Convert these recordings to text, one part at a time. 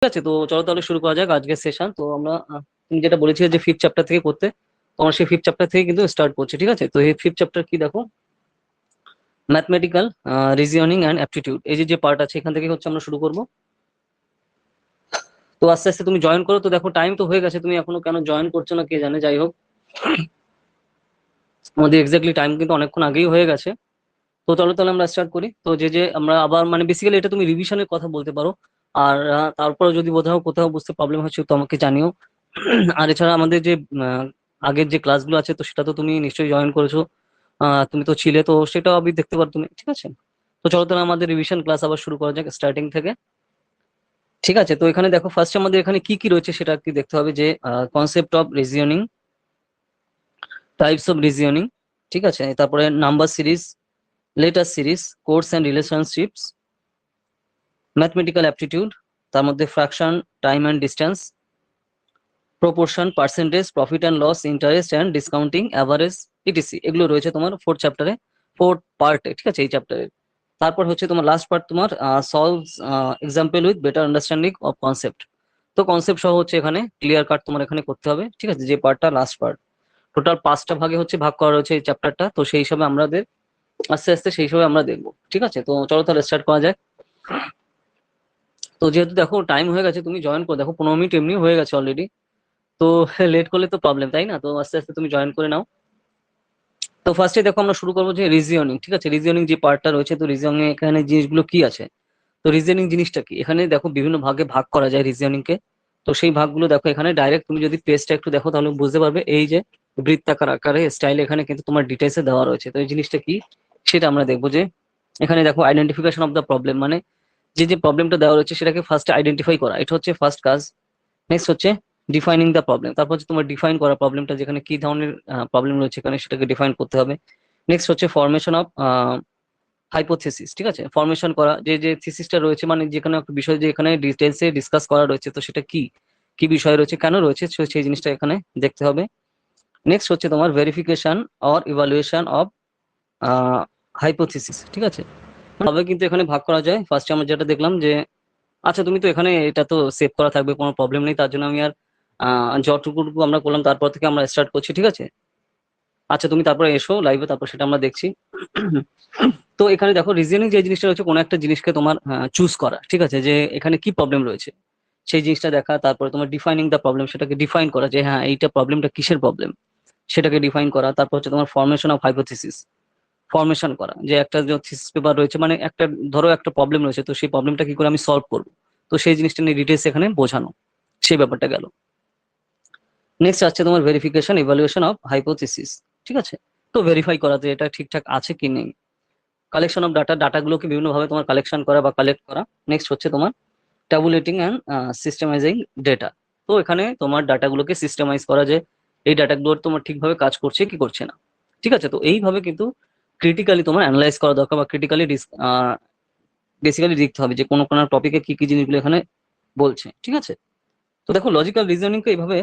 ঠিক আছে, তো চলো তাহলে শুরু করা যাক আজকের সেশন। তো আমরা তুমি যেটা বলেছিলে যে ফিফথ চ্যাপ্টার থেকে করতে, তো আমরা সেই ফিফথ চ্যাপ্টার থেকে কিন্তু স্টার্ট করছি। ঠিক আছে, তো এই ফিফথ চ্যাপ্টার কি দেখো, ম্যাথমেটিক্যাল রিজনিং অ্যান্ড অ্যাপটিটিউড, এই যে যে পার্ট আছে এখান থেকে হচ্ছে আমরা শুরু করব। তো আস্তে আস্তে তুমি জয়েন করো। তো দেখো টাইম তো হয়ে গেছে, তুমি এখনো কেন জয়েন করছো না কে জানে। যাই হোক, আমাদের এক্স্যাক্টলি টাইম কিন্তু অনেকক্ষণ আগেই হয়ে গেছে। তো চলো তাহলে আমরা স্টার্ট করি। তো যে যে আমরা আবার মানে বেসিক্যালি এটা তুমি রিভিশনের কথা বলতে পারো। আর তারপরে যদি কোথাও কোথাও বুঝতে প্রবলেম হচ্ছে তো আমাকে জানিও। আর এছাড়া আমাদের যে আগের যে ক্লাসগুলো আছে তো সেটা তো তুমি নিশ্চয়ই জয়েন করেছো, তুমি তো ছিলে, তো সেটাও আমি দেখতে পারো তুমি। ঠিক আছে, তো চলো তাহলে আমাদের রিভিশন ক্লাস আবার শুরু করা যাক স্টার্টিং থেকে। ঠিক আছে, তো এখানে দেখো ফার্স্ট আমাদের এখানে কি কি রয়েছে সেটা কি দেখতে হবে, যে concept of reasoning, types of reasoning, ঠিক আছে, তারপরে number series, letter series, course and relationships, mathematical aptitude, তার মধ্যে fraction, time and distance, proportion, percentage, profit and loss, interest and discounting, average, ETC, এগুলো রয়েছে তোমার ফোর্থ চ্যাপ্টারে, ফোর্থ পার্টে। ঠিক আছে, এই চ্যাপ্টারে। তারপর হচ্ছে তোমার লাস্ট পার্ট তোমার solves example with better understanding of concept. তো কনসেপ্ট সহ হচ্ছে এখানে ক্লিয়ার কাট তোমার এখানে করতে হবে। ঠিক আছে, যে পার্টটা লাস্ট পার্ট, টোটাল 5টা ভাগে হচ্ছে ভাগ করা রয়েছে এই চ্যাপ্টারটা। তো সেই হিসাবে আমাদের আস্তে আস্তে সেই হিসাবে আমরা দেখবো। ঠিক আছে, তো চলো তাহলে স্টার্ট করা যায়। তো যেহেতু দেখো টাইম হয়ে গেছে, তুমি জয়েন করে দেখো, 15 মিনিট এমনি হয়ে গেছে অলরেডি। তো লেট করলে তো প্রবলেম, তাই না? তো আস্তে আস্তে তুমি জয়েন করে নাও। তো ফার্স্টে দেখো আমরা শুরু করবো যে রিজনিং। ঠিক আছে, রিজনিং যে পার্টটা রয়েছে, তো রিজনিং এখানে জিনিসগুলো কি আছে। তো রিজনিং জিনিসটা কি, এখানে দেখো বিভিন্ন ভাগে ভাগ করা যায় রিজনিং কে। তো সেই ভাগগুলো দেখো এখানে ডাইরেক্ট, তুমি যদি পেজটা একটু দেখো তাহলে বুঝতে পারবে। এই যে বৃত্তাকার আকারে স্টাইল এখানে কিন্তু তোমার ডিটেলসে দেওয়া রয়েছে। তো এই জিনিসটা কি সেটা আমরা দেখবো। যে এখানে দেখো আইডেন্টিফিকেশন অফ দ্য প্রবলেম, মানে যে যে প্রবলেমটা দেওয়া রয়েছে সেটাকে ফার্স্ট আইডেন্টিফাই করা, এটা হচ্ছে ফার্স্ট কাজ। নেক্সট হচ্ছে ডিফাইনিং দ্য প্রবলেম, তারপর হচ্ছে তোমার ডিফাইন করা প্রবলেমটা, যেখানে কি ধরনের প্রবলেম রয়েছে এখানে সেটাকে ডিফাইন করতে হবে। নেক্সট হচ্ছে ফরমেশন অফ হাইপোথেসিস। ঠিক আছে, ফরমেশন করা, যে যে থিসিসটা রয়েছে, মানে যেখানে একটা বিষয় যে এখানে ডিটেলসে ডিসকাস করা রয়েছে, তো সেটা কি কি বিষয় রয়েছে, কেন রয়েছে, সেই জিনিসটা এখানে দেখতে হবে। নেক্সট হচ্ছে তোমার verification or evaluation of hypothesis. ঠিক আছে, তবে কিন্তু এখানে ভাগ করা যায়। ফার্স্টে আমরা যেটা দেখলাম যে, আচ্ছা তুমি তো এখানে এটা তো সেভ করা থাকবে, কোনো প্রবলেম নেই, তার জন্য আমি আর যতটুকু আমরা করলাম তারপর থেকে আমরা স্টার্ট করছি। ঠিক আছে, আচ্ছা তুমি তারপরে এসো লাইভে, তারপর সেটা আমরা দেখছি। তো এখানে দেখো রিজনিং যে জিনিসটা রয়েছে, কোনো একটা জিনিসকে তোমার চুজ করা। ঠিক আছে, যে এখানে কি প্রবলেম রয়েছে সেই জিনিসটা দেখা, তারপরে তোমার ডিফাইনিং দ্য প্রবলেম, সেটাকে ডিফাইন করা, যে হ্যাঁ এইটা প্রবলেমটা কিসের প্রবলেম সেটাকে ডিফাইন করা। তারপর হচ্ছে তোমার ফরমেশন অফ হাইপোথিসিস, ফরমেশন করা, যে একটা যে থিসিস পেপার রয়েছে, মানে একটা ধরো একটা প্রবলেম রয়েছে, তো সেই প্রবলেমটা কি করে আমি সলভ করবো, তো সেই জিনিসটা নিয়ে ডিটেলস এখানে বোঝানো, সেই ব্যাপারটা গেল। নেক্সট আছে তোমার ভেরিফিকেশন ইভালুয়েশন অফ হাইপোথিসিস। ঠিক আছে, তো ভেরিফাই করা যে এটা ঠিকঠাক আছে কি নেই। কালেকশন অফ ডাটা, ডাটাগুলোকে বিভিন্নভাবে তোমার কালেকশন করা বা কালেক্ট করা। নেক্সট হচ্ছে তোমার ট্যাবুলেটিং অ্যান্ড সিস্টেমাইজিং ডেটা, তো এখানে তোমার ডাটাগুলোকে সিস্টেমাইজ করা, যে এই ডাটাগুলোর তোমার ঠিকভাবে কাজ করছে কি করছে না। ঠিক আছে, তো এইভাবে কিন্তু ক্রিটিক্যালি তোমার অ্যানালাইজ করা দরকার, বা ক্রিটিক্যালি বেসিক্যালি দেখতে হবে যে কোনো কোনো টপিকে কি কি জিনিসগুলো এখানে বলছে। ঠিক আছে, তো দেখো লজিক্যাল রিজনিংকে এইভাবে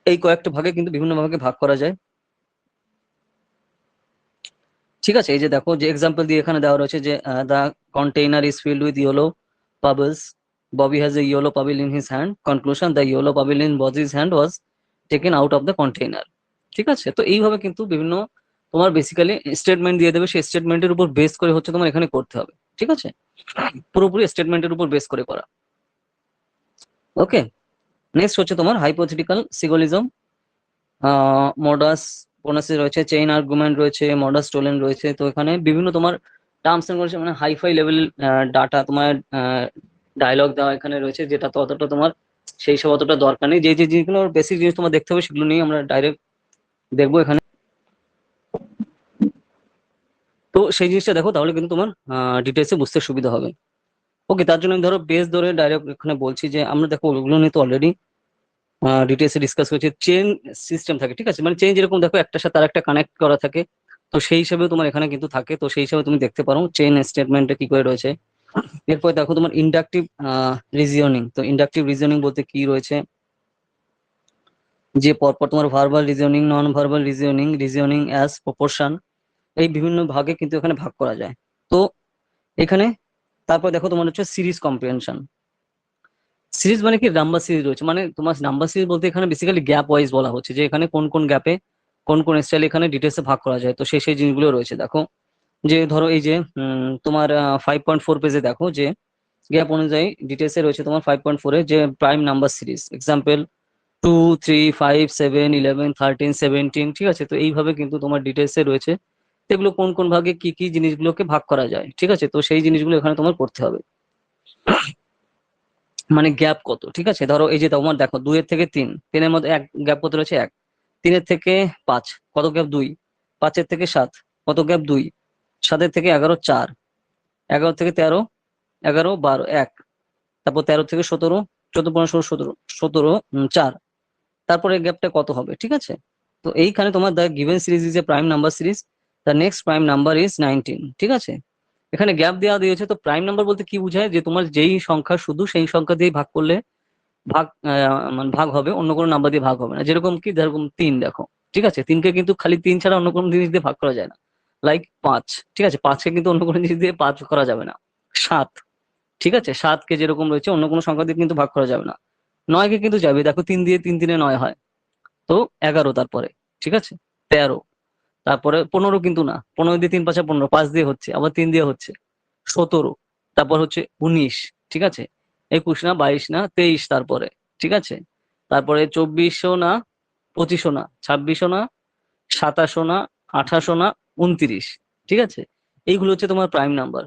এই কয়েকটা ভাগে কিন্তু বিভিন্ন ভাগে ভাগ করা যায়। ঠিক আছে, এই যে দেখো যে এক্সাম্পল দিয়ে এখানে দেওয়া রয়েছে, যে the container is filled with yellow pebbles, Bobby has a yellow pebble in his hand, conclusion the yellow pebble in Bobby's hand was taken out of the container. ঠিক আছে, তো এইভাবে কিন্তু বিভিন্ন তোমার বেসিক্যালি স্টেটমেন্ট দিয়ে দেবে, সেই স্টেটমেন্টের উপর বেস করে হচ্ছে তোমার এখানে করতে হবে। ঠিক আছে, পুরোপুরি স্টেটমেন্টের উপর বেস করে করা। ওকে, নেক্সট হচ্ছে তোমার হাইপোথেটিক্যাল সিগোলিজম, মডাস পোনাসি রয়েছে, চেইন আর্গুমেন্ট রয়েছে, মডাস টোলেন রয়েছে। তো এখানে বিভিন্ন তোমার টার্মস এন্ড কন্ডিশন, মানে হাইফাই লেভেল ডাটা তোমার ডায়লগ দেওয়া এখানে রয়েছে, যেটা তো অতটা তোমার সেই সব অতটা দরকার নেই। যে যে জিনিসগুলো বেসিক জিনিস তোমার দেখতে হবে সেগুলো নিয়ে আমরা ডাইরেক্ট দেখবো এখানে। তো সেই জিনিসটা দেখো, তাহলে কিন্তু তোমার ডিটেলসে বুঝতে সুবিধা হবে। ওকে, তার জন্য আমি ধরো বেস ধরে ডাইরেক্ট এখানে বলছি, যে আমরা দেখো ওগুলো নিয়ে তো অলরেডি ডিটেলসে ডিসকাস করেছি। চেন সিস্টেম থাকে, ঠিক আছে, মানে চেন যেরকম দেখো একটার সাথে আর একটা কানেক্ট করা থাকে, তো সেই হিসাবে তোমার এখানে কিন্তু থাকে। তো সেই হিসাবে তুমি দেখতে পারো চেন স্টেটমেন্টে কি করে রয়েছে। এরপর দেখো তোমার ইন্ডাকটিভ রিজনিং। তো ইন্ডাকটিভ রিজনিং বলতে কি রয়েছে, যে পরপর তোমার verbal reasoning, non verbal reasoning, reasoning as proportion, এই বিভিন্ন ভাগে কিন্তু এখানে ভাগ করা যায়। তো এখানে তারপর দেখো তোমার হচ্ছে সিরিজ কম্প্রিহেনশন। সিরিজ মানে কি, নাম্বার সিরিজ রয়েছে, মানে তোমার নাম্বার সিরিজ বলতে এখানে বেসিক্যালি গ্যাপ ওয়াইজ বলা হচ্ছে যে এখানে কোন কোন গ্যাপে কোন কোন স্টাইল এখানে ডিটেলসে ভাগ করা যায়। তো সেই সেই জিনিসগুলো রয়েছে দেখো, যে ধরো এই যে তোমার 5.4 পেজে দেখো যে গ্যাপ অনুযায়ী ডিটেলসে রয়েছে তোমার 5.4-এ যে প্রাইম নাম্বার সিরিজ, এক্সাম্পল 2, 3, 5, 7, 11, 13, 17, ঠিক আছে। তো এইভাবে কিন্তু তোমার ডিটেলসে রয়েছে, তো এগুলো কোন কোন ভাগে কি কি জিনিসগুলোকে ভাগ করা যায়, ঠিক আছে। তো সেই জিনিসগুলো এখানে তোমার করতে হবে, মানে গ্যাপ কত, ঠিক আছে। ধরো এই যে তোমার দেখো 2-এর থেকে 3, 3-এর মধ্যে এক গ্যাপ কত রয়েছে, 1। 3-এর থেকে 5 কত গ্যাপ, 2। 5-এর থেকে 7 কত গ্যাপ, 2। 7-এর থেকে 11 4। 11-থেকে 13 11 12 1। তারপর 13-থেকে 17 14 15 16 17 17 4। তারপরে গ্যাপটা কত হবে, ঠিক আছে। তো এইখানে তোমার the given series is a prime number series, the next prime number is 19, ঠিক আছে। এখানে গ্যাপ দেওয়া দিয়েছে, তো প্রাইম নাম্বার বলতে কি বোঝায়, যে তোমার যেই সংখ্যা শুধু সেই সংখ্যা দিয়ে ভাগ করলে মানে ভাগ হবে, অন্য কোনো নাম্বার দিয়ে ভাগ হবে না। যেরকম কি, যেরকম 3 দেখো, ঠিক আছে, 3-কে কিন্তু খালি 3 ছাড়া অন্য কোনো জিনিস দিয়ে ভাগ করা যায় না। লাইক 5, ঠিক আছে, 5-কে কিন্তু অন্য কোনো জিনিস দিয়ে 5 করা যাবে না। 7, ঠিক আছে, 7-কে যেরকম রয়েছে অন্য কোনো সংখ্যা দিয়ে কিন্তু ভাগ করা যাবে না। 9-কে কিন্তু যাবে, দেখো 3 দিয়ে 3 3-এ 9 হয়, তো 11 তারপরে, ঠিক আছে। 13, তারপরে 15 কিন্তু না, 15 দিয়ে 3 5 15, 5 দিয়ে হচ্ছে, আবার 3 দিয়ে হচ্ছে 17, তারপর হচ্ছে 19, ঠিক আছে। 21 না, 22 না, 23 তারপরে, ঠিক আছে। তারপরে 24ও না, 25ও না, 26ও না, 27ও না, 28ও না, 29, ঠিক আছে। এইগুলো হচ্ছে তোমার প্রাইম নাম্বার।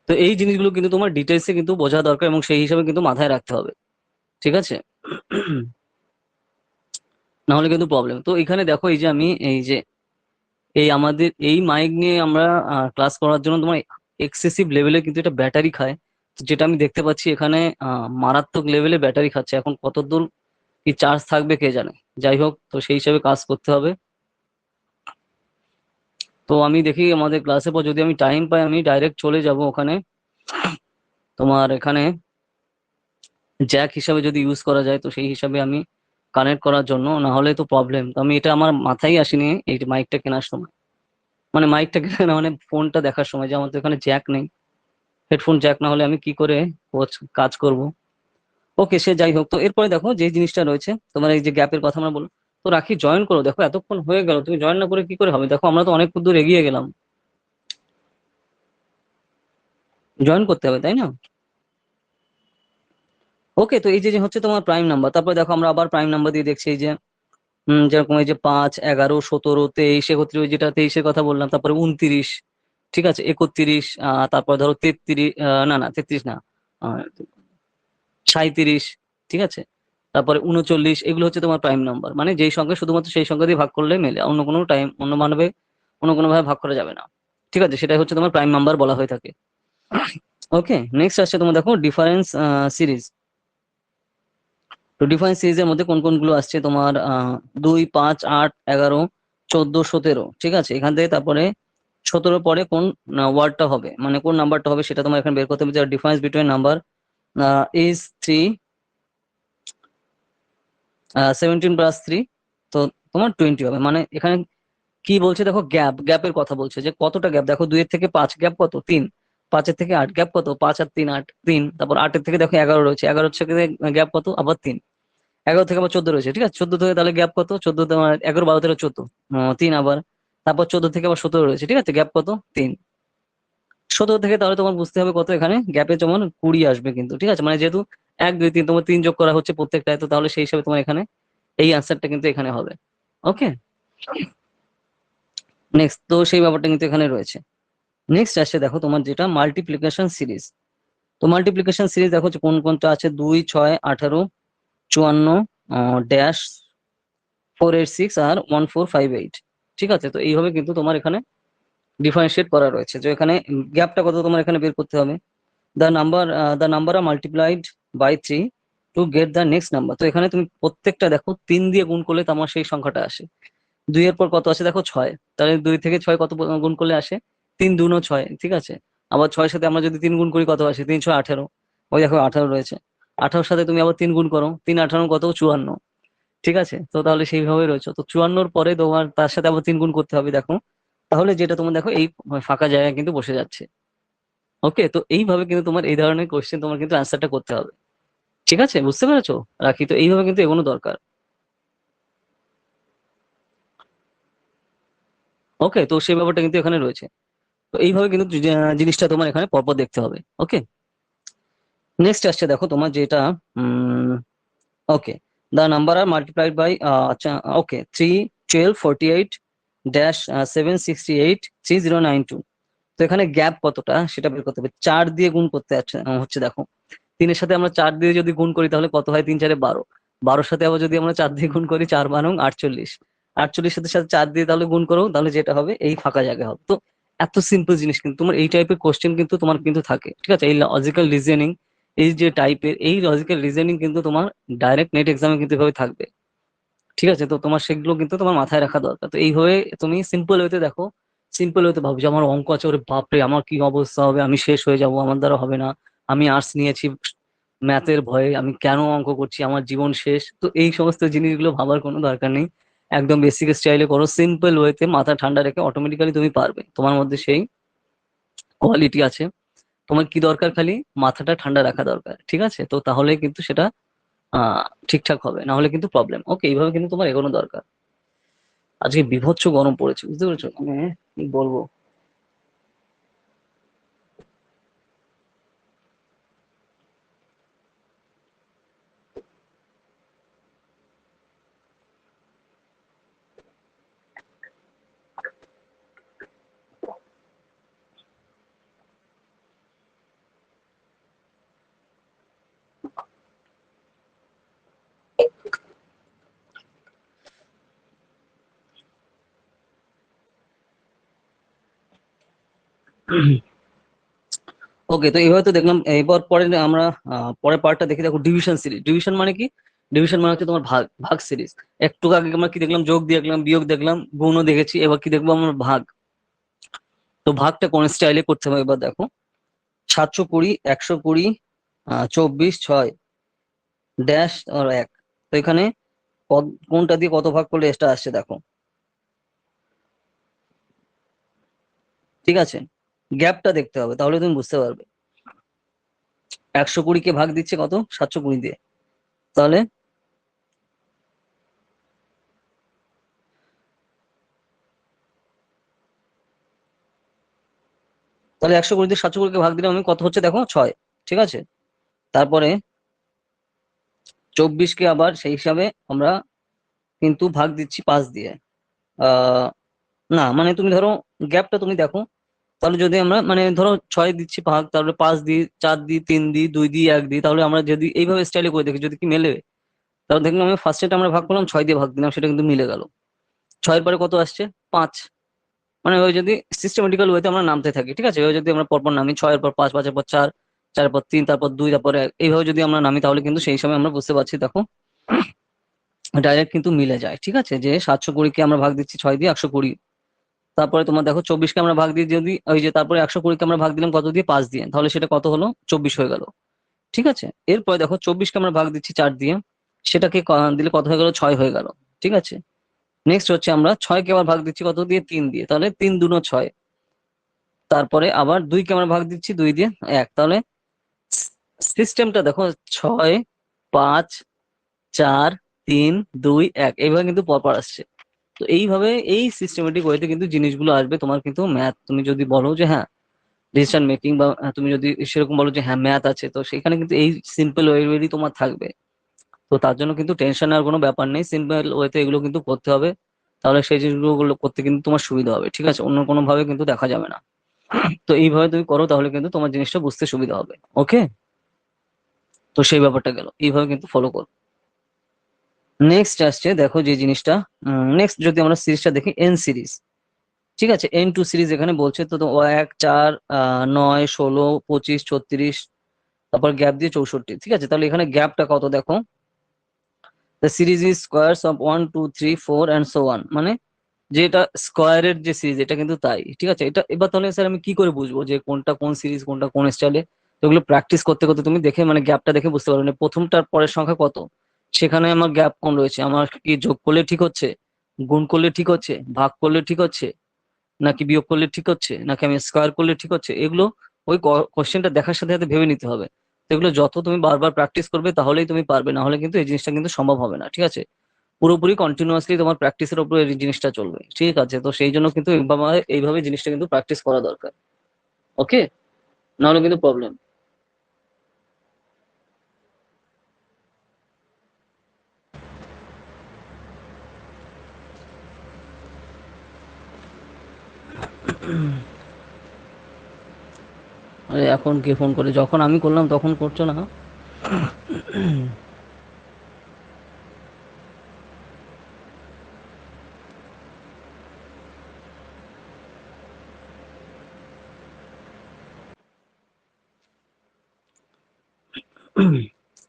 তো এই জিনিসগুলো কিন্তু তোমার ডিটেলসে কিন্তু বোঝা দরকার, এবং সেই হিসাবে কিন্তু মাথায় রাখতে হবে, ঠিক আছে। না হলে কিন্তু প্রবলেম। তো এখানে দেখো এই যে আমি এই যে এই আমাদের এই মাইক নিয়ে আমরা ক্লাস করার জন্য তোমার এক্সেসিভ লেভেলে কিন্তু এটা ব্যাটারি খায়। তো যেটা আমি দেখতে পাচ্ছি এখানে মারাত্মক লেভেলে ব্যাটারি খাচ্ছে, এখন কতদূর কি চার্জ থাকবে কে জানে। যাই হোক, তো সেই হিসাবে কাজ করতে হবে। তো আমি দেখি আমাদের ক্লাসের পর যদি আমি টাইম পাই আমি ডাইরেক্ট চলে যাব ওখানে, তোমার এখানে জ্যাক হিসাবে যদি ইউজ করা যায় তো সেই হিসাবে আমি কানেক্ট করার জন্য, না হলে তো প্রবলেম। তো আমি এটা আমার মাথায় আসেনি এই মাইকটা কেনার সময়, মানে মাইকটা কেনা না, মানে ফোনটা দেখার সময়, যে আমার তো এখানে জ্যাক নেই, হেডফোন জ্যাক না হলে আমি কি করে কাজ করব। ওকে, সে যাই হোক। তো এরপরে দেখো যে জিনিসটা রয়েছে তোমার এই যে গ্যাপের কথা আমরা বলবো, তো রাখি জয়েন করো। দেখো এতক্ষণ হয়ে গেল, তুমি জয়েন না করে কি করে হবে, দেখো আমরা তো অনেক দূর এগিয়ে গেলাম, জয়েন করতে হবে তাই না। ওকে, তো এই যে যে হচ্ছে তোমার প্রাইম নাম্বার, তারপরে দেখো আমরা আবার প্রাইম নাম্বার দিয়ে দেখছি এই যে যেরকম এই যে 5 11 17 23 31, যেটা 23-এর কথা বললাম, তারপরে 29, ঠিক আছে, 31, তারপর ধরো 33, না না 33 না, 37, ঠিক আছে, তারপরে 39, এগুলো হচ্ছে তোমার প্রাইম নাম্বার, মানে যেই সংখ্যা শুধুমাত্র সেই সংখ্যা দিয়ে ভাগ করলে মেলে, অন্য কোনো টাইম অন্য কোনো ভাবে ভাগ করা যাবে না, ঠিক আছে। সেটাই হচ্ছে তোমার প্রাইম নাম্বার বলা হয়ে থাকে। ওকে, নেক্সট আসছে তোমার দেখো ডিফারেন্স সিরিজ। তো ডিফারেন্স সিরিজের মধ্যে কোন কোনগুলো আসছে তোমার 2 5 8 11 14 17, ঠিক আছে। এখান থেকে তারপরে 17 পরে কোন ওয়ার্ডটা হবে, মানে কোন নাম্বারটা হবে সেটা তোমার এখানে বের করতে হবে। Difference between number is 3, 17 plus 3, তো তোমার 20 হবে। মানে এখানে কি বলছে দেখো, গ্যাপের কথা বলছে, যে কতটা গ্যাপ। দেখো 2-এর থেকে 5 গ্যাপ কত, 3। 5-এর থেকে 8 গ্যাপ কত, 5 আর 3 8 3। তারপর 8-এর থেকে দেখো 11 রয়েছে, 11-এর থেকে গ্যাপ কত, আবার 3। 11 থেকে আবার 14 রয়েছে, ঠিক আছে। 14 থেকে তাহলে গ্যাপ কত, 14 তোমার 11 12 13 14, 3 আবার। তারপর 14 থেকে আবার 17 রয়েছে, ঠিক আছে, গ্যাপ কত, 3। 17 থেকে তাহলে তোমার বুঝতে হবে কত, এখানে গ্যাপে যেমন 20 আসবে কিন্তু, ঠিক আছে। মানে যেহেতু 1 2 3 তোমার 3 যোগ করা হচ্ছে প্রত্যেকটায়, তো তাহলে সেই হিসাবে তোমার এখানে এই আনসারটা কিন্তু এখানে হবে। ওকে, নেক্সট, তো সেই ব্যাপারটা কিন্তু এখানে রয়েছে। নেক্সট আসছে দেখো তোমার যেটা মাল্টিপ্লিকেশন সিরিজ। তো মাল্টিপ্লিকেশন সিরিজ দেখো যে কোন কোনটা আছে, 2 6 18 54 ড্যাশ 4 8 6 আর 1458, ঠিক আছে। তো এইভাবে কিন্তু তোমার এখানে ডিফারেন্সিয়েট করা রয়েছে, যে এখানে গ্যাপটা কত তোমার এখানে বের করতে হবে। The number are multiplied by 3 to get the next number. তো এখানে তুমি প্রত্যেকটা দেখো 3 দিয়ে গুণ করলে তোমার সেই সংখ্যাটা আসে। 2 এর পর কত আসে দেখো, 6, তাহলে 2 থেকে 6 কত গুণ করলে আসে, 3 2 6, ঠিক আছে। আবার 6-এর সাথে আমরা যদি 3 গুণ করি কত আসে, 3 6 18, ওই দেখো 18 রয়েছে। 18 সাথে তুমি আবার 3 গুণ করো, 3 18 কত, 54। ঠিক আছে, তো তাহলে সেইভাবে রয়েছে। তো 54 পরে তোমার তার সাথে আবার 3 গুণ করতে হবে, দেখো। তাহলে যেটা তোমার দেখো এই ফাঁকা জায়গায় কিন্তু বসে যাচ্ছে। ওকে, তো এইভাবে কিন্তু তোমার এই ধরনের কোশ্চেন তোমার কিন্তু অ্যান্সারটা করতে হবে। ঠিক আছে, বুঝতে পেরেছো? রাখি, তো এইভাবে কিন্তু এগোনো দরকার। ওকে, তো সেই ব্যাপারটা কিন্তু এখানে রয়েছে। তো এইভাবে কিন্তু জিনিসটা তোমার এখানে পরপর দেখতে হবে। ওকে, নেক্সট আসছে দেখো তোমার যেটা, okay, the number are multiplied by, আচ্ছা, ওকে, 3 12 48 -768 3092। তো এখানে গ্যাপ কতটা সেটা বের করতে হবে, 4 দিয়ে গুণ করতে হচ্ছে দেখো। 3-এর সাথে আমরা 4 দিয়ে যদি গুণ করি তাহলে কত হয়, 3 4 12। 12-র সাথে আবার যদি আমরা 4 দিয়ে গুণ করি, 4 12 48। 48 সাথে সাথে 4 দিয়ে তাহলে গুণ করো, তাহলে যেটা হবে এই ফাঁকা জায়গা হবে। তো এত সিম্পল জিনিস কিন্তু তোমার এই টাইপের কোশ্চেন কিন্তু তোমার কিন্তু থাকে। ঠিক আছে, এই লজিক্যাল রিজনিং, এই যে টাইপের এই লজিক্যাল রিজনিং কিন্তু তোমার ডাইরেক্ট নেট এক্সামে কিন্তু এভাবে থাকবে। ঠিক আছে, তো তোমার সেগুলো কিন্তু তোমার মাথায় রাখা দরকার। তো এইভাবে তুমি সিম্পল ওয়েতে দেখো, সিম্পল ওয়েতে ভাবো যে আমার অঙ্ক আছে, ওরে বাপরে আমার কি অবস্থা হবে, আমি শেষ হয়ে যাব, আমার দ্বারা হবে না, আমি আর্টস নিয়েছি, ম্যাথের ভয়ে আমি কেন অঙ্ক করছি, আমার জীবন শেষ। তো এই সমস্ত জিনিসগুলো ভাবার কোনো দরকার নেই। একদম বেসিক স্টাইলে করো, সিম্পল ওয়েতে মাথা ঠান্ডা রেখে, অটোমেটিক্যালি তুমি পারবে, তোমার মধ্যে সেই কোয়ালিটি আছে। তোমার কি দরকার, খালি মাথাটা ঠান্ডা রাখা দরকার। ঠিক আছে, তো তাহলে কিন্তু সেটা আহ ঠিকঠাক হবে, না হলে কিন্তু প্রবলেম। ওকে, এইভাবে কিন্তু তোমার এগোনো দরকার। আজকে বীভৎস গরম পড়েছে, বুঝতে পেরেছো, মানে কি বলবো। ওকে, তো এইভাবে তো দেখলাম। এবার পরে আমরা পরের পার্টটা দেখি। দেখো ডিভিশন সিরিজ। ডিভিশন মানে কি? ডিভিশন মানে হচ্ছে তোমার ভাগ, ভাগ সিরিজ। একটু আগে আমরা কি দেখলাম, যোগ দেখলাম, বিয়োগ দেখলাম, গুণও দেখেছি, এবার কি দেখবো আমরা, ভাগ। তো ভাগটা কোন স্টাইলে করতে হবে এবার দেখো। 720, 120, 24, 6 ড্যাশ আর 1। তো এখানে কোনটা দিয়ে কত ভাগ করলে এটা আসছে দেখো। ঠিক আছে, গ্যাপটা দেখতে হবে, তাহলে তুমি বুঝতে পারবে। 120-কে ভাগ দিচ্ছে কত, 720 দিয়ে। তাহলে তাহলে 120 দিয়ে 720-কে ভাগ দিলে আমি কত হচ্ছে দেখো, 6। ঠিক আছে, তারপরে 24-কে আবার সেই হিসাবে আমরা কিন্তু ভাগ দিচ্ছি 5 দিয়ে। আহ না, মানে তুমি ধরো গ্যাপটা তুমি দেখো। তাহলে যদি আমরা মানে ধরো 6 দিচ্ছি ভাগ, তারপরে 5 দিই, 4 দিই, 3 দিই, 2 দিই, 1 দিই, তাহলে আমরা যদি এইভাবে স্টাইলে করে দেখি যদি কি মেলে, তাহলে দেখলাম আমি ফার্স্ট আমরা ভাগ করলাম, 6 দিয়ে ভাগ দিলাম, সেটা কিন্তু মিলে গেল। 6-এর পরে কত আসছে, 5। মানে ওই যদি সিস্টেমেটিক্যাল ওয়েতে আমরা নামতে থাকি, ঠিক আছে, ওই যদি আমরা পরপর নামি, 6-এর পর 5, 5-এর পর 4, 4-এর পর 3, তারপর 2, তারপরে 1, এইভাবে যদি আমরা নামি, তাহলে কিন্তু সেই সময় আমরা বুঝতে পারছি দেখো ডাইরেক্ট কিন্তু মিলে যায়। ঠিক আছে, যে 720-কে আমরা ভাগ দিচ্ছি 6 দিয়ে, 120। তারপরে তোমার দেখো 24-কে আমরা ভাগ দিয়ে যদি ওই যে তারপরে 120-কে আমরা ভাগ দিলাম কত দিয়ে, 5 দিয়ে, তাহলে সেটা কত হলো, 24 হয়ে গেল। ঠিক আছে, এরপরে দেখো 24-কে আমরা ভাগ দিচ্ছি 4 দিয়ে, সেটাকে দিলে কত হয়ে গেল, 6 হয়ে গেল। ঠিক আছে, নেক্সট হচ্ছে আমরা 6-কে আবার ভাগ দিচ্ছি কত দিয়ে, 3 দিয়ে, তাহলে 3 2 6। তারপরে আবার 2-কে আমরা ভাগ দিচ্ছি 2 দিয়ে, 1, তাহলে সিস্টেমটা দেখো, 6 5 4 3 2 1, এইভাবে কিন্তু পরপর আসছে। তো এইভাবে এই সিস্টেমেটিক ওয়েতে কিন্তু জিনিসগুলো আসবে তোমার। কিন্তু ম্যাথ তুমি যদি বলো যে হ্যাঁ ডিসিশন মেকিং, বা তুমি যদি সেরকম বলো যে হ্যাঁ ম্যাথ আছে, তো সেখানে কিন্তু এই সিম্পল ওয়েরই তোমার থাকবে। তো তার জন্য কিন্তু টেনশন আর কোনো ব্যাপার নেই, সিম্পল ওয়েতে এগুলো কিন্তু করতে হবে। তাহলে সেই জিনিসগুলো করতে কিন্তু তোমার সুবিধা হবে। ঠিক আছে, অন্য কোনো ভাবে কিন্তু দেখা যাবে না। তো এইভাবে তুমি করো, তাহলে কিন্তু তোমার জিনিসটা বুঝতে সুবিধা হবে। ওকে, তো সেই ব্যাপারটা গেল, এইভাবে কিন্তু ফলো করো। নেক্সট আসছে দেখো যে জিনিসটা, নেক্সট যদি আমরা সিরিজটা দেখি, এন সিরিজ। ঠিক আছে, N2 সিরিজ এখানে বলছে। তো 1 4 9 16 25 36, তারপর গ্যাপ দিয়ে 64। ঠিক আছে, তাহলে এখানে গ্যাপটা কত দেখো, the series is squares of 1 2 3 4 and so one. মানে যে এটা স্কোয়ারের যে সিরিজ, এটা কিন্তু তাই। ঠিক আছে, এটা এবার তাহলে স্যার আমি কি করে বুঝবো যে কোনটা কোন সিরিজ, কোনটা কোন স্টাইলে? তো এগুলো প্র্যাকটিস করতে করতে তুমি দেখে মানে গ্যাপটা দেখে বুঝতে পারবে, প্রথমটার পরের সংখ্যা কত, সেখানে আমার গ্যাপ কোন রয়েছে, আমার কি যোগ করলে ঠিক হচ্ছে, গুণ করলে ঠিক হচ্ছে, ভাগ করলে ঠিক হচ্ছে, নাকি বিয়োগ করলে ঠিক হচ্ছে, নাকি আমি স্কোয়ার করলে ঠিক হচ্ছে, এগুলো ওই কোশ্চেনটা দেখার সাথে সাথে ভেবে নিতে হবে। তো এগুলো যত তুমি বারবার প্র্যাকটিস করবে তাহলেই তুমি পারবে, না হলে কিন্তু এই জিনিসটা কিন্তু সম্ভব হবে না, ঠিক আছে। পুরোপুরি কন্টিনিউয়াসলি তোমার প্র্যাকটিসের উপর এই জিনিসটা চলবে, ঠিক আছে। তো সেই জন্য কিন্তু এইভাবে জিনিসটা কিন্তু প্র্যাকটিস করা দরকার। ওকে, নাহলে কিন্তু প্রবলেম। আরে এখন কে ফোন করে, যখন আমি করলাম তখন করছো না?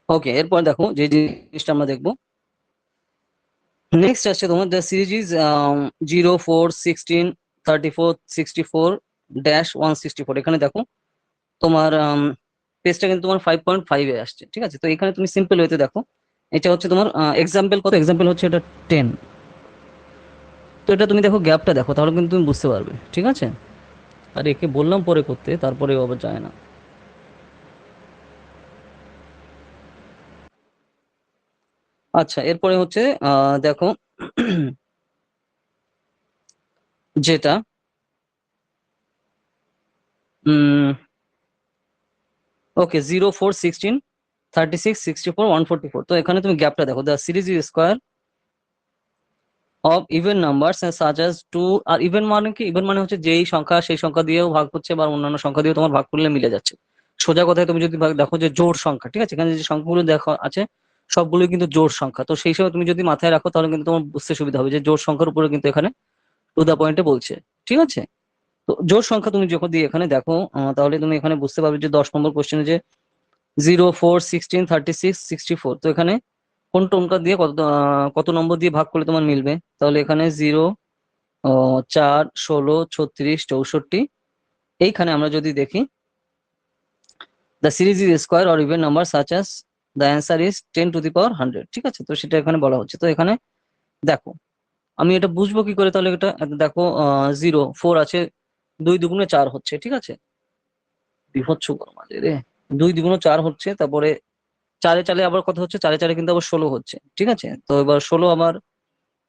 ওকে, এরপর দেখো যে জিনিসটা আমরা দেখবো, নেক্সট আসছে তোমার দ্য সিরিজ ইজ 0 4 16 34 64 -164। এখানে দেখো তোমার পেজটা কিন্তু তোমার 5.5 আসছে, ঠিক আছে। তো এখানে তুমি সিম্পল ওয়েতে দেখো, এটা হচ্ছে তোমার এক্সাম্পল, কত এক্সাম্পল হচ্ছে এটা 10। তো এটা তুমি দেখো গ্যাপটা দেখো, তাহলে কিন্তু তুমি বুঝতে পারবে, ঠিক আছে। আর একে বললাম পরে করতে, তারপরে আবার যায় না। আচ্ছা, এরপরে হচ্ছে দেখো যেটা ওকে 0 4 16 36 64 144। তো এখানে তুমি গ্যাপটা দেখো, the series is square of even numbers such as two. আর ইভেন মানে কি, ইভেন মানে হচ্ছে যেই সংখ্যা সেই সংখ্যা দিয়েও ভাগ হচ্ছে বা অন্যান্য সংখ্যা দিয়েও তোমার ভাগ করলে মিলে যাচ্ছে। সোজা কথায় তুমি যদি দেখো যে জোড় সংখ্যা, ঠিক আছে, এখানে যে সংখ্যাগুলো দেখো আছে সবগুলোই কিন্তু জোড় সংখ্যা। তো সেই সময় তুমি যদি মাথায় রাখো তাহলে কিন্তু তোমার বুঝতে সুবিধা হবে যে জোড় সংখ্যার উপরে কিন্তু এখানে টু দা পয়েন্টে বলছে, ঠিক আছে। তো জোড় সংখ্যা তুমি যখন দিয়ে এখানে দেখো তাহলে তুমি এখানে বুঝতে পারবে যে 10 নম্বর কোশ্চেনে যে 0 4 16 36 64। তো এখানে কোন টোনকা দিয়ে কত নম্বর দিয়ে ভাগ করলে তোমার মিলবে, তাহলে এখানে 0 4 16 36 64। এইখানে আমরা যদি দেখি the series is square or even number such as, the answer is 10⁻100, ঠিক আছে। তো সেটা এখানে বলা হচ্ছে। তো এখানে দেখো আমি এটা বুঝবো কি করে, তাহলে এটা দেখো 0 4 আছে, 2 2 গুণে 4 হচ্ছে, ঠিক আছে। বিভৎস গরম আছে রে, 2 2 গুণে 4 হচ্ছে, তারপরে চারে চারে আবার কত হচ্ছে, চারে চারে কিন্তু আবার 16 হচ্ছে, ঠিক আছে। তো এবার 16 আবার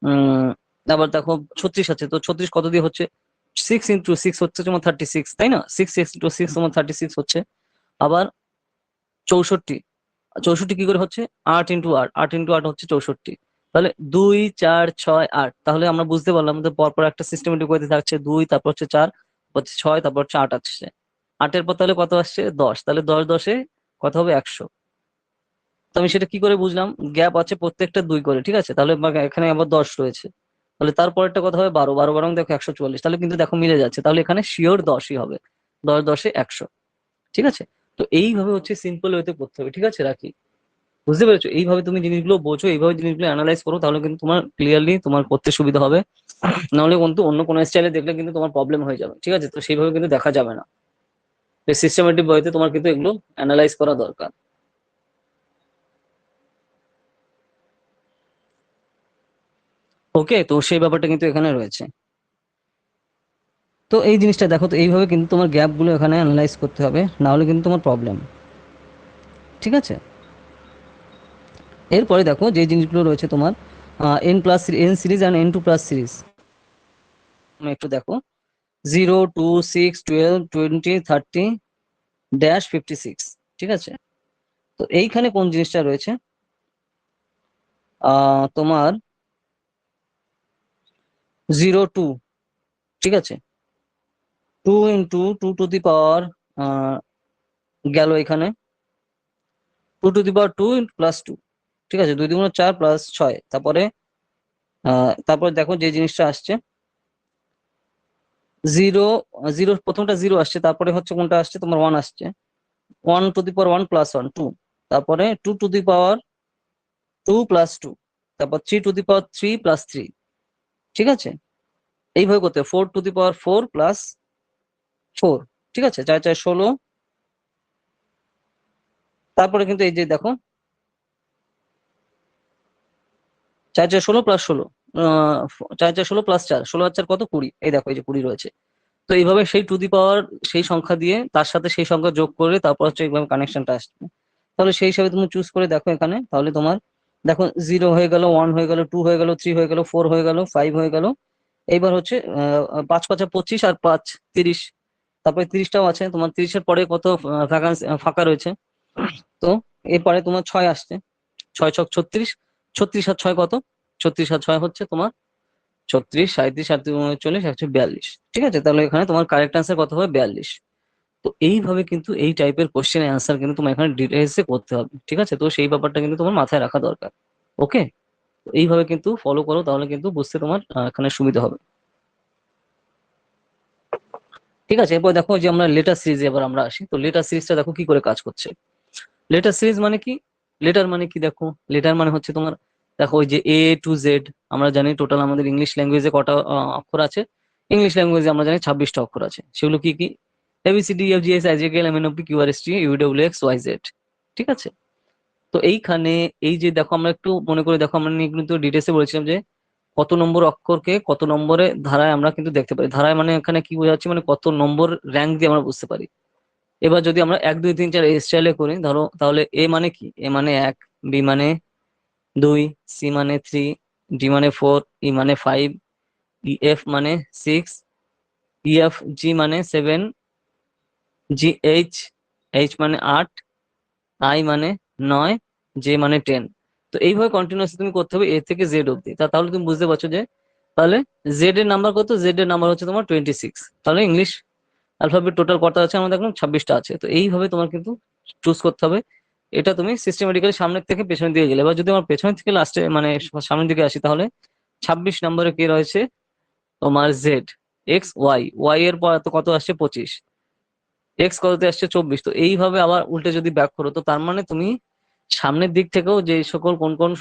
উম আবার দেখো 36 আছে, তো 36 কত দিয়ে হচ্ছে, 6 × 6 হচ্ছে তোমার 36, তাই না, 6 × 6 তোমার 36 হচ্ছে। আবার 64, 64 কি করে হচ্ছে, 8 × 8, 8 × 8 হচ্ছে 64। তাহলে 2 4 6 8, তাহলে আমরা বুঝতে পারলাম যে পরপর একটা সিস্টেমেটিক ওয়েতে থাকছে 2, তারপর হচ্ছে 4, হচ্ছে 6, তারপর হচ্ছে 8 আসছে। 8-এর পর তাহলে কত আসছে, 10, তাহলে 10 10-এ কত হবে, 100। তো আমি সেটা কি করে বুঝলাম, গ্যাপ আছে প্রত্যেকটা 2 করে, ঠিক আছে। তাহলে এখানে আবার 10 রয়েছে, তাহলে তারপরেরটা কথা হবে 12, 12 12 দেখো 144, তাহলে কিন্তু দেখো মিলে যাচ্ছে, তাহলে এখানে শিওর 10ই হবে, 10 10-এ 100, ঠিক আছে। তো এইভাবে হচ্ছে সিম্পল ওয়েতে করতে হবে, ঠিক আছে, রাখি। বুঝতে পেরেছো, এইভাবে তুমি জিনিসগুলো বোঝো, এইভাবে জিনিসগুলো অ্যানালাইজ করো, তাহলে কিন্তু তোমার ক্লিয়ারলি তোমার করতে সুবিধা হবে। নাহলে কিন্তু অন্য কোনো স্টাইলে দেখলে কিন্তু তোমার প্রবলেম হয়ে যাবে, ঠিক আছে। তো সেইভাবে কিন্তু দেখা যাবে না, সিস্টেমেটিক ওয়েতে তোমার কিন্তু এগুলো অ্যানালাইজ করা দরকার। ওকে, তো সেই ব্যাপারটা কিন্তু এখানে রয়েছে। তো এই জিনিসটা দেখো, তো এইভাবে কিন্তু তোমার গ্যাপ গুলো এখানে অ্যানালাইজ করতে হবে, না হলে কিন্তু তোমার প্রবলেম, ঠিক আছে। এরপরে দেখো যে জিনিসগুলো রয়েছে তোমার N series and N2+ series, তুমি একটু দেখো 0 2 6 12 20 30 - 56, ঠিক আছে। তো এইখানে কোন জিনিসটা রয়েছে, তোমার 0 2, ঠিক আছে, 2 × 2 টু দি পাওয়ার গেল এখানে 2 টু দি পাওয়ার 2 + 2, ঠিক আছে, 2 2 গুণ 4 + 6, তারপরে তারপরে দেখো যে জিনিসটা আসছে 0 0, প্রথমটা 0 আসছে, তারপরে হচ্ছে কোনটা আসছে তোমার 1 আসছে, 1 টু দি পাওয়ার 1 + 1 2, তারপরে 2 টু দি পাওয়ার 2 + 2, তারপর 3 টু দি পাওয়ার 3 + 3, ঠিক আছে। এইভাবে করতে 4 টু দি পাওয়ার 4 + 4, ঠিক আছে, 4 4 16, তারপরে কিন্তু এই যে দেখো 4 4 16 + 16, 4 4 16 + 4, 16 আর 4 কত, 20, এই দেখো এই যে 20 রয়েছে। তো এইভাবে সেই টু দি পাওয়ার সেই সংখ্যা দিয়ে তার সাথে সেই সংখ্যা যোগ করে তারপর হচ্ছে এইভাবে কানেকশনটা আসবে। তাহলে সেই হিসাবে তুমি চুজ করে দেখো এখানে, তাহলে তোমার দেখো 0 হয়ে গেল, 1 হয়ে গেল, 2 হয়ে গেল, 3 হয়ে গেল, 4 হয়ে গেল, 5 হয়ে গেল। এইবার হচ্ছে 5 5 25 আর 5 30, তারপরে 30টাও আছে তোমার। 30-এর পরে কত ফাঁকা রয়েছে, তো এরপরে তোমার 6 আসছে, 6 ছক 36, 36 আর 6 কত, 36 আর 6 হচ্ছে তোমার 36, 37 আর 40, 142। ঠিক আছে, তাহলে এখানে তোমার কারেক্ট আনসার কত হবে, 42। তো এইভাবে কিন্তু এই টাইপের কোশ্চেনের অ্যান্সার কিন্তু তোমার এখানে ডিটেলসে করতে হবে। ঠিক আছে, তো সেই ব্যাপারটা কিন্তু তোমার মাথায় রাখা দরকার। ওকে, এইভাবে কিন্তু ফলো করো, তাহলে কিন্তু বুঝতে তোমার এখানে সুবিধা হবে। ঠিক আছে, এরপর দেখো যে আমরা লেটার সিরিজে এবার আমরা আসি। তো লেটার সিরিজটা দেখো কি করে কাজ করছে। লেটার সিরিজ মানে কি, লেটার মানে কি দেখো, লেটার মানে হচ্ছে তোমার, দেখো ওই যে A to Z, আমরা জানি টোটাল আমাদের ইংলিশ ল্যাঙ্গুয়েজে কটা অক্ষর আছে। ইংলিশ ল্যাঙ্গুয়েজে আমরা জানি 26টা অক্ষর আছে। সেগুলো কি কি, ABCDEFGHIJKLMNOP QRSTUWXYZ। ঠিক আছে, তো এইখানে এই যে দেখো, আমরা একটু মনে করে দেখো, আমরা নিয়ে কিন্তু ডিটেলসে বলেছিলাম যে কত নম্বর অক্ষরকে কত নম্বরে ধারায় আমরা কিন্তু দেখতে পারি। ধারায় মানে এখানে কি বোঝাচ্ছে, মানে কত নম্বর র্যাঙ্ক দিয়ে আমরা বুঝতে পারি। এবার যদি আমরা 1 2 3 4 স্টাইলে করি ধরো, তাহলে এ মানে কি, এ মানে 1, বি মানে 2, সি মানে 3, ডি মানে 4, ই মানে 5, এফ মানে 6, এফ জি মানে 7, জি এইচ, এইচ মানে 8, আই মানে 9, জে মানে 10। তো এইভাবে কন্টিনিউয়াসলি তুমি করতে হবে এ থেকে জেড অব্দি। তাহলে তুমি বুঝতে পারছো যে তাহলে জেড এর নাম্বার কত, জেড এর নাম্বার হচ্ছে তোমার 26। তাহলে ইংলিশ অ্যালফাবেট টোটাল কটা আছে আমাদের, এখন 26টা আছে। তো এইভাবে তোমার কিন্তু চুজ করতে হবে। এটা তুমি সিস্টেমেটিক্যালি সামনের থেকে পেছনের দিকে গেলে, এবার যদি আমার পেছনের থেকে লাস্টে মানে সামনের দিকে আসি, তাহলে 26 নম্বরে কে রয়েছে, তোমার জেড। এক্স ওয়াই, ওয়াই এর পর তো কত আসছে, 25। এক্স কততে আসছে, 24। তো এইভাবে আবার উল্টে যদি ব্যাক করো, তো তার মানে তুমি সামনের দিক থেকেও যে সকল কোন কোন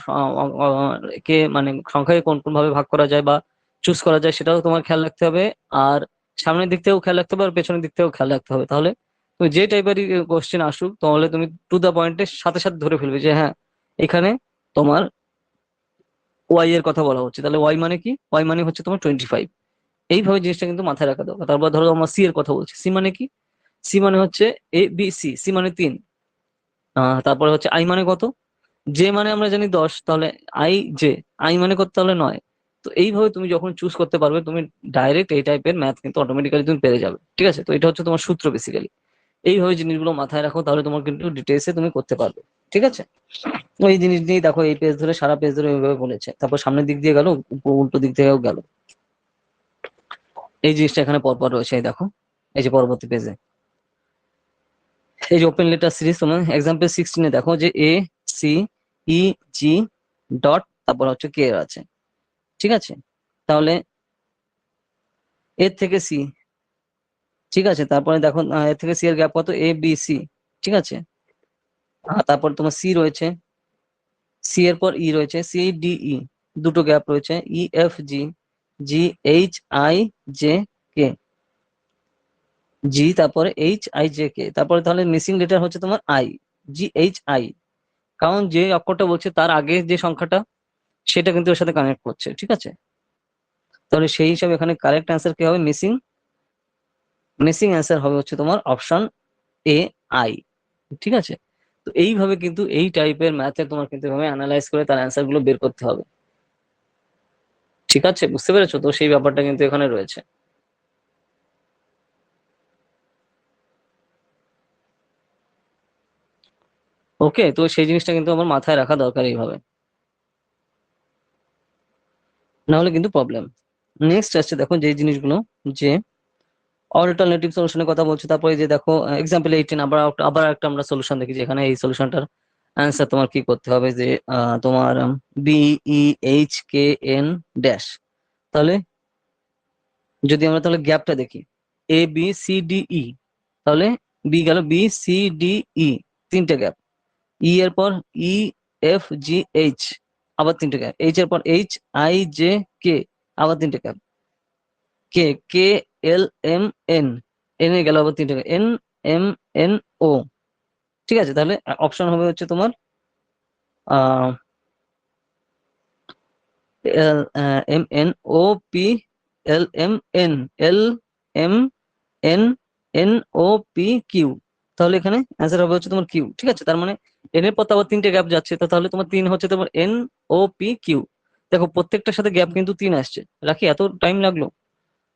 কে মানে সংখ্যাকে কোন কোন ভাবে ভাগ করা যায় বা চুজ করা যায়, সেটাও তোমার খেয়াল রাখতে হবে। আর সামনের দিক থেকেও খেয়াল রাখতে হবে, আর পেছনের দিক থেকেও খেয়াল রাখতে হবে। তাহলে তুমি যে টাইপেরই কোশ্চেন আসুক, তাহলে তুমি টু দা পয়েন্টের সাথে সাথে ধরে ফেলবে যে হ্যাঁ, এখানে তোমার ওয়াই এর কথা বলা হচ্ছে, তাহলে ওয়াই মানে কি, ওয়াই মানে হচ্ছে তোমার 25। এইভাবে জিনিসটা কিন্তু মাথায় রাখা দরকার। তারপর ধরো আমরা সি এর কথা বলছি, সি মানে কি, সি মানে হচ্ছে ABC, সি মানে 3। তারপরে হচ্ছে আই মানে কত, জে মানে আমরা জানি 10, তাহলে আই জে, আই মানে কত, তাহলে 9। তো এইভাবে তুমি যখন চুজ করতে পারবে, তুমি ডাইরেক্ট এই টাইপের ম্যাথ কিন্তু অটোমেটিক্যালি তুমি পেরে যাবে। ঠিক আছে, তো এটা হচ্ছে তোমার সূত্র বেসিক্যালি। এইভাবে জিনিসগুলো মাথায় রাখো, তাহলে তোমার কিন্তু ডিটেলসে তুমি করতে পারবে। ঠিক আছে, ওই জিনিস নিয়ে দেখো, এই পেজ ধরে সারা পেজ ধরে এইভাবে বলেছে। তারপর সামনের দিক দিয়ে গেল, উল্টো দিক থেকেও গেল। এই জিনিসটা এখানে পরপর রয়েছে, এই দেখো এই যে পরবর্তী পেজে এই যে ওপেন লেটার সিরিজ, তোমার এক্সাম্পল 16-এ দেখো যে ACEG ডট, তারপর হচ্ছে কে আছে। ঠিক আছে, তাহলে এর থেকে সি। ঠিক আছে, তারপরে দেখো এর থেকে সি এর গ্যাপ কত, ABC। ঠিক আছে, তারপর তোমার সি রয়েছে, সি এর পর ই রয়েছে, CDE, দুটো গ্যাপ রয়েছে, EFG, GHIJK, জি তারপরে HIJK, তারপরে তাহলে মিসিং লেটার হচ্ছে তোমার আই, GHI। কারণ যে অক্ষরটা বলছে তার আগে যে সংখ্যাটা, সেটা কিন্তু ওর সাথে কানেক্ট করছে। ঠিক আছে, তাহলে সেই হিসাবে এখানে কারেক্ট অ্যান্সার কি হবে, মিসিং। মিসিং অ্যান্সার হবে হচ্ছে তোমার অপশন AI। ঠিক আছে, তো এইভাবে কিন্তু এই টাইপের ম্যাথে তোমার কিন্তু এভাবে অ্যানালাইজ করে তার অ্যান্সার গুলো বের করতে হবে। ঠিক আছে, বুঝতে পেরেছো? তো সেই ব্যাপারটা কিন্তু এখানে রয়েছে। ওকে, তো সেই জিনিসটা কিন্তু আমার মাথায় রাখা দরকার এইভাবে, না হলে কিন্তু প্রবলেম। নেক্সট আসছে দেখো যে জিনিসগুলো, যে অল্টারনেটিভ সলিউশনের কথা বলছি। তারপরে এই যে দেখো এক্সাম্পল 18, আবার আবার একটা আমরা সলিউশন দেখি, যেখানে এই সলিউশনটার অ্যান্সার তোমার কি করতে হবে, যে তোমার BEHKN ড্যাশ। তাহলে যদি আমরা তাহলে গ্যাপটা দেখি, ABCDE, তাহলে বি গেল, BCDE, তিনটে গ্যাপ। ই এর পর EFGH, আবার তিনটে গ্যাপ। এইচ এর পর HIJK, আবার তিনটে গ্যাপ। KLMN, এন এ গেল আবার তিনটে গ্যাপ। NMNO, ঠিক আছে, তাহলে অপশন হবে হচ্ছে তোমার ah M N O P L M N L M N N O P Q. তাহলে এখানে অ্যান্সার হবে হচ্ছে তোমার কিউ। ঠিক আছে, তার মানে এন এর পর তো আবার তিনটে গ্যাপ যাচ্ছে, তো তাহলে তোমার তিন হচ্ছে তোমার এন ও পি কিউ। দেখো প্রত্যেকটার সাথে গ্যাপ কিন্তু তিন আসছে, রাখি এত টাইম লাগলো।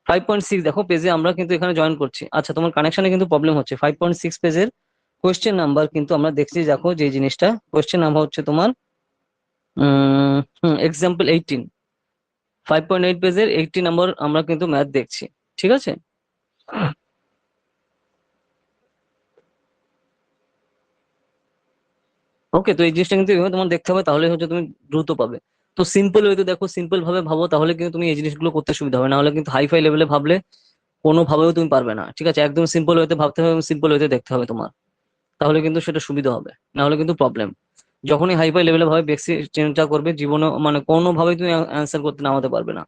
5.6 দেখো পেজে আমরা কিন্তু এখানে জয়েন করছি। আচ্ছা, তোমার কানেকশনে কিন্তু প্রবলেম হচ্ছে। 5.6 পেজের কোয়েশ্চেন নাম্বার কিন্তু আমরা দেখছি, দেখো যে জিনিসটা কোয়েশ্চেন নাম্বার হচ্ছে তোমার এক্সাম্পল 18। 5.8 পেজের 80 নম্বর আমরা কিন্তু ম্যাথ দেখছি। ঠিক আছে, ওকে। তো এই জিনিসটা কিন্তু এভাবে তোমার দেখতে হবে, তাহলে হচ্ছে তুমি দ্রুত পাবে। তো সিম্পল ওয়েতে দেখো, সিম্পল ভাবে ভাবো, তাহলে কিন্তু তুমি এই জিনিসগুলো করতে সুবিধা হবে। না হলে কিন্তু হাই ফাই লেভেলে ভাবলে কোনোভাবেও তুমি পারবে না। ঠিক আছে, একদম সিম্পল ওয়েতে ভাবতে হবে এবং সিম্পল ওয়েতে দেখতে হবে তোমার, তাহলে কিন্তু সেটা সুবিধা হবে। না হলে কিন্তু প্রবলেম। যখনই হাই ফাই লেভেলে ভাবে বেশি চিন্তা করবে, জীবনে মানে কোনোভাবেই তুমি অ্যান্সার করতে নামাতে পারবে না।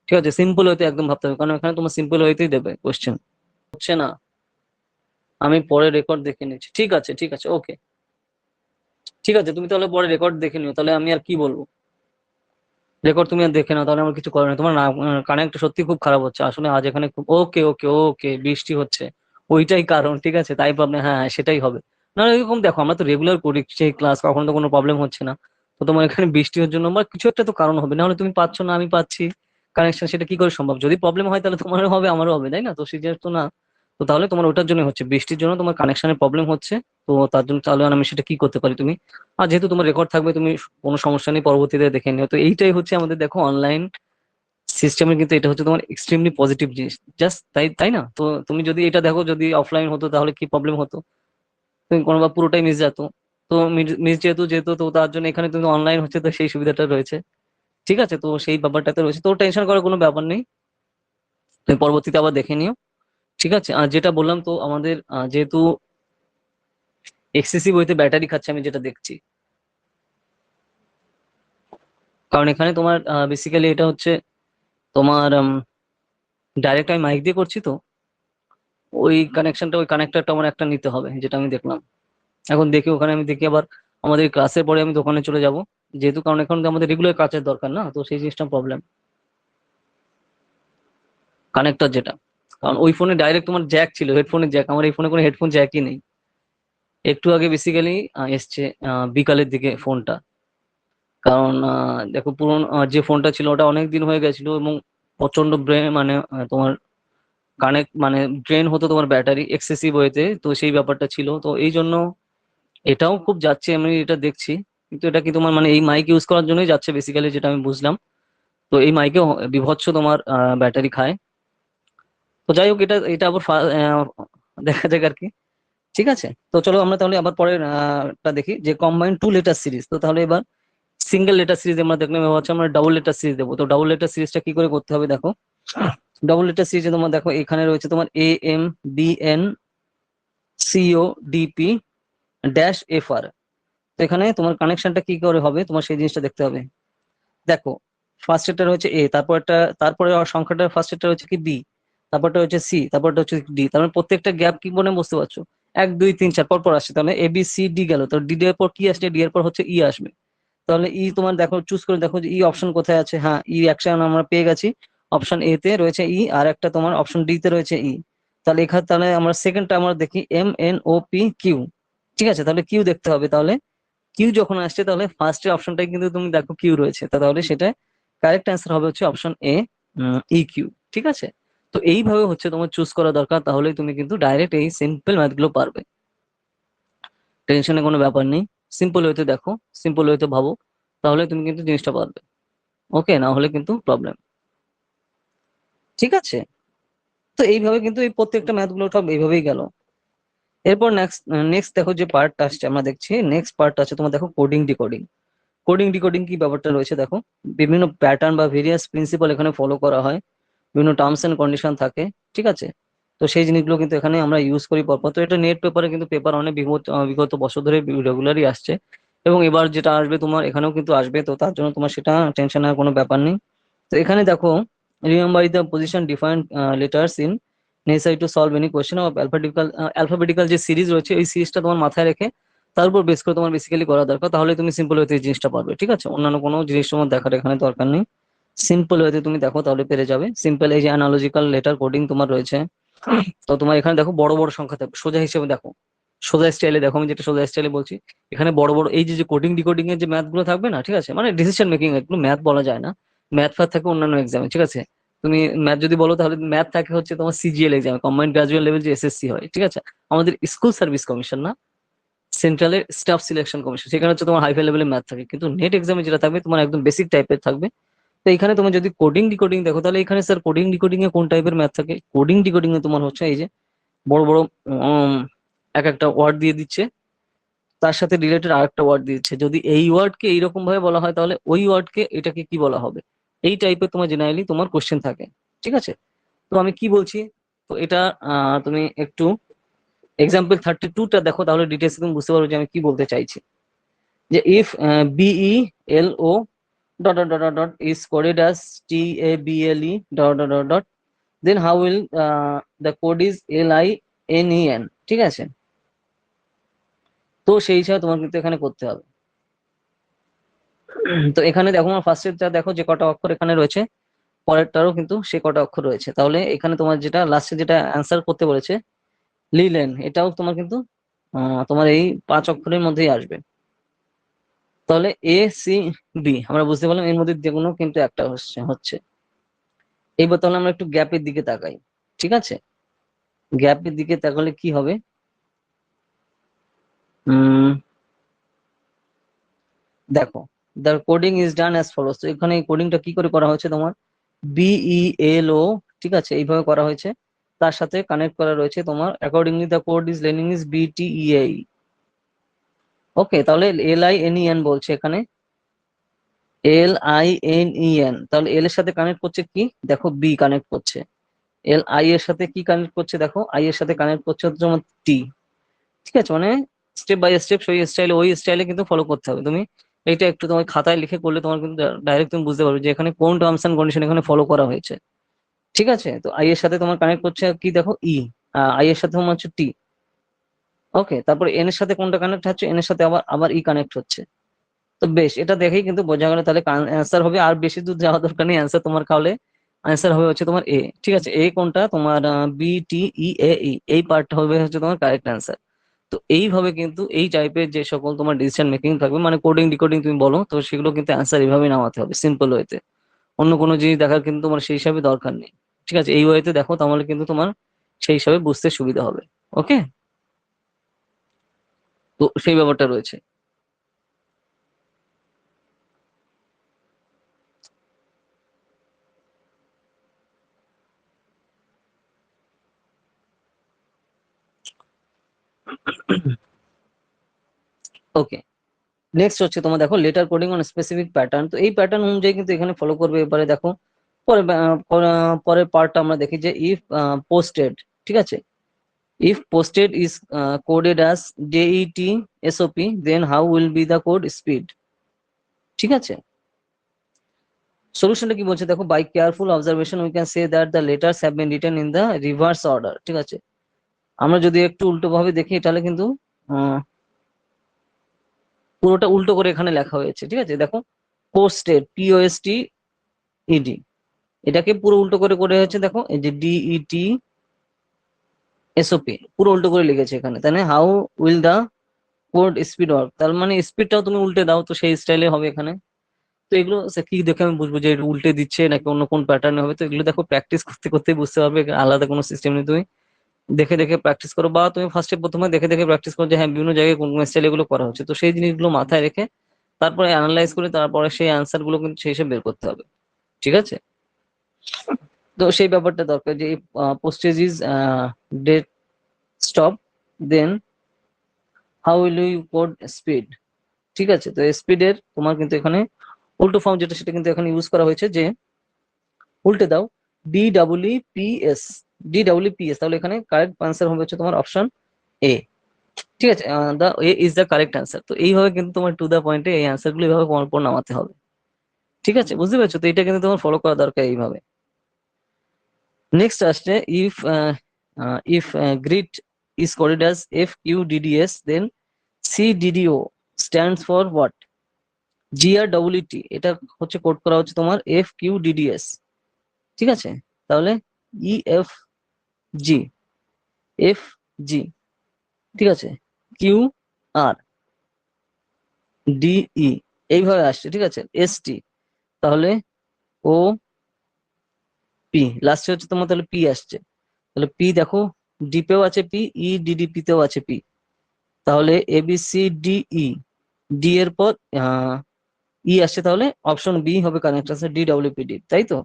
ঠিক আছে, সিম্পল ওয়েতে একদম ভাবতে হবে, কারণ এখানে তোমার সিম্পল ওয়েতেই দেবে কোশ্চেন। হচ্ছে না, আমি পরে রেকর্ড দেখে নিচ্ছি। ঠিক আছে, ঠিক আছে, ওকে। ঠিক আছে, তুমি তাহলে পরে রেকর্ড দেখে নিও, তাহলে আমি আর কি বলবো। রেকর্ড তুমি আর দেখে নাও, তাহলে আমার কিছু করার নেই। তোমার না কানেক্ট সত্যি খুব খারাপ হচ্ছে আসলে আজ এখানে খুব। ওকে ওকে ওকে, বৃষ্টি হচ্ছে, ওইটাই কারণ। ঠিক আছে, তাই প্রবলেম, হ্যাঁ হ্যাঁ, সেটাই হবে। না এরকম দেখো, আমরা তো রেগুলার করি সেই ক্লাস, কখনো তো কোনো প্রবলেম হচ্ছে না। তো তোমার এখানে বৃষ্টির জন্য আমার কিছু একটা তো কারণ হবে, না হলে তুমি পাচ্ছ না আমি পাচ্ছি কানেকশন, সেটা কি করে সম্ভব? যদি প্রবলেম হয় তাহলে তোমারও হবে আমারও হবে, তাই না? তো সেই জিনিস তো না। তো তাহলে তোমার ওটার জন্য হচ্ছে, বৃষ্টির জন্য তোমার কানেকশনের প্রবলেম হচ্ছে। তো তার জন্য তাহলে আমি সেটা কি করতে পারি তুমি, আর যেহেতু তোমার রেকর্ড থাকবে, তুমি কোনো সমস্যা নেই, পরবর্তীতে দেখে নিও। তো এইটাই হচ্ছে আমাদের দেখো অনলাইন সিস্টেমের কিন্তু এটা হচ্ছে তোমার এক্সট্রিমলি পজিটিভ জিনিস। জাস্ট তাই, তাই না? তো তুমি যদি এটা দেখো, যদি অফলাইন হতো তাহলে কি প্রবলেম হতো, তুমি কোনো বা পুরোটাই মিস যেত। তো মিস যেহেতু যেত, তো তার জন্য এখানে তুমি অনলাইন হচ্ছে, তো সেই সুবিধাটা রয়েছে। ঠিক আছে, তো সেই ব্যাপারটাতে রয়েছে, তো টেনশন করার কোনো ব্যাপার নেই। তুমি পরবর্তীতে আবার দেখে নিও। ঠিক আছে, আর যেটা বললাম, তো আমাদের যেহেতু এক্সেসিভ ওয়েতে ব্যাটারি খাচ্ছে, আমি যেটা দেখছি, কারণ এখানে তোমার বেসিক্যালি এটা হচ্ছে তোমার ডাইরেক্ট আমি মাইক দিয়ে করছি, তো ওই কানেকশনটা, ওই কানেক্টরটা আমার একটা নিতে হবে, যেটা আমি দেখলাম। এখন দেখি ওখানে, আমি দেখি আবার আমাদের ক্লাসের পরে আমি দোকানে চলে যাব, যেহেতু কারণ এখন তো আমাদের রেগুলার কাজের দরকার না, তো সেই জিনিসটা প্রবলেম। কানেক্টর যেটা, কারণ ওই ফোনে ডাইরেক্ট তোমার জ্যাক ছিল, হেডফোনের জ্যাক, আমার এই ফোনে কোনো হেডফোন জ্যাকই নেই। একটু আগে বেসিক্যালি এসছে বিকালের দিকে ফোনটা। কারণ দেখো পুরোনো যে ফোনটা ছিল ওটা অনেক দিন হয়ে গেছিল, এবং প্রচন্ড ব্রেন মানে তোমার কানেক্ট মানে ড্রেন হতো তোমার ব্যাটারি এক্সেসিভ ওয়েতে, তো সেই ব্যাপারটা ছিল, তো এই জন্য এটাও খুব যাচ্ছে, আমি এটা দেখছি। কিন্তু এটা কি তোমার মানে এই মাইক ইউজ করার জন্যই যাচ্ছে বেসিক্যালি, যেটা আমি বুঝলাম। তো এই মাইকেও বিভৎস তোমার ব্যাটারি খায়। তো যাই হোক, এটা এটা আবার দেখা যাক আর কি। ঠিক আছে, তো চলো আমরা তাহলে আবার পরের টা দেখি, যে কম্বাইন টু লেটার সিরিজ। তো তাহলে এবার সিঙ্গেল লেটার সিরিজ আমরা দেখলাম, এবার হচ্ছে আমরা ডাবল লেটার সিরিজ দেবো। তো ডাবল লেটার সিরিজটা কি করে করতে হবে দেখো। ডাবল লেটার সিরিজে তোমার দেখো এখানে রয়েছে তোমার AMBN CODP ড্যাশ FR। তো এখানে তোমার কানেকশনটা কি করে হবে তোমার সেই জিনিসটা দেখতে হবে। দেখো, ফার্স্ট এরটা রয়েছে এ, তারপরে সংখ্যাটা ফার্স্ট এরটা হচ্ছে কি বি, তারপরটা হচ্ছে সি, তারপরটা হচ্ছে ডি। তার মানে প্রত্যেকটা গ্যাপ কি মনে বুঝতে পারছো, 1 2 3 4 পর পর আসছে। তাহলে ABCD গেল, তো ডি এর পর কি আসছে, ডি এর পর হচ্ছে ই আসবে। তাহলে ই তোমার দেখো, চুজ করে দেখো যে ই অপশন কোথায় আছে। হ্যাঁ, ই অ্যাকশন আমরা পেয়ে গেছি। অপশন এ তে রয়েছে ই, আর একটা তোমার অপশন ডি তে রয়েছে ই। তাহলে এখানে তাহলে আমরা সেকেন্ডটা আমরা দেখি MNOPQ। ঠিক আছে, তাহলে কিউ দেখতে হবে। তাহলে কিউ যখন আসছে, তাহলে ফার্স্ট এর অপশনটাই কিন্তু তুমি দেখো কিউ রয়েছে, তাহলে সেটা কারেক্ট অ্যান্সার হবে হচ্ছে অপশন এ, EQ। ঠিক আছে, তো এইভাবে হচ্ছে তোমার চুজ করা দরকার, তাহলেই তুমি কিন্তু ডাইরেক্ট এই সিম্পল ম্যাথ গুলো পারবে। টেনশনের কোনো ব্যাপার নেই, সিম্পল ওয়েতে দেখো, সিম্পল ওয়েতে ভাবো, তাহলে তুমি কিন্তু জিনিসটা পারবে। ওকে, না হলে কিন্তু প্রবলেম। ঠিক আছে, তো এইভাবে কিন্তু এই প্রত্যেকটা ম্যাথ গুলো সব এইভাবেই গেল। এরপর নেক্সট নেক্সট দেখো যে পার্টটা আসছে, আমরা দেখছি নেক্সট পার্ট আছে তোমার দেখো কোডিং ডিকোডিং। কোডিং ডিকোডিং কি ব্যাপারটা রয়েছে দেখো, বিভিন্ন প্যাটার্ন বা ভেরিয়াস প্রিন্সিপাল এখানে ফলো করা হয়, বিভিন্ন টার্মস এন্ড কন্ডিশন থাকে। ঠিক আছে, তো সেই জিনিসগুলো কিন্তু এখানে আমরা ইউজ করি পরপর। তো এটা নেট পেপারে কিন্তু পেপার অনেক বিগত বছর ধরে রেগুলারই আসছে, এবং এবার যেটা আসবে তোমার এখানেও কিন্তু আসবে, তো তার জন্য তোমার সেটা টেনশন নেওয়ার কোনো ব্যাপার নেই। তো এখানে দেখো, remember the position different letters in necessary to solve any question of alphabetical যে সিরিজ রয়েছে ওই সিরিজটা তোমার মাথায় রেখে তার উপর বেস করে তোমার বেসিক্যালি করা দরকার, তাহলে তুমি সিম্পল ওয়েতে এই জিনিসটা পারবে। ঠিক আছে, অন্যান্য কোনো জিনিস তোমার দেখার এখানে দরকার নেই, সিম্পল ওয়েতে তুমি দেখো তাহলে পেরে যাবে। সিম্পল এই যে অ্যানালজিক্যাল লেটার কোডিং তোমার রয়েছে, তো তোমার এখানে দেখো বড় বড় সংখ্যা থাকবে, সোজা হিসেবে দেখো, সোজা স্টাইলে দেখো, আমি যেটা সোজা স্টাইলে বলছি, এখানে বড় বড় এই যে কোডিং ডিকোডিং এর যে ম্যাথ গুলো থাকবে না, ঠিক আছে, মানে ডিসিশন মেকিং, এগুলো ম্যাথ বলা যায় না, ম্যাথ ফ্যাথ থাকে অন্যান্য এক্সামে। ঠিক আছে, তুমি ম্যাথ যদি বলো তাহলে ম্যাথ থাকে হচ্ছে তোমার সিজিএল এক্সামে, কম্বাইন্ড গ্রাজুয়েট লেভেল যে এসএসসি হয়। ঠিক আছে, আমাদের স্কুল সার্ভিস কমিশন না, সেন্ট্রালের স্টাফ সিলেকশন কমিশন, সেখানে হচ্ছে তোমার হাইফাই লেভেলের ম্যাথ থাকে, কিন্তু নেট এক্সামে যেটা থাকবে তোমার একদম বেসিক টাইপের থাকবে। তো এখানে তুমি যদি কোডিং ডিকোডিং দেখো তাহলে এখানে স্যার কোডিং ডিকোডিং এ কোন টাইপের ম্যাথ থাকে, কোডিং ডিকোডিং এ তোমার হচ্ছে এই যে বড় বড় এক একটা ওয়ার্ড দিয়ে দিচ্ছে, তার সাথে রিলেটেড আরেকটা ওয়ার্ড দিচ্ছে, যদি এই ওয়ার্ডকে এইরকম ভাবে বলা হয় তাহলে ওই ওয়ার্ডকে এটাকে কি বলা হবে, এই টাইপের তোমার জেনারেলি তোমার কোশ্চেন থাকে। ঠিক আছে, তো আমি কি বলছি, তো এটা তুমি একটু এক্সাম্পল 32টা দেখো, তাহলে ডিটেলস তুমি বুঝতে পারবে যে আমি কি বলতে চাইছি। যে if B E L O dot dot dot dot is coded as TABLE dot dot dot dot, then how will the code is LINEN। ঠিক আছে, তো সেই হিসাবে তোমার কিন্তু এখানে করতে হবে। তো এখানে দেখো আমার ফার্স্টেরটা দেখো যে কটা অক্ষর এখানে রয়েছে, পরেরটারও কিন্তু সে কটা অক্ষর রয়েছে, তাহলে এখানে তোমার যেটা লাস্টে যেটা অ্যান্সার করতে বলেছে লিলেন, এটাও তোমার কিন্তু তোমার এই 5 অক্ষরের মধ্যেই আসবে। তাহলে ACB আমরা বুঝতে পারলাম, এর মধ্যে যে কোনো কিন্তু একটা হচ্ছে। এইবার তাহলে আমরা একটু গ্যাপের দিকে তাকাই। ঠিক আছে, গ্যাপের দিকে তাকালে কি হবে, উম দেখো, the coding is done as follows. তো এখানে এই কোডিংটা কি করে করা হয়েছে, তোমার BELO, ঠিক আছে, এইভাবে করা হয়েছে, তার সাথে কানেক্ট করা রয়েছে তোমার accordingly the code is laning is BTEAE। ওকে, তাহলে LINEN বলছে এখানে, LINEN, তাহলে এল এর সাথে কানেক্ট করছে কি দেখো, বি কানেক্ট করছে, LI এর সাথে কি কানেক্ট করছে দেখো, আই এর সাথে কানেক্ট করছে হচ্ছে তোমার টি। ঠিক আছে, মানে স্টেপ বাই স্টেপ ওই স্টাইলে কিন্তু ফলো করতে হবে তুমি। এটা একটু তোমার খাতায় লিখে করলে তোমার কিন্তু ডাইরেক্ট তুমি বুঝতে পারবে যে এখানে কোন টার্মস এন্ড কন্ডিশন এখানে ফলো করা হয়েছে। ঠিক আছে, তো আই এর সাথে তোমার কানেক্ট করছে কি দেখো ই, আই এর সাথে তোমার হচ্ছে টি। ওকে, তারপরে এন এর সাথে কোনটা কানেক্ট হচ্ছে, এন এর সাথে আবার আবার ই কানেক্ট হচ্ছে। তো বেশ, এটা দেখেই কিন্তু বোঝা গেল তাহলে অ্যান্সার হবে, আর বেশি দূর যাওয়া দরকার নেই, অ্যান্সার তোমার খাওয়ালে অ্যান্সার হবে হচ্ছে তোমার এ। ঠিক আছে, এ কোনটা তোমার BTEAE, এই পার্টটা হবে হচ্ছে তোমার কারেক্ট অ্যান্সার। তো এইভাবে কিন্তু এই টাইপের যে সকল তোমার ডিসিশন মেকিং থাকবে, মানে কোডিং ডিকোডিং তুমি বলো, তো সেগুলো কিন্তু অ্যান্সার এইভাবেই নামাতে হবে সিম্পল ওয়েতে, অন্য কোনো জিনিস দেখার কিন্তু তোমার সেই হিসাবে দরকার নেই। ঠিক আছে, এই ওয়েতে দেখো তাহলে কিন্তু তোমার সেই হিসাবে বুঝতে সুবিধা হবে। ওকে, তো সেই ব্যাপারটা রয়েছে। ওকে, নেক্সট হচ্ছে তোমার দেখো letter coding on specific pattern, তো এই প্যাটার্ন অনুযায়ী কিন্তু এখানে ফলো করবে। এবারে দেখো পরের পার্টটা আমরা দেখি যে ইফ পোস্টেড, ঠিক আছে, if posted is coded as DET SOP, then how will be the code speed. ঠিক আছে, সলিউশনটা কি বলছে দেখো, by careful observation we can say that the letters have been written in the reverse order. ঠিক আছে, আমরা যদি একটু উল্টো ভাবে দেখি তাহলে কিন্তু আহ, পুরোটা উল্টো করে এখানে লেখা হয়েছে। ঠিক আছে, দেখো পোস্টেড POSTED, এটাকে পুরো উল্টো করে করে হচ্ছে দেখো, এই যে DET SOP পুরো উল্টো করে লিখেছে এখানে, তাই না, how will the code speed work, তার মানে স্পিডটাও তুমি উল্টে দাও, তো সেই স্টাইলে হবে এখানে। তো এগুলো কি দেখে আমি বুঝবো যে এটা উল্টে দিচ্ছে নাকি অন্য কোন প্যাটার্নে হবে, তো এগুলো দেখো প্র্যাকটিস করতে করতে বুঝতে পারবে, আলাদা কোনো সিস্টেম নেই, তুমি দেখে দেখে প্র্যাকটিস করো, বা তুমি ফার্স্টে প্রথমে দেখে দেখে প্র্যাকটিস করো যে হ্যাঁ বিভিন্ন জায়গায় কোন কোন স্টাইল এগুলো করা হচ্ছে, তো সেই জিনিসগুলো মাথায় রেখে তারপরে অ্যানালাইজ করে তারপরে সেই অ্যান্সার গুলো কিন্তু সেই হিসেবে বের করতে হবে। ঠিক আছে, তো সেই ব্যাপারটা দরকার যে postage is date stop, then how will you code speed. ঠিক আছে, তো স্পিডের তোমার কিন্তু এখানে উল্টো ফর্ম যেটা সেটা কিন্তু এখানে ইউজ করা হয়েছে, যে উল্টে দাও DEEPS, তাহলে এখানে কারেক্ট আনসার হবে হচ্ছে তোমার অপশন এ। ঠিক আছে, দা এ ইজ দ্য কারেক্ট অ্যান্সার। তো এইভাবে কিন্তু তোমার টু দা পয়েন্টে এই অ্যান্সার গুলো এইভাবে পর নামাতে হবে। ঠিক আছে, বুঝতে পারছো, তো এটা কিন্তু তোমার ফলো করা দরকার এইভাবে। নেক্সট আসছে if if grid is coded as FQDDS, then CDDO stands for what? GRWT, এটা হচ্ছে কোড করা হচ্ছে তোমার FQDDS, ঠিক আছে? তাহলে EFG, FG, ঠিক আছে, QRDE এইভাবে আসছে, ঠিক আছে? ST, তাহলে OP, লাস্টে হচ্ছে তোমার তাহলে পি আসছে, তাহলে পি দেখো, ডিপেও আছে পি, EDDP তেও আছে পি, তাহলে ABCDE, ডি এর পর ই আসছে, তাহলে অপশন বি হবে কারেক্ট আনসার, DWPD, তাই তো?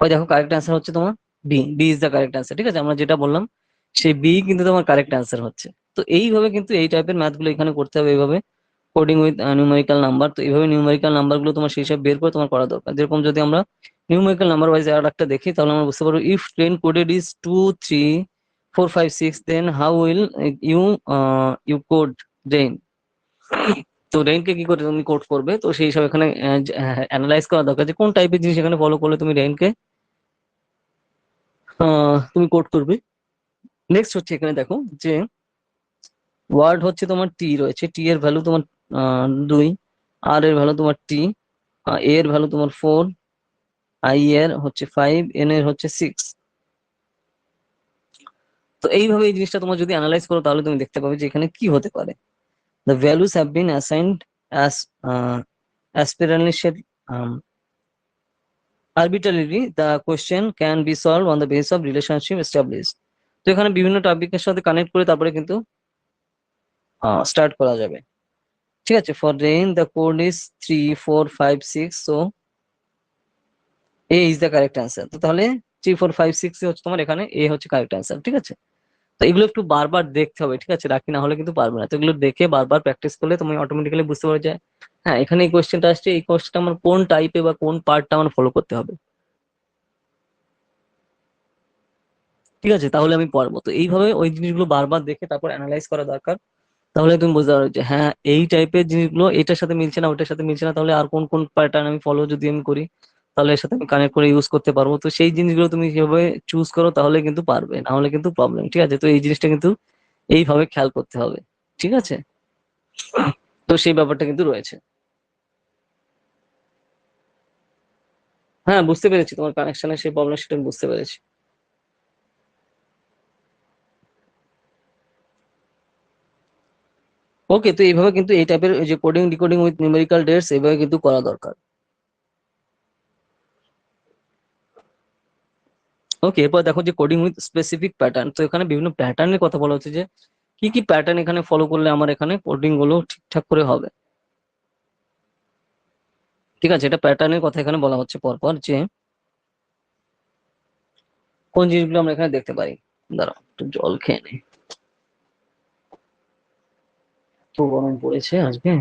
ওই দেখো কারেক্ট অ্যান্সার হচ্ছে তোমার B, B is the correct answer, ঠিক আছে? আমরা যেটা বললাম সেই বি কিন্তু তোমার কারেক্ট অ্যান্সার হচ্ছে। তো এইভাবে কিন্তু এই টাইপের ম্যাথ গুলো এখানে করতে হবে, এইভাবে কোডিং উইথ নিউমেরিক্যাল নাম্বার। তো এইভাবে নিউমেরিক্যাল নাম্বার গুলো তোমার সেই হিসাবে বের করে তোমার করা দরকার। যেরকম যদি আমরা নিউমেরিক্যাল নাম্বার ওয়াইজ আর একটা দেখি, তাহলে আমরা বুঝতে পারবো if 10 coded is 2 3 4 5 6, then how will you you code rain. তো রেইনকে কি করে তুমি কোড করবে, তো সেই হিসাবে এখানে অ্যানালাইজ করা দরকার যে কোন টাইপের জিনিস এখানে ফলো করলে তুমি রেইনকে তুমি কোড করবে। নেক্সট হচ্ছে এখানে দেখো যে ওয়ার্ড হচ্ছে তোমার টি রয়েছে, টি এর ভ্যালু তোমার 2, আর এর ভ্যালু তোমার টি, এ এর ভ্যালু তোমার 4, আই এর হচ্ছে 5, এন এর হচ্ছে 6। তো এইভাবে এই জিনিসটা তোমার যদি অ্যানালাইজ করো, তাহলে তুমি দেখতে পাবে যে এখানে কি হতে পারে। The values have been assigned as aspirally set arbitrarily. The question can be solved on the basis of relationship established. তো এখানে বিভিন্ন টপিকের সাথে কানেক্ট করে তারপরে কিন্তু স্টার্ট করা যাবে, ঠিক আছে? For rain the code is 3 4 5 6, so A is the correct answer. তো তাহলে 3 4 5 6 হচ্ছে তোমার এখানে এ হচ্ছে কারেক্ট অ্যান্সার, ঠিক আছে? তো এগুলো একটু বারবার দেখতে হবে, ঠিক আছে? রাখি না হলে কিন্তু পারবে না। তো এগুলো দেখে বারবার প্র্যাকটিস করলে তুমি অটোমেটিক্যালি বুঝতে পারবে যে হ্যাঁ, এখানে এই কোয়েশ্চেনটা আসছে, এই কোয়েশ্চেনটা আমার কোন টাইপে বা কোন পার্টটা আমার ফলো করতে হবে, ঠিক আছে? তাহলে আমি পারবো। তো এইভাবে ওই জিনিসগুলো বারবার দেখে তারপর অ্যানালাইজ করা দরকার। তাহলে তুমি বুঝতে পারবে যে হ্যাঁ, এই টাইপের জিনিসগুলো এটার সাথে মিলছে না, ওটার সাথে মিলছে না, তাহলে আর কোন কোন প্যাটার্ন আমি ফলো যদি আমি করি, তাহলে এর সাথে আমি কানেক্ট করে ইউজ করতে পারবো। তো সেই জিনিসগুলো তুমি যেভাবে চুজ করো তাহলে কিন্তু পারবে, না হলে কিন্তু প্রবলেম, ঠিক আছে? তো এই জিনিসটা কিন্তু এইভাবে খেয়াল করতে হবে, ঠিক আছে? তো সেই ব্যাপারটা কিন্তু রয়েছে। হ্যাঁ, বুঝতে পেরেছি তোমার কানেকশনের সেই প্রবলেম, সেটা আমি বুঝতে পেরেছি। ওকে, তো এইভাবে কিন্তু এই টাইপের যে coding decoding with numerical dates এইভাবে কিন্তু করা দরকার। ওকে, এরপর দেখো যে কোডিং উইথ স্পেসিফিক প্যাটার্ন। তো এখানে বিভিন্ন প্যাটার্নের কথা বলা হচ্ছে যে কি কি প্যাটার্ন এখানে ফলো করলে আমার এখানে কোডিং গুলো ঠিকঠাক করে হবে, ঠিক আছে? এটা প্যাটার্নের কথা এখানে বলা হচ্ছে পরপর, যে কোন জিনিসগুলো আমরা এখানে দেখতে পারি। দাঁড়াও একটু জল খেয়ে নেই, তো গরম পড়েছে আজকে,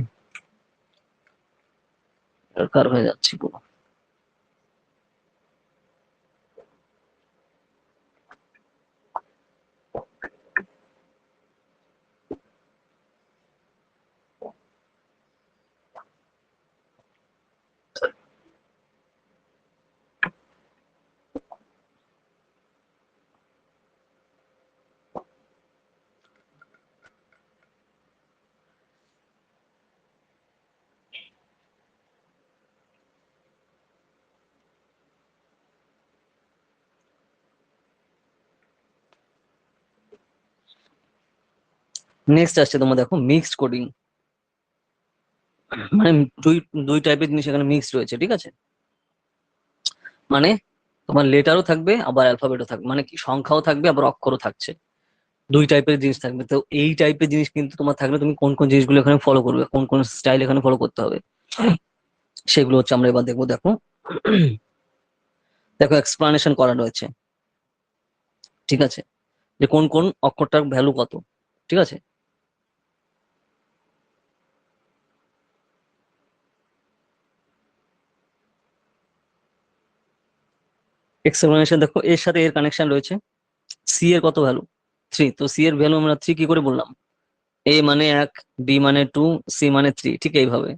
দরকার হয়ে যাচ্ছে পুরো। নেক্সট আসছে তোমার দেখো মিক্সড কোডিং, মানে দুই দুই টাইপের জিনিস এখানে মিক্সড রয়েছে, ঠিক আছে? মানে তোমার লেটারও থাকবে আবার অ্যালফাবেটও থাকবে, মানে কি সংখ্যাও থাকবে আবার অক্ষরও থাকছে, দুই টাইপের জিনিস থাকবে। তো এই টাইপের জিনিস কিন্তু তোমার থাকলে তুমি কোন কোন জিনিসগুলো এখানে ফলো করবে, কোন কোন স্টাইল এখানে ফলো করতে হবে, সেগুলো হচ্ছে আমরা এবার দেখবো। দেখো দেখো এক্সপ্লানেশন করা রয়েছে, ঠিক আছে? যে কোন কোন অক্ষরটার ভ্যালু কত, ঠিক আছে? এক্সপ্লানেশন দেখো, এর সাথে এর কানেকশন রয়েছে। সি এর কত ভ্যালু? 3, তো সি এর ভ্যালু আমরা 3 কি করে বললাম? এ মানে 1, বি মানে 2, সি মানে 3, ঠিক এইভাবে।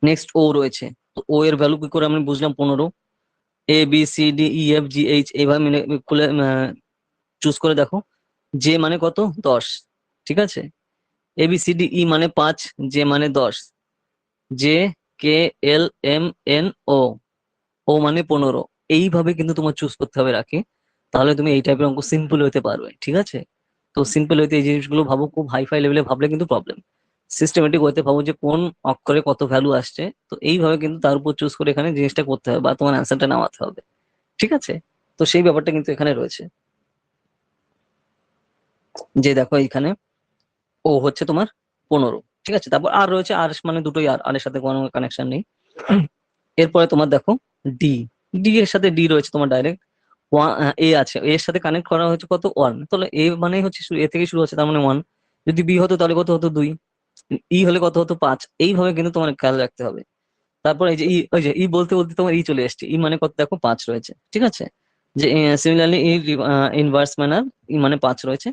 নেক্সট ও রয়েছে, তো ও এর ভ্যালু কি করে আমি বুঝলাম 15। A B C D E F G H এইভাবে মিলে খুলে চুজ করে দেখো। জে মানে কত? 10, ঠিক আছে। A B C D E মানে 5, জে মানে 10, J K L M N O, O মানে 15। এইভাবে কিন্তু তোমার চুজ করতে হবে রাখি, তাহলে তুমি এই টাইপের অঙ্ক সিম্পল হতে পারবে, ঠিক আছে। তো সিম্পল হইতে এই জিনিসগুলো ভাবো, খুব হাইফাই লেভেলে ভাবলে কিন্তু প্রবলেম। সিস্টেমেটিক হতে ভাবো যে কোন অক্ষরে কত ভ্যালু আসছে, তো এইভাবে কিন্তু তার উপর চুজ করে এখানে জিনিসটা করতে হবে বা তোমার অ্যান্সারটা নামাতে হবে, ঠিক আছে। তো সেই ব্যাপারটা কিন্তু এখানে রয়েছে, যে দেখো এইখানে ও হচ্ছে তোমার 15, ঠিক আছে। তারপর আর রয়েছে, আর মানে দুটোই, আর এর সাথে কোনো কানেকশন নেই। এরপরে তোমার দেখো ডি, ডি এর সাথে ডি রয়েছে তোমার ডাইরেক্ট। এ আছে, এর সাথে কানেক্ট করা হচ্ছে কত? 1, তাহলে এ মানে হচ্ছে এ থেকে শুরু হচ্ছে, তার মানে 1। যদি বি হতো তাহলে কত হতো? 2। ই হলে কত হতো? 5। এইভাবে কিন্তু তোমার খেয়াল রাখতে হবে। তারপর এই যে ই, ওই যে ই বলতে বলতে তোমার ই চলে এসছে, ই মানে কত দেখো? 5 রয়েছে, ঠিক আছে। যে সিমিলারলি ই ইনভার্স ম্যানার, ই মানে 5 রয়েছে।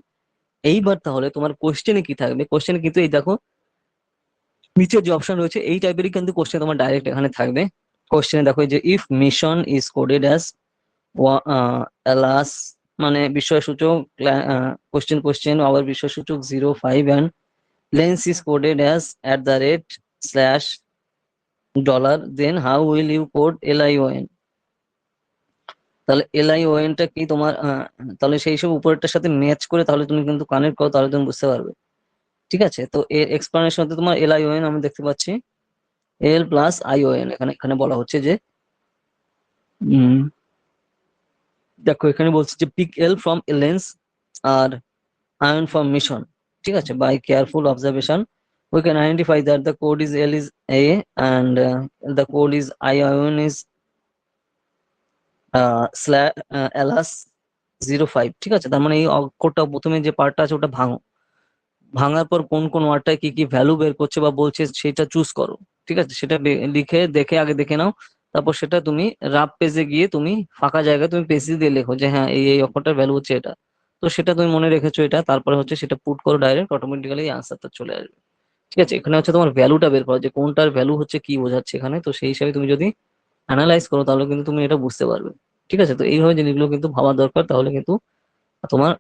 এইবার তাহলে তোমার কোশ্চেনে কি থাকবে? কোশ্চেনে কিন্তু এই দেখো নিচের যে অপশন রয়েছে এই টাইপেরই কিন্তু কোশ্চেন তোমার ডাইরেক্ট এখানে থাকবে। কোশ্চেনে দেখো এই যে if mission is coded as এলাস, মানে বিস্ময়সূচক, কোশ্চেন কোশ্চেন আবার বিস্ময়সূচক 05 and lens is coded as @/$, then how will you code LION। তাহলে LION টা কি তোমার তাহলে সেই সব উপরেরটার সাথে ম্যাচ করে তাহলে তুমি কিন্তু কানেক্ট করো, তাহলে তুমি বুঝতে পারবে, ঠিক আছে। তো এর এক্সপ্লানেশন হতে তোমার LION আমি দেখতে পাচ্ছি, L+ION, এখানে এখানে বলা হচ্ছে যে উম, দেখো এখানে বলছে যে pick L from a lens আর ion from mission, ঠিক আছে। by careful observation we can identify that the code is L is A and the code is ion is /LS05, ঠিক আছে। তার মানে এই অক্ষরটা প্রথমে যে পার্টটা আছে ওটা ভাঙো, ভাঙার পর কোন কোন ওয়ার্ডটায় কি কি ভ্যালু বের করছে বা বলছে সেটা চুজ করো, ঠিক আছে। সেটা লিখে দেখে আগে দেখে নাও, তারপর সেটা তুমি রাফ পেজে গিয়ে তুমি ফাঁকা জায়গায় তুমি পেন্সিল দিয়ে লেখো যে হ্যাঁ এই এই অক্ষরটার ভ্যালু হচ্ছে এটা। তো সেটা তুমি মনে রেখেছো এটা, তারপরে হচ্ছে সেটা পুট করো ডাইরেক্ট, অটোমেটিক্যালি আনসারটা চলে আসবে, ঠিক আছে। এখানে হচ্ছে তোমার ভ্যালুটা বের করো যে কোনটার ভ্যালু হচ্ছে কি বোঝাচ্ছে এখানে, তো সেই হিসাবে তুমি যদি অ্যানালাইজ করো তাহলে কিন্তু তুমি এটা বুঝতে পারবে, ঠিক আছে। তো এইভাবে জিনিসগুলো কিন্তু ভাবা দরকার, তাহলে কিন্তু তোমার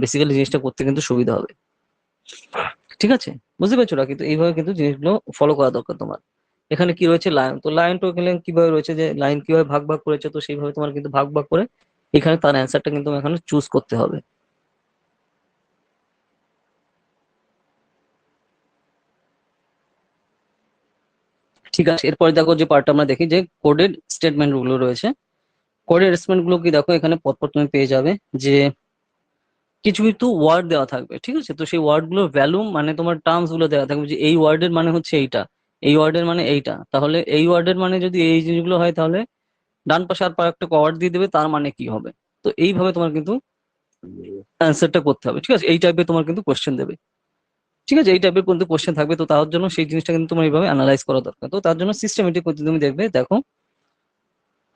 বেসিক্যালি জিনিসটা করতে কিন্তু সুবিধা হবে, ঠিক আছে। বুঝতে পেরেছো? না কিন্তু এইভাবে কিন্তু জিনিসগুলো ফলো করা দরকার তোমার। এখানে কি রয়েছে? লাইন, তো লাইনটা এখানে কিভাবে রয়েছে যে লাইন কিভাবে ভাগ ভাগ করেছে, তো সেইভাবে তোমার কিন্তু ভাগ ভাগ করে এখানে তার অ্যান্সারটা কিন্তু এখানে চুজ করতে হবে, ঠিক আছে। এরপরে দেখো যে পার্টটা আমরা দেখি যে কোডেড স্টেটমেন্ট গুলো রয়েছে। কোডেড স্টেটমেন্ট গুলো কি দেখো এখানে পরপর তুমি পেয়ে যাবে যে কিছু কিছু ওয়ার্ড দেওয়া থাকবে, ঠিক আছে। তো সেই ওয়ার্ড গুলোর ভ্যালু মানে তোমার টার্মস গুলো দেওয়া থাকবে যে এই ওয়ার্ডের মানে হচ্ছে এইটা, এই ওয়ার্ডের মানে এইটা, তাহলে এই ওয়ার্ডের মানে যদি এই জিনিসগুলো হয় তাহলে ডান পাশে আর একটা ওয়ার্ড দিয়ে দেবে তার মানে কি হবে। তো এইভাবে তোমার কিন্তু অ্যান্সারটা করতে হবে, ঠিক আছে। এই টাইপের তোমার কিন্তু কোশ্চেন দেবে, ঠিক আছে। এই টাইপের কিন্তু কোশ্চেন থাকবে, তো তার জন্য সেই জিনিসটা কিন্তু তোমার এইভাবে অ্যানালাইজ করা দরকার। তো তার জন্য সিস্টেমেটিক করতে তুমি দেখবে দেখো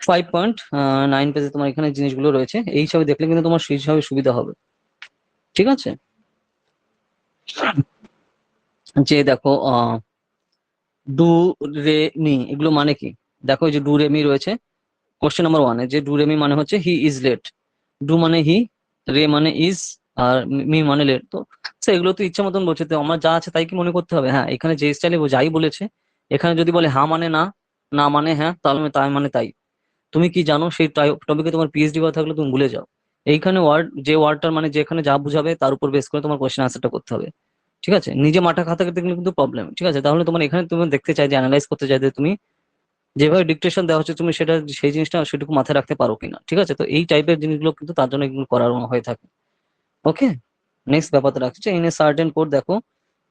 5.9 পেজে তোমার এখানে জিনিসগুলো রয়েছে, এই হিসাবে দেখলে কিন্তু তোমার সেই হিসাবে সুবিধা হবে, ঠিক আছে। যে দেখো ডু রে মি এগুলো মানে কি, দেখো এই যে ডু রে মি রয়েছে কোশ্চেন নাম্বার 1 এ, যে ডু রে মি মানে হচ্ছে হি ইজ লেট। ডু মানে হি, রে মানে ইজ, আর মি মানে লেট। তো এগুলো তো ইচ্ছা মতন বলছে, তো আমার যা আছে তাই কি মনে করতে হবে? হ্যাঁ, এখানে যে স্টাইলে যাই বলেছে, এখানে যদি বলে হ্যাঁ মানে না, না মানে হ্যাঁ, তাহলে তাই মানে তাই। তুমি কি জানো সেই টপিকে তোমার পিএইচডি করা থাকলে তুমি ভুলে যাও। এইখানে ওয়ার্ড, যে ওয়ার্ডটার মানে যেখানে যা বুঝাবে তার উপর বেস করে তোমার কোশ্চেন আনসারটা করতে হবে, ঠিক আছে। নিজে মাথা খাতা দেখলে কিন্তু প্রবলেম, ঠিক আছে। তাহলে তোমার এখানে তুমি দেখতে চাই যে অ্যানালাইজ করতে চাই যে তুমি যেভাবে ডিকটেশন দেওয়া হচ্ছে তুমি সেটা সেই জিনিসটা সেটুকু মাথায় রাখতে পারো কিনা, ঠিক আছে। তো এই টাইপের জিনিসগুলো কিন্তু তার জন্য এগুলো করার হয়ে থাকে, ওকে। নেক্সট ব্যাপারটা রাখছে ইন এ সার্টেন কোড, দেখো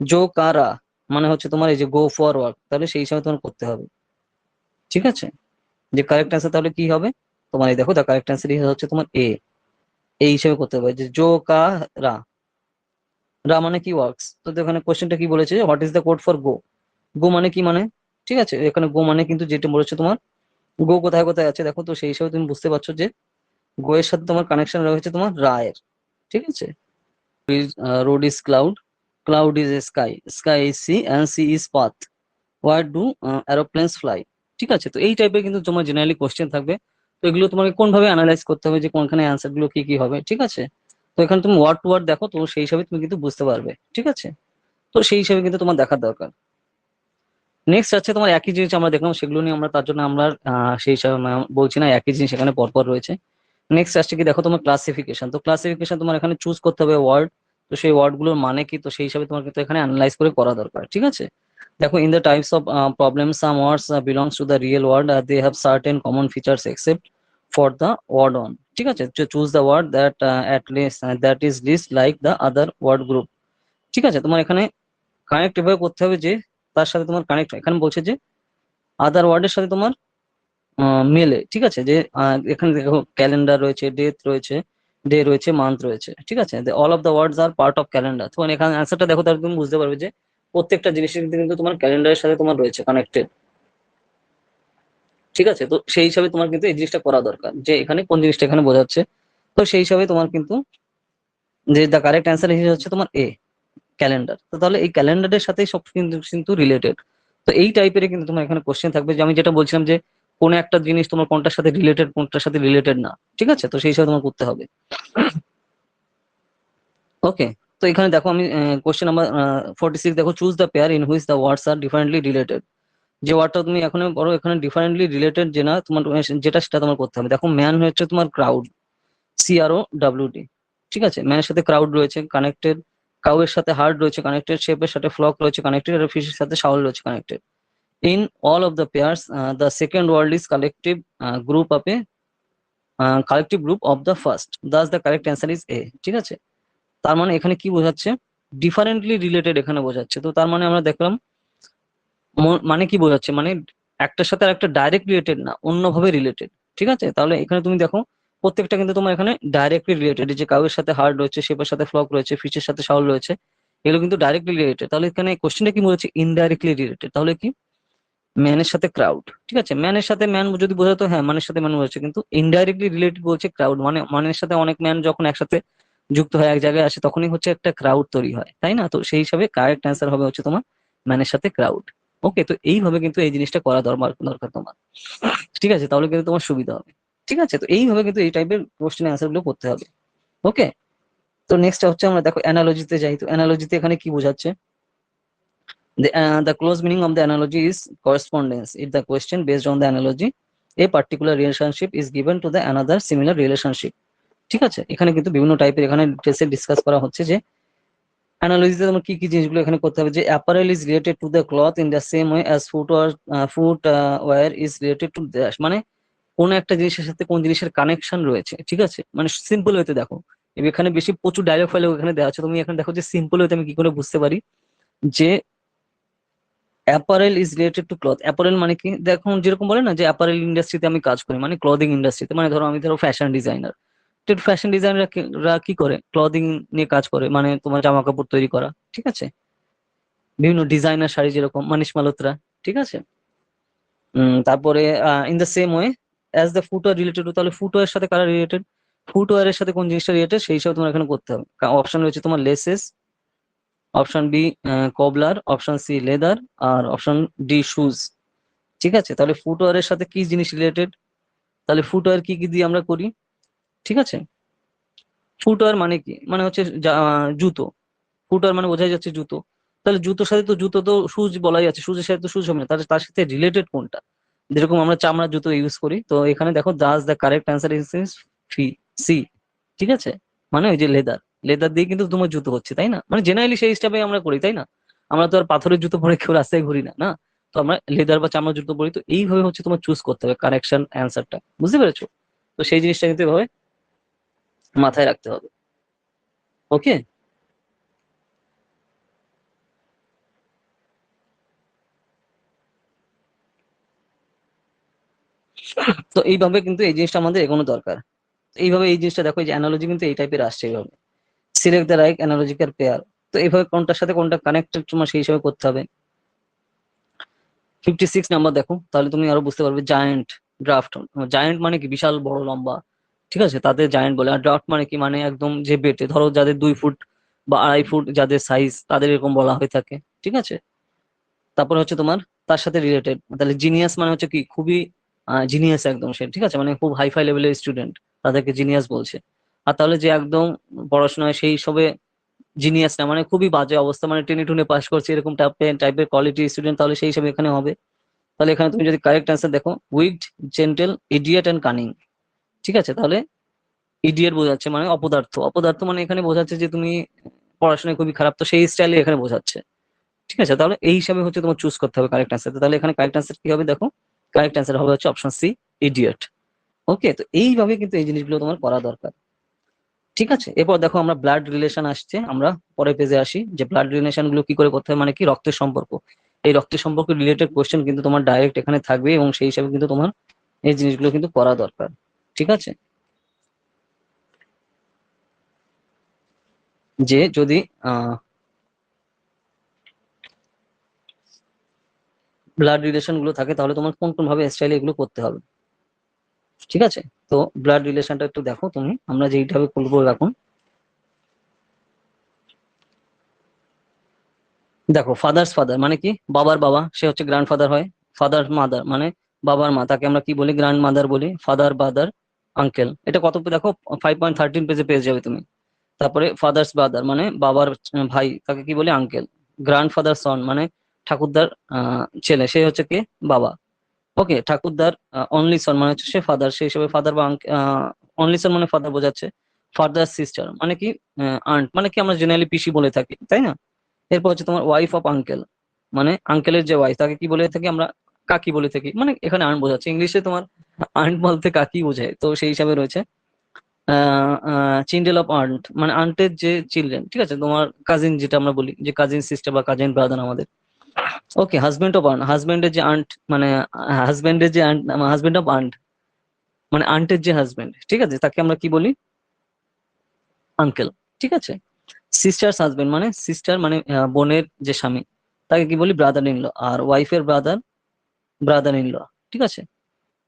জো কারা মানে হচ্ছে তোমার এই যে গো ফরওয়ার্ড, তাহলে সেই হিসাবে তোমার করতে হবে, ঠিক আছে। যে কারেক্ট অ্যান্সার তাহলে কি হবে তোমার, এই দেখো দা কারেক্ট অ্যান্সার হচ্ছে তোমার এ, এই হিসেবে করতে হবে যে জো কা রা, রা মানে কি ওয়ার্কস। তো এখানে কোশ্চেনটা কি বলেছে, what is the code for go. Go মানে কি মানে, ঠিক আছে। এখানে গো মানে কিন্তু যেটা বলেছে তোমার গো কোথায় কোথায় আছে দেখো, তো সেই হিসাবে তুমি বুঝতে পারছো যে গো এর সাথে তোমার কানেকশন রয়েছে তোমার রায়ের, ঠিক আছে। Road is cloud, cloud is sky, sky is sea and sea is path, where do aeroplanes fly. ঠিক আছে, তো এই টাইপের কিন্তু তোমার জেনারেলি কোশ্চেন থাকবে। তো এগুলো তোমাকে কোনভাবে অ্যানালাইজ করতে হবে যে কোনখানে অ্যান্সার গুলো কি কি হবে। ঠিক আছে, তো এখানে তুমি ওয়ার্ড টু ওয়ার্ড দেখো, তো সেই হিসাবে তুমি কিন্তু বুঝতে পারবে। ঠিক আছে, তো সেই হিসাবে কিন্তু তোমার দেখার দরকার। নেক্সট আছে তোমার একই জিনিস আমরা দেখলাম, সেগুলো নিয়ে আমরা তার জন্য আমরা সেই হিসাবে বলছি না, একই জিনিস এখানে পরপর রয়েছে। নেক্সট আসছে কি দেখো তোমার ক্লাসিফিকেশন। তো ক্লাসিফিকেশন তোমার এখানে চুজ করতে হবে ওয়ার্ড, তো সেই ওয়ার্ড গুলোর মানে কি, তো সেই হিসাবে তোমার কিন্তু এখানে অ্যানালাইজ করে করা দরকার। ঠিক আছে, দেখো in the types of problem some words belongs to the real word, they have certain common features except for the word on. ঠিক আছে, choose the word that at least that is least like the other word group. ঠিক আছে, তোমার এখানে connect এভাবে করতে হবে যে তার সাথে তোমার কানেক্ট, এখানে বলছে যে আদার ওয়ার্ডের সাথে তোমার মেলে। ঠিক আছে, যে এখানে দেখো ক্যালেন্ডার রয়েছে, ডেট রয়েছে, ডে রয়েছে, মান্থ রয়েছে। ঠিক আছে, all of the words are part of calendar. তো এখানে অ্যান্সারটা দেখো, তাহলে তুমি বুঝতে পারবে যে প্রত্যেকটা জিনিসের কিন্তু তোমার ক্যালেন্ডারের সাথে তোমার রয়েছে কানেক্টেড। ঠিক আছে, তো সেই হিসাবে তোমার কিন্তু এই জিনিসটা করা দরকার যে এখানে কোন জিনিসটা এখানে বোঝাচ্ছে। তো সেই হিসাবে তোমার কিন্তু যে দ্য কারেক্ট অ্যান্সার হচ্ছে তোমার এ, ক্যালেন্ডার। তো তাহলে এই ক্যালেন্ডারের সাথেই সব কিন্তু কিন্তু রিলেটেড। তো এই টাইপের কিন্তু তোমার এখানে কোশ্চেন থাকবে, যে আমি যেটা বলছিলাম যে কোন একটা জিনিস তোমার কোনটার সাথে রিলেটেড, কোনটার সাথে রিলেটেড না। ঠিক আছে, তো সেই হিসাবে তোমার করতে হবে। ওকে, তো এখানে দেখো আমি কোশ্চেন নাম্বার 46 দেখো, choose the pair in which the words are differently related. যে ওয়ার্ডটা তুমি এখানে বড়, এখানে ডিফারেন্টলি রিলেটেড যে না তোমার যেটা, সেটা তোমার করতে হবে। দেখো ম্যান হচ্ছে তোমার ক্রাউড, CROWD। ঠিক আছে, ম্যানের সাথে ক্রাউড রয়েছে কানেক্টেড, কাউ এর সাথে হার্ড রয়েছে কানেক্টেড, শেপের সাথে ফ্লক রয়েছে কানেক্টেড, আর ফিশের সাথে শাওল রয়েছে connected. In all of the pairs the second word is collective group of a collective group of the first, thus the correct answer is A. ঠিক আছে, তার মানে এখানে কি বোঝাচ্ছে, ডিফারেন্টলি রিলেটেড এখানে বোঝাচ্ছে। তো তার মানে আমরা দেখলাম মানে কি বোঝাচ্ছে, মানে একটার সাথে আর একটা ডাইরেক্ট রিলেটেড না, অন্যভাবে রিলেটেড। ঠিক আছে, তাহলে এখানে তুমি দেখো প্রত্যেকটা কিন্তু তোমার এখানে ডাইরেক্টলি রিলেটেড, যে কাউয়ের সাথে হার্ড রয়েছে, শেপের সাথে ফ্লক রয়েছে, ফিশের সাথে শাওল রয়েছে, এগুলো কিন্তু ডাইরেক্টলি রিলেটেড। তাহলে এখানে কোশ্চেনটা কি বলেছে, ইনডাইরেক্টলি রিলেটেড। তাহলে কি, ম্যানের সাথে ক্রাউড। ঠিক আছে, ম্যানের সাথে ম্যান যদি বোঝাতো, হ্যাঁ মানের সাথে ম্যান বোঝাচ্ছে, কিন্তু ইনডাইরেক্টলি রিলেটেড বলছে ক্রাউড, মানে মানের সাথে অনেক ম্যান যখন একসাথে যুক্ত হয় এক জায়গায় আসে, তখনই হচ্ছে একটা ক্রাউড তৈরি হয়, তাই না? তো সেই হিসাবে কারেক্ট অ্যান্সার হবে হচ্ছে তোমার ম্যানের সাথে ক্রাউড। ওকে, তো এইভাবে কিন্তু এই জিনিসটা করা দরকার দরকার তোমার। ঠিক আছে, তাহলে কিন্তু তোমার সুবিধা হবে। ঠিক আছে, তো এইভাবে কিন্তু এই টাইপের কোশ্চেন অ্যান্সার গুলো করতে হবে। ওকে, তো নেক্সট হচ্ছে আমরা দেখো অ্যানালজিতে যাই। তো অ্যানালজিতে এখানে কি বোঝাচ্ছে, the close meaning of the analogy is correspondence. If the question based on the analogy, a particular relationship is given to the another similar relationship. ঠিক আছে, এখানে কিন্তু বিভিন্ন টাইপের এখানে ডিটেলসে ডিসকাস করা হচ্ছে যে অ্যানালজিতে তোমার কি কি জিনিসগুলো এখানে করতে হবে। যে apparel is related to the cloth in the same way as foot where is related to দ্যাশ। মানে কোন একটা জিনিসের সাথে কোন জিনিসের কানেকশন রয়েছে। ঠিক আছে, মানে সিম্পল ওয়েতে দেখো, এখানে বেশি প্রচুর ডায়লগ ফাইলগ এখানে দেওয়া আছে, তুমি এখানে দেখো যে সিম্পল ওয়েতে আমি কি করে বুঝতে পারি যে apparel is related to cloth. Apparel মানে কি, দেখো যেরকম বলে না যে অ্যাপারেল ইন্ডাস্ট্রিতে আমি কাজ করি, মানে ক্লদিং ইন্ডাস্ট্রিতে, মানে ধরো আমি ধরো ফ্যাশন ডিজাইনার। তো ফ্যাশন ডিজাইনাররা কি করে, ক্লদিং নিয়ে কাজ করে, মানে তোমার জামা কাপড় তৈরি করা। ঠিক আছে, বিভিন্ন ডিজাইনার শাড়ি যেরকম মানিস মালোত্রা। ঠিক আছে, তারপরে in the same way as the footwear related, তাহলে ফুটওয়্যার সাথে কারা রিলেটেড, ফুটওয়্যারের সাথে কোন জিনিসটা রিলেটেড, সেই হিসাবে তোমার এখানে করতে হবে। অপশন রয়েছে তোমার laces, option B cobbler, option C leather, আর অপশন ডি শুজ। ঠিক আছে, তাহলে ফুটওয়্যারের সাথে কি জিনিস রিলেটেড, তাহলে ফুটওয়্যার কি কি দিয়ে আমরা করি। ঠিক আছে, ফুটওয়্যার মানে কি, মানে হচ্ছে জুতো। ফুটওয়্যার মানে বোঝাই যাচ্ছে জুতো। তাহলে জুতোর সাথে তো জুতো তো শুজ বলাই আছে, শুজের সাথে তো শুজ হবে না, তাহলে তার সাথে রিলেটেড কোনটা। যেরকম আমরা চামড়ার জুতো ইউজ করি, তো এখানে দেখো thus the correct answer is ফি, সি। ঠিক আছে, মানে ওই যে লেদার, লেদার দিয়ে কিন্তু তোমার জুতো হচ্ছে, তাই না? মানে জেনারেলি সেই হিসাবে আমরা করি, তাই না? আমরা তো আর পাথরের জুতো পরে কেউ রাস্তায় ঘুরি না, না। তো আমরা লেদার বা চামড়ার জুতো পরি। তো এইভাবে হচ্ছে তোমার চুজ করতে হবে কারেকশন অ্যান্সারটা, বুঝতে পেরেছো? তো সেই জিনিসটা কিন্তু এভাবে মাথায় রাখতে হবে। ওকে, তো এইভাবে কিন্তু এই জিনিসটা আমাদের এগোনো দরকার। এইভাবে এই জিনিসটা দেখো, এই যে অ্যানালজি কিন্তু এই টাইপের আসছে এইভাবে, select the right analogical pair. তো এইভাবে কোনটার সাথে কোনটা কানেক্টেড তোমার সেই হিসাবে করতে হবে। 56 নাম্বার দেখো, তাহলে তুমি আরো বুঝতে পারবে। Giant, draft. জায়ান্ট মানে কি, বিশাল বড় লম্বা। ঠিক আছে, তাদের জায়ান্ট বলে। আর ড্রাফট মানে কি, মানে একদম যে বেটে, ধরো যাদের 2 ফুট বা 2.5 ফুট যাদের সাইজ তাদের এরকম বলা হয়ে থাকে, ঠিক আছে। তারপরে হচ্ছে তোমার তার সাথে রিলেটেড, তাহলে জিনিয়াস মানে হচ্ছে কি খুবই জিনিয়াস একদম সে, ঠিক আছে, মানে খুব হাইফাই লেভেলের স্টুডেন্ট, তাদেরকে জিনিয়াস বলছে। আর তাহলে যে একদম পড়াশোনায় সেই সবে জিনিয়াস না, মানে খুবই বাজে অবস্থা, মানে টেনে টুনে পাস করছে এরকম টাইপের কোয়ালিটি স্টুডেন্ট, তাহলে সেই হিসাবে এখানে হবে। তাহলে এখানে তুমি যদি কারেক্ট অ্যান্সার দেখো, wicked, gentle, idiot and cunning, ঠিক আছে। তাহলে ইডিয়েট বোঝাচ্ছে মানে অপদার্থ, অপদার্থ মানে এখানে বোঝাচ্ছে যে তুমি পড়াশোনায় খুবই খারাপ, তো সেই স্টাইলে এখানে বোঝাচ্ছে, ঠিক আছে। তাহলে এই হিসাবে হচ্ছে তোমার চুজ করতে হবে কারেক্ট অ্যান্সার। তাহলে এখানে কারেক্ট অ্যান্সার কি হবে দেখো, কারেক্ট অ্যান্সার হবে হচ্ছে অপশন সি, ইডিয়েট। ওকে, তো এইভাবে কিন্তু এই জিনিসগুলো তোমার করা দরকার, ঠিক আছে। এরপর দেখো আমরা ব্লাড রিলেশন আসছে, আমরা পরের পেজে আসি যে ব্লাড রিলেশন গুলো কি করে করতে হয়, মানে কি রক্তের সম্পর্ক। এই রক্তের সম্পর্ক রিলেটেড কোশ্চেন কিন্তু তোমার ডাইরেক্ট এখানে থাকবে, এবং সেই হিসাবে কিন্তু তোমার এই জিনিসগুলো কিন্তু করা দরকার, ঠিক আছে। যে যদি ব্লাড রিলেশন গুলো থাকে তাহলে তোমার কোন কোন ভাবে স্টাইলে এগুলো করতে হবে, ঠিক আছে। তো ব্লাড রিলেশনটা একটু দেখো তুমি, আমরা যেইভাবে করবো এখন। দেখো ফাদার্স ফাদার মানে কি বাবার বাবা, সে হচ্ছে গ্র্যান্ড ফাদার হয়। ফাদার মাদার মানে বাবার মা, তাকে আমরা কি বলি, গ্র্যান্ড মাদার বলি। ফাদার ব্রাদার আঙ্কেল, এটা কত দেখো 5.13 পেজে পেয়ে যাবে তুমি। তারপরে ফাদার্স ব্রাদার মানে বাবার ভাই, তাকে কি বলি, আঙ্কেল। গ্র্যান্ড ফাদার সন মানে ঠাকুরদার ছেলে, সে হচ্ছে কি বাবা। ওকে, ঠাকুরদার অনলি সন মানে হচ্ছে সে ফাদার, সেই হিসেবে ফাদার বা অনলি সন মানে ফাদার বোঝাচ্ছে। ফাদার সিস্টার মানে কি আন্ট, মানে কি আমরা জেনারেলি পিসি বলে থাকি, তাই না। এরপর হচ্ছে তোমার ওয়াইফ অফ আঙ্কেল, মানে আঙ্কেলের যে ওয়াইফ তাকে কি বলে থাকি আমরা, কাকি বলে থাকি, মানে এখানে আন্ট বোঝাচ্ছে, ইংলিশে তোমার আন্ট বলতে কাকি বোঝায়, তো সেই হিসাবে রয়েছে। চিলড্রেন অফ আন্ট মানে আন্টের যে চিলড্রেন, ঠিক আছে, তোমার কাজিন যেটা আমরা বলি, যে কাজিন সিস্টার বা কাজিন ব্রাদার আমাদের। ওকে, হাজবেন্ড অফ আন্ট, হাজবেন্ডের যে আন্ট মানে হাজবেন্ডের যে আন্ট, হাজবেন্ড অফ আন্ট মানে আন্টের যে হাজবেন্ড, ঠিক আছে, তাকে আমরা কি বলি, আঙ্কেল, ঠিক আছে। সিস্টার্স হাজবেন্ড মানে সিস্টার মানে বোনের যে স্বামী, তাকে কি বলি, ব্রাদার ইন ল। আর ওয়াইফের ব্রাদার, ব্রাদার ইন ল, ঠিক আছে,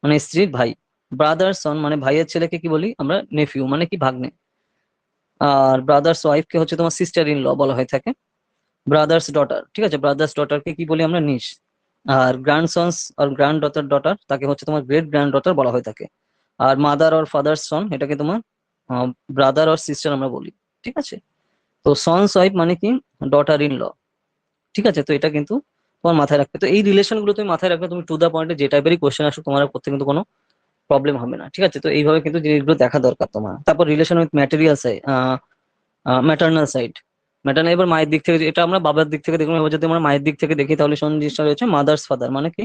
মানে স্ত্রীর ভাই। ব্রাদার সন মানে ভাইয়ের ছেলেকে কি বলি আমরা, নেফিউ মানে কি ভাগ্নে। আর ব্রাদার্স ওয়াইফ কে হচ্ছে তোমার সিস্টার ইন ল বলা হয়ে থাকে। ব্রাদার্স ডটার, ঠিক আছে, ব্রাদার্স ডটারকে কি বলি আমরা, নিস। আর গ্র্যান্ড সন্স আর গ্র্যান্ড ডটার ডটার তাকে হচ্ছে তোমার গ্রেট গ্র্যান্ড ডটার বলা হয়ে থাকে। আর মাদার আর ফাদার সন এটাকে তোমার ব্রাদার আর সিস্টার আমরা বলি, ঠিক আছে। তো সন্স ওয়াইফ মানে কি ডটার ইন ল, ঠিক আছে। তো এটা কিন্তু তোমার মাথায় রাখবে, তো এই রিলেশন গুলো তুমি মাথায় রাখবে, তুমি টু দা পয়েন্টে যে টাইপেরই কোশ্চেন আসুক তোমার করতে কিন্তু কোনো প্রবলেম হবে না, ঠিক আছে। তো এইভাবে কিন্তু জিনিসগুলো দেখা দরকার তোমার। তারপর relation with material side, maternal side. Maternal এবার মায়ের দিক থেকে, এটা আমরা বাবার দিক থেকে দেখলাম, এবার যদি আমরা মায়ের দিক থেকে দেখি তাহলে শোন জিনিসটা রয়েছে মাদার্স ফাদার মানে কি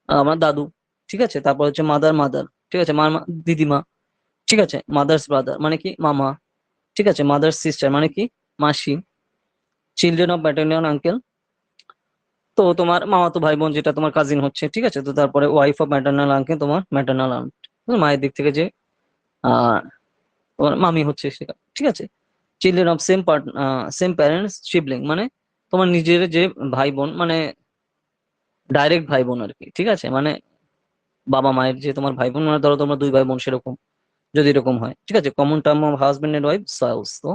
আমার দাদু, ঠিক আছে। তারপর হচ্ছে মাদার মাদার, ঠিক আছে, দিদিমা, ঠিক আছে। মাদার্স ব্রাদার মানে কি মামা, ঠিক আছে। মাদার্স সিস্টার মানে কি মাসি। চিলড্রেন অফ ম্যাটার্নাল আঙ্কেল, তো তোমার মামাতো ভাই বোন যেটা তোমার কাজিন হচ্ছে, ঠিক আছে। তো তারপরে ওয়াইফ অফ ম্যাটার্নাল আঙ্কেল তোমার ম্যাটার্নাল আন্ট, মায়ের দিক থেকে যে আহ তোমার মামি হচ্ছে সেটা, ঠিক আছে। Children of same parents Shivling মানে তোমার নিজের যে ভাই বোন, মানে ডাইরেক্ট ভাই বোন আর কি, ঠিক আছে, মানে বাবা মায়ের যে তোমার ভাই বোন, মানে ধরো তোমরা দুই ভাই বোন সেরকম, যদি এরকম হয়, ঠিক আছে। Common term of husband and wife spouse, তো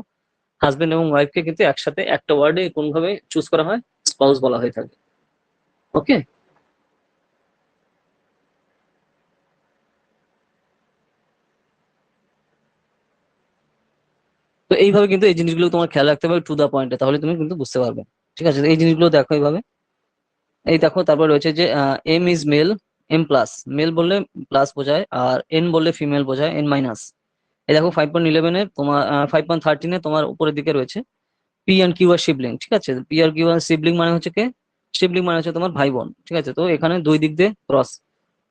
হাজবেন্ড এবং ওয়াইফ কে কিন্তু একসাথে একটা ওয়ার্ডে কোন ভাবে চুজ করা হয়, স্পাউস বলা হয়ে থাকে। ওকে, তো এইভাবে কিন্তু এই জিনিসগুলো তোমার খেয়াল রাখতে হবে টু দা পয়েন্টে, তাহলে তুমি কিন্তু বুঝতে পারবে, ঠিক আছে। তো এই জিনিসগুলো দেখো এইভাবে। এই দেখো তারপর রয়েছে যে M is male, M plus, male বললে প্লাস বোঝায়, আর এন বললে ফিমেল বোঝায়, এন মাইনাস। এই দেখো 5.11 তোমার 5.13 তোমার উপরের দিকে রয়েছে P and Q are sibling, ঠিক আছে। পি আর কিউ আর শিবলিং মানে হচ্ছে কে, শিবলিং মানে হচ্ছে তোমার ভাই বোন, ঠিক আছে। তো এখানে দুই দিক দিয়ে ক্রস,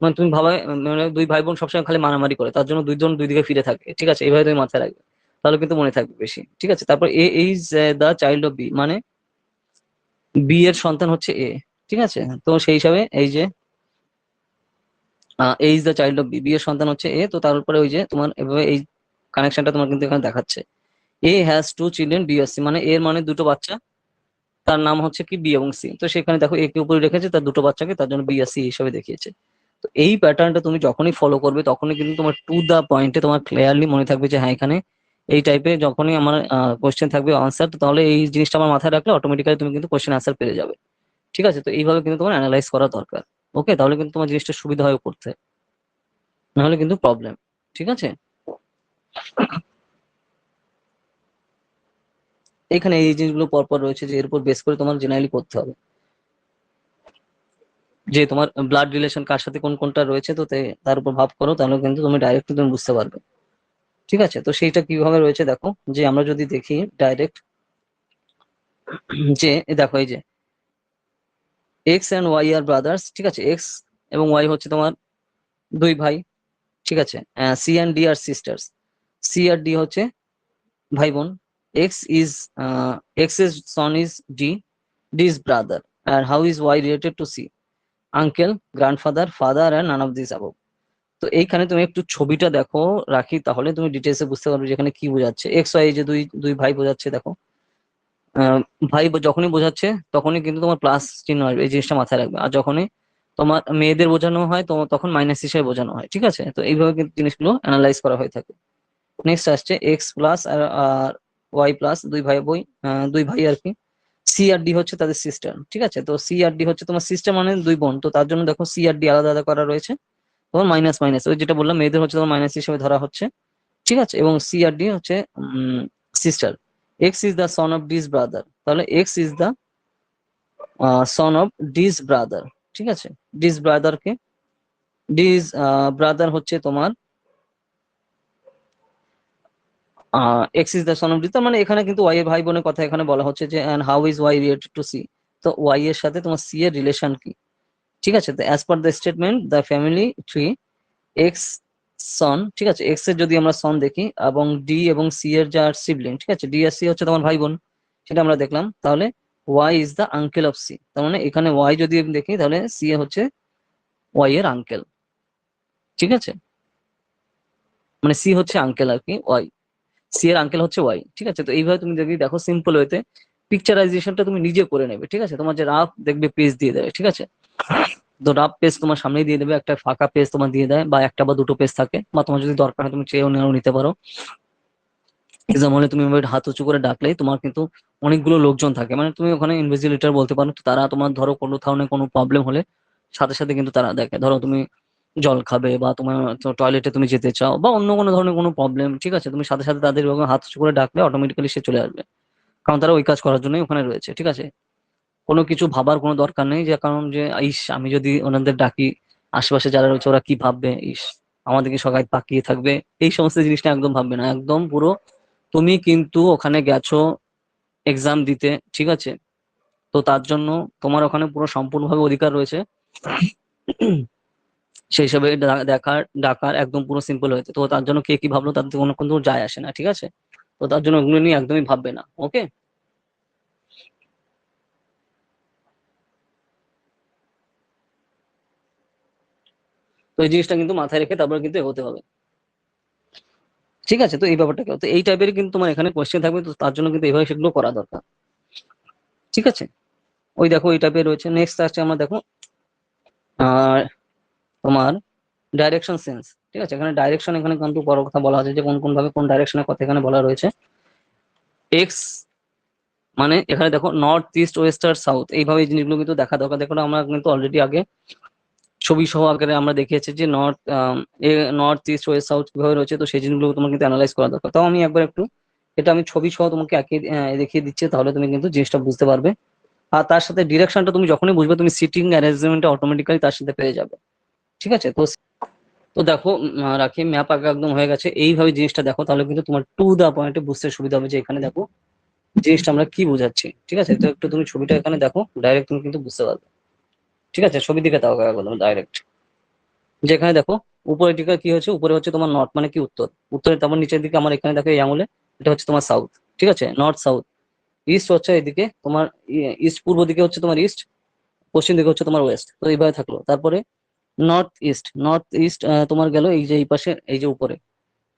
মানে তুমি ভাবে মানে দুই ভাই বোন সবসময় খালি মারামারি করে, তার জন্য দুইজন দুই দিকে ফিরে থাকে, ঠিক আছে। এইভাবে তুমি মাথায় রাখবে, তাহলে কিন্তু মনে থাকবে বেশি, ঠিক আছে। তারপর A is the child of B মানে বি এর সন্তান হচ্ছে এ, ঠিক আছে। তো সেই হিসাবে এই যে A is the child of B, B এর সন্তান হচ্ছে এ, তো তার উপরে ওই যে তোমার এভাবে এই কানেকশনটা তোমার কিন্তু এখানে দেখাচ্ছে। A has two children B আর সি মানে এর মানে দুটো বাচ্চা, তার নাম হচ্ছে কি বি এবং সি, তো সেখানে দেখো এ কে উপরে রেখেছে তার দুটো বাচ্চাকে, তার জন্য বি আর সি হিসাবে দেখিয়েছে। তো এই প্যাটার্নটা তুমি যখনই ফলো করবে তখনই কিন্তু তোমার টু দা পয়েন্টে তোমার ক্লিয়ারলি মনে থাকবে যে হ্যাঁ এখানে এই টাইপের যখনই আমার কোশ্চেন থাকবে আনসার, তাহলে এই জিনিসটা আমার মাথায় রাখলে অটোমেটিক্যালি তুমি কিন্তু কোশ্চেন আনসার পেয়ে যাবে। ঠিক আছে, তো এইভাবে কিন্তু তোমার অ্যানালাইজ করা দরকার। ওকে, তাহলে কিন্তু তোমার জিনিসটা সুবিধা হয় করতে, নাহলে কিন্তু প্রবলেম। ঠিক আছে, এখানে এই জিনিসগুলো পরপর রয়েছে যে এর উপর বেস করে তোমার জেনারেলি করতে হবে, যে তোমার ব্লাড রিলেশন কার সাথে কোন কোনটা রয়েছে, তো তার উপর ভাব করো, তাহলে কিন্তু তুমি ডাইরেক্ট তুমি বুঝতে পারবে। ঠিক আছে, তো সেইটা কিভাবে রয়েছে দেখো, যে আমরা যদি দেখি ডাইরেক্ট, যে দেখো এই যে X and Y are brothers. ঠিক আছে, এক্স এবং ওয়াই হচ্ছে তোমার দুই ভাই। ঠিক আছে, C and D are sisters. C আর ডি হচ্ছে ভাই বোন। X is X is son is D, D is brother. আর how is Y related to C? Uncle, grandfather, father and none of this above. তো এইখানে তুমি একটু ছবিটা দেখো রাখি, তাহলে তুমি ডিটেলসে বুঝতে পারবে যেখানে কি বোঝাচ্ছে। এক্স ওয়াই যে দুই দুই ভাই বোঝাচ্ছে, দেখো ভাই যখনই বোঝাচ্ছে তখনই কিন্তু তোমার প্লাস চিহ্ন আসবে, এই জিনিসটা মাথায় রাখবে। আর যখনই তোমার মেয়েদের বোঝানো হয় তো তখন মাইনাস হিসেবে বোঝানো হয়। ঠিক আছে, তো এইভাবে কিন্তু জিনিসগুলো অ্যানালাইজ করা হয়ে থাকে। নেক্সট আসছে এক্স প্লাস আর ওয়াই প্লাস, দুই ভাই বই, দুই ভাই আর কি। সি আর ডি হচ্ছে তাদের সিস্টার। ঠিক আছে, তো সি আর ডি হচ্ছে তোমার সিস্টার মানে দুই বোন, তো তার জন্য দেখো সি আর ডি আলাদা আলাদা করা রয়েছে। তোমার মাইনাস মাইনাস, ওই যেটা বললাম মেয়েদের হচ্ছে তোমার মাইনাস হিসেবে ধরা হচ্ছে। ঠিক আছে, এবং সি আর ডি হচ্ছে sister. X is the son of this brother, তাহলে X is the son of this brother. ঠিক আছে, ডিস ব্রাদার কে, ডিস ব্রাদার হচ্ছে তোমার X is the son of this, তার মানে এখানে কিন্তু ওয়াই এর ভাই বোনের কথা এখানে বলা হচ্ছে যে and how is Y related to C. তো ওয়াই এর সাথে তোমার সি এর রিলেশন কি? ঠিক আছে, তো as per the statement the family tree, X son. ঠিক আছে, এক্স এর যদি আমরা সন দেখি এবং ডি এবং সি এর যার সিবলিং, ঠিক আছে, ডি আর সি হচ্ছে তোমার ভাই বোন, সেটা আমরা দেখলাম। তাহলে Y is the uncle of C, তার মানে এখানে ওয়াই যদি আমি দেখি তাহলে সি এ হচ্ছে ওয়াই এর আঙ্কেল। ঠিক আছে, মানে সি হচ্ছে আঙ্কেল আর কি, ওয়াই সি এর আঙ্কেল হচ্ছে ওয়াই। ঠিক আছে, তো এইভাবে তুমি যদি দেখো সিম্পল ওয়েতে পিকচারাইজেশনটা তুমি নিজে করে নেবে। ঠিক আছে, তোমার যে রাফ দেখবে পেজ দিয়ে দেবে। ঠিক আছে, তো রাফ পেজ তোমার সামনেই দিয়ে দেবে, একটা ফাঁকা পেজ তোমার দিয়ে দেয়, বা একটা বা দুটো পেজ থাকে, বা তোমার যদি দরকার হয় তুমি চেয়েও নেও নিতে পারো। এক্সাম হলে তুমি এবার হাত উঁচু করে ডাকলেই তোমার কিন্তু অনেকগুলো লোকজন থাকে, মানে তুমি ওখানে ইনভিজিলেটর বলতে পারো, তো তারা তোমার ধরো কোনো ধরনের কোনো প্রবলেম হলে সাথে সাথে কিন্তু তারা দেখে। ধরো তুমি জল খাবে বা তোমার টয়লেটে তুমি যেতে চাও বা অন্য কোনো ধরনের কোনো প্রবলেম, ঠিক আছে, তুমি সাথে সাথে তাদের ওখানে হাত উঁচু করে ডাকলে অটোমেটিক্যালি সে চলে আসবে, কারণ তারা ওই কাজ করার জন্যই ওখানে রয়েছে। ঠিক আছে, কোনো কিছু ভাবার কোনো দরকার নেই, যে কারণ যে ইস আমি যদি ওনাদের ডাকি আশেপাশে যারা রয়েছে ওরা কি ভাববে, ইস আমাদেরকে সবাই তাকিয়ে থাকবে, এই সমস্ত জিনিসটা একদম ভাববে না। একদম পুরো তুমি কিন্তু ওখানে গেছো এক্সাম দিতে। ঠিক আছে, তো তার জন্য তোমার ওখানে পুরো সম্পূর্ণভাবে অধিকার রয়েছে। সেই হিসাবে দেখার ডাকার একদম পুরো সিম্পল হয়েছে, তো তার জন্য কে কি ভাবলো তাতে কোনো কোনো যায় আসে না। ঠিক আছে, তো তার জন্য ওগুলো নিয়ে একদমই ভাববে না। ওকে, তো এই জিনিসটা কিন্তু মাথায় রেখে তারপরে কিন্তু এগোতে হবে। ঠিক আছে, তো এই ব্যাপারটা কেউ তো এই টাইপের কিন্তু তোমার এখানে কোয়েশ্চেন থাকবে, তো তার জন্য কিন্তু এইভাবে সেগুলো করা দরকার। ঠিক আছে, ওই দেখো এই টাইপের রয়েছে। নেক্সট আসছে আমরা দেখো আর তোমার ডাইরেকশন সেন্স। ঠিক আছে, এখানে ডাইরেকশন এখানে কিন্তু বড় কথা বলা আছে, যে কোন কোন ভাবে কোন ডাইরেকশনের কথা এখানে বলা রয়েছে। এক্স মানে এখানে দেখো নর্থ ইস্ট ওয়েস্ট আর সাউথ, এইভাবে এই জিনিসগুলো কিন্তু দেখা দরকার। দেখো আমরা কিন্তু অলরেডি আগে ছবি সহ আকারে আমরা দেখিয়েছি যে নর্থ ইস্ট ওয়েস্ট সাউথ কিভাবে রয়েছে, তো সেই জিনিসগুলো তোমার কিন্তু অ্যানালাইজ করা দরকার। তাও আমি একবার একটু এটা আমি ছবি সহ তোমাকে একে দেখিয়ে দিচ্ছি, তাহলে তুমি কিন্তু জিনিসটা বুঝতে পারবে। আর তার সাথে ডিরেকশনটা তুমি যখনই বুঝবে তুমি সিটিং অ্যারেঞ্জমেন্টটা অটোমেটিক্যালি তার সাথে পেয়ে যাবে। ঠিক আছে, তো তো দেখো রাখি ম্যাপ আঁকা একদম হয়ে গেছে। এইভাবে জিনিসটা দেখো, তাহলে কিন্তু তোমার টু দা পয়েন্টে বুঝতে সুবিধা হবে যে এখানে দেখো জিনিসটা আমরা কি বোঝাচ্ছি। ঠিক আছে, তো একটু তুমি ছবিটা এখানে দেখো, ডাইরেক্ট তুমি কিন্তু বুঝতে পারবে। ঠিক আছে, ছবির দিকে তাও ডাইরেক্ট, যেখানে দেখো উপরের দিকে কি হচ্ছে, উপরে হচ্ছে তোমার নর্থ মানে কি উত্তর, উত্তরের তারপর নিচের দিকে আমার এখানে দেখো এই আঙুলে, এটা হচ্ছে তোমার সাউথ। ঠিক আছে, নর্থ সাউথ। ইস্ট হচ্ছে এদিকে তোমার, ইস্ট পূর্ব দিকে হচ্ছে তোমার ইস্ট, পশ্চিম দিকে হচ্ছে তোমার ওয়েস্ট, তো এইভাবে থাকলো। তারপরে নর্থ ইস্ট তোমার গেল এই যে এই পাশে এই যে উপরে,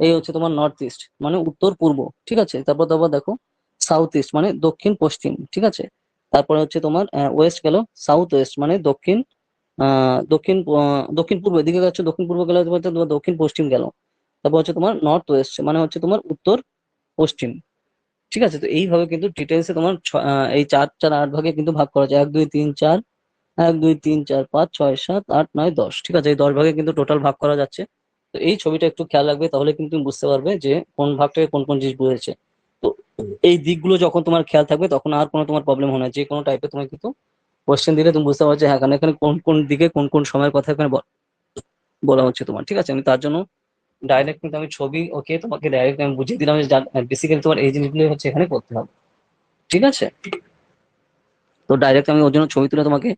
এই হচ্ছে তোমার নর্থ ইস্ট মানে উত্তর পূর্ব। ঠিক আছে, তারপর তারপর দেখো সাউথ ইস্ট মানে দক্ষিণ পশ্চিম। ঠিক আছে, তারপরে হচ্ছে তোমার ওয়েস্ট গেল, সাউথ ওয়েস্ট মানে দক্ষিণ পূর্ব, এদিকে হচ্ছে দক্ষিণ পূর্ব গেল, তোমার দক্ষিণ পশ্চিম গেল। তারপর হচ্ছে তোমার নর্থ ওয়েস্ট মানে হচ্ছে তোমার উত্তর পশ্চিম। ঠিক আছে, তো এইভাবে কিন্তু ডিটেলসে তোমার এই 4 4 8 ভাগে কিন্তু ভাগ করা যায়। 1 2 3 4, 1 2 3 4 5 6 7 8 9 10। ঠিক আছে, এই 10 ভাগে কিন্তু টোটাল ভাগ করা যাচ্ছে। তো এই ছবিটা একটু খেয়াল রাখবে, তাহলে কিন্তু তুমি বুঝতে পারবে যে কোন ভাগটাকে কোন কোন জিনিস বুঝেছে। তো এই দিকগুলো যখন তোমার খেয়াল থাকবে তখন আর কোনো তোমার প্রবলেম হয় না। যে কোনো টাইপে তোমার কিন্তু কোশ্চেন দিলে তুমি বুঝতে পারছো হ্যাঁ এখানে এখানে কোন কোন দিকে কোন কোন সময়ের কথা এখানে বলা হচ্ছে তোমার। ঠিক আছে, আমি তার জন্য ডাইরেক্ট কিন্তু আমি ছবি ওকে তোমাকে ডাইরেক্ট আমি বুঝিয়ে দিলাম যে বেসিক্যালি তোমার এই জিনিসগুলো হচ্ছে এখানে করতে হবে। ঠিক আছে, তো ডাইরেক্ট আমি ওর জন্য ছবি তুলে তোমাকে